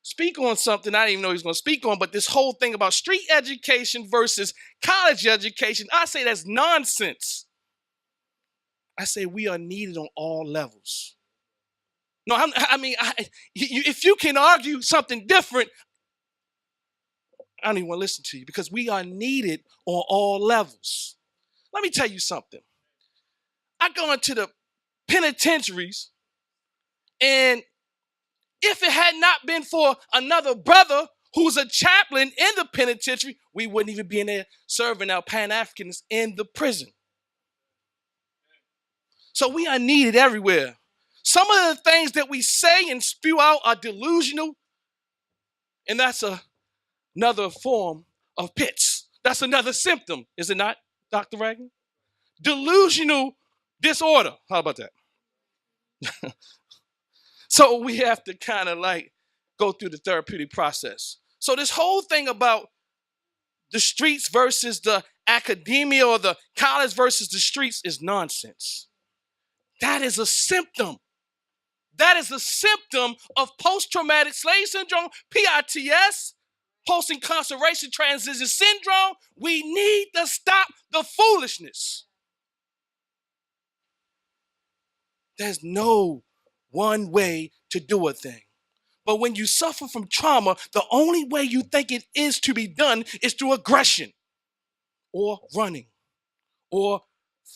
speak on something I didn't even know he was going to speak on, but this whole thing about street education versus college education, I say that's nonsense. I say we are needed on all levels. No, if you can argue something different, I don't even want to listen to you because we are needed on all levels. Let me tell you something. I go into the penitentiaries, and if it had not been for another brother who's a chaplain in the penitentiary, we wouldn't even be in there serving our Pan-Africans in the prison. So we are needed everywhere. Some of the things that we say and spew out are delusional, and that's another form of PITS. That's another symptom, is it not, Dr. Ragland? Delusional disorder. How about that? So we have to kind of like go through the therapeutic process. So this whole thing about the streets versus the academia or the college versus the streets is nonsense. That is a symptom. That is a symptom of post-traumatic slave syndrome, PITS, post-incarceration transition syndrome. We need to stop the foolishness. There's no one way to do a thing. But when you suffer from trauma, the only way you think it is to be done is through aggression or running or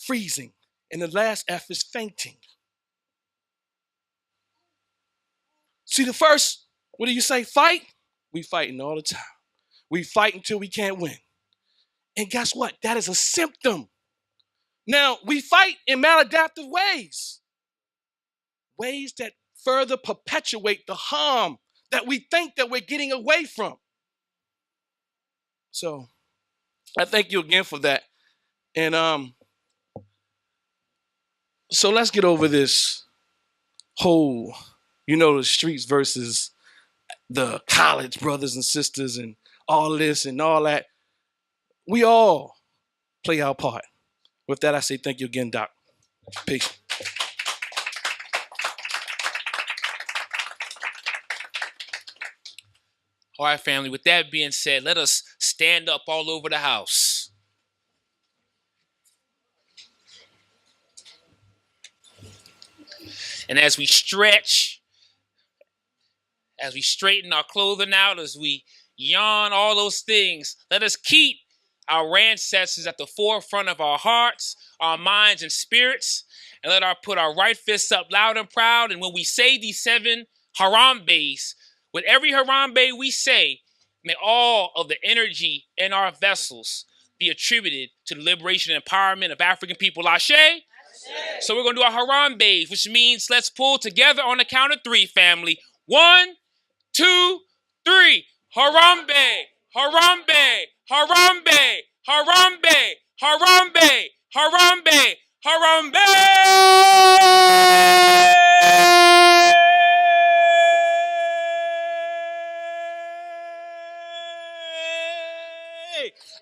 freezing. And the last F is fainting. See, the first, what do you say, fight? We fighting all the time. We fight until we can't win. And guess what? That is a symptom. Now, we fight in maladaptive ways. Ways that further perpetuate the harm that we think that we're getting away from. So, I thank you again for that. And so let's get over this whole, the streets versus the college brothers and sisters and all this and all that. We all play our part. With that, I say thank you again, Doc. Peace. All right, family, with that being said, let us stand up all over the house. And as we stretch, as we straighten our clothing out, as we yawn, all those things, let us keep our ancestors at the forefront of our hearts, our minds, and spirits, and let us put our right fists up loud and proud. And when we say these 7 Harambe's, with every Harambe we say, may all of the energy in our vessels be attributed to the liberation and empowerment of African people. Ashe? So we're going to do our Harambe, which means let's pull together on the count of 3, family. 1, 2, 3. Harambe, Harambe, Harambe, Harambe, Harambe, Harambe, Harambe.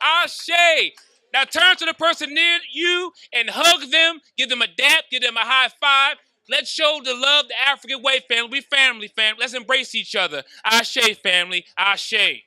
Ashe. Now turn to the person near you and hug them. Give them a dap. Give them a high five. Let's show the love the African way, family. We family. Let's embrace each other. Ashe, family. Ashe.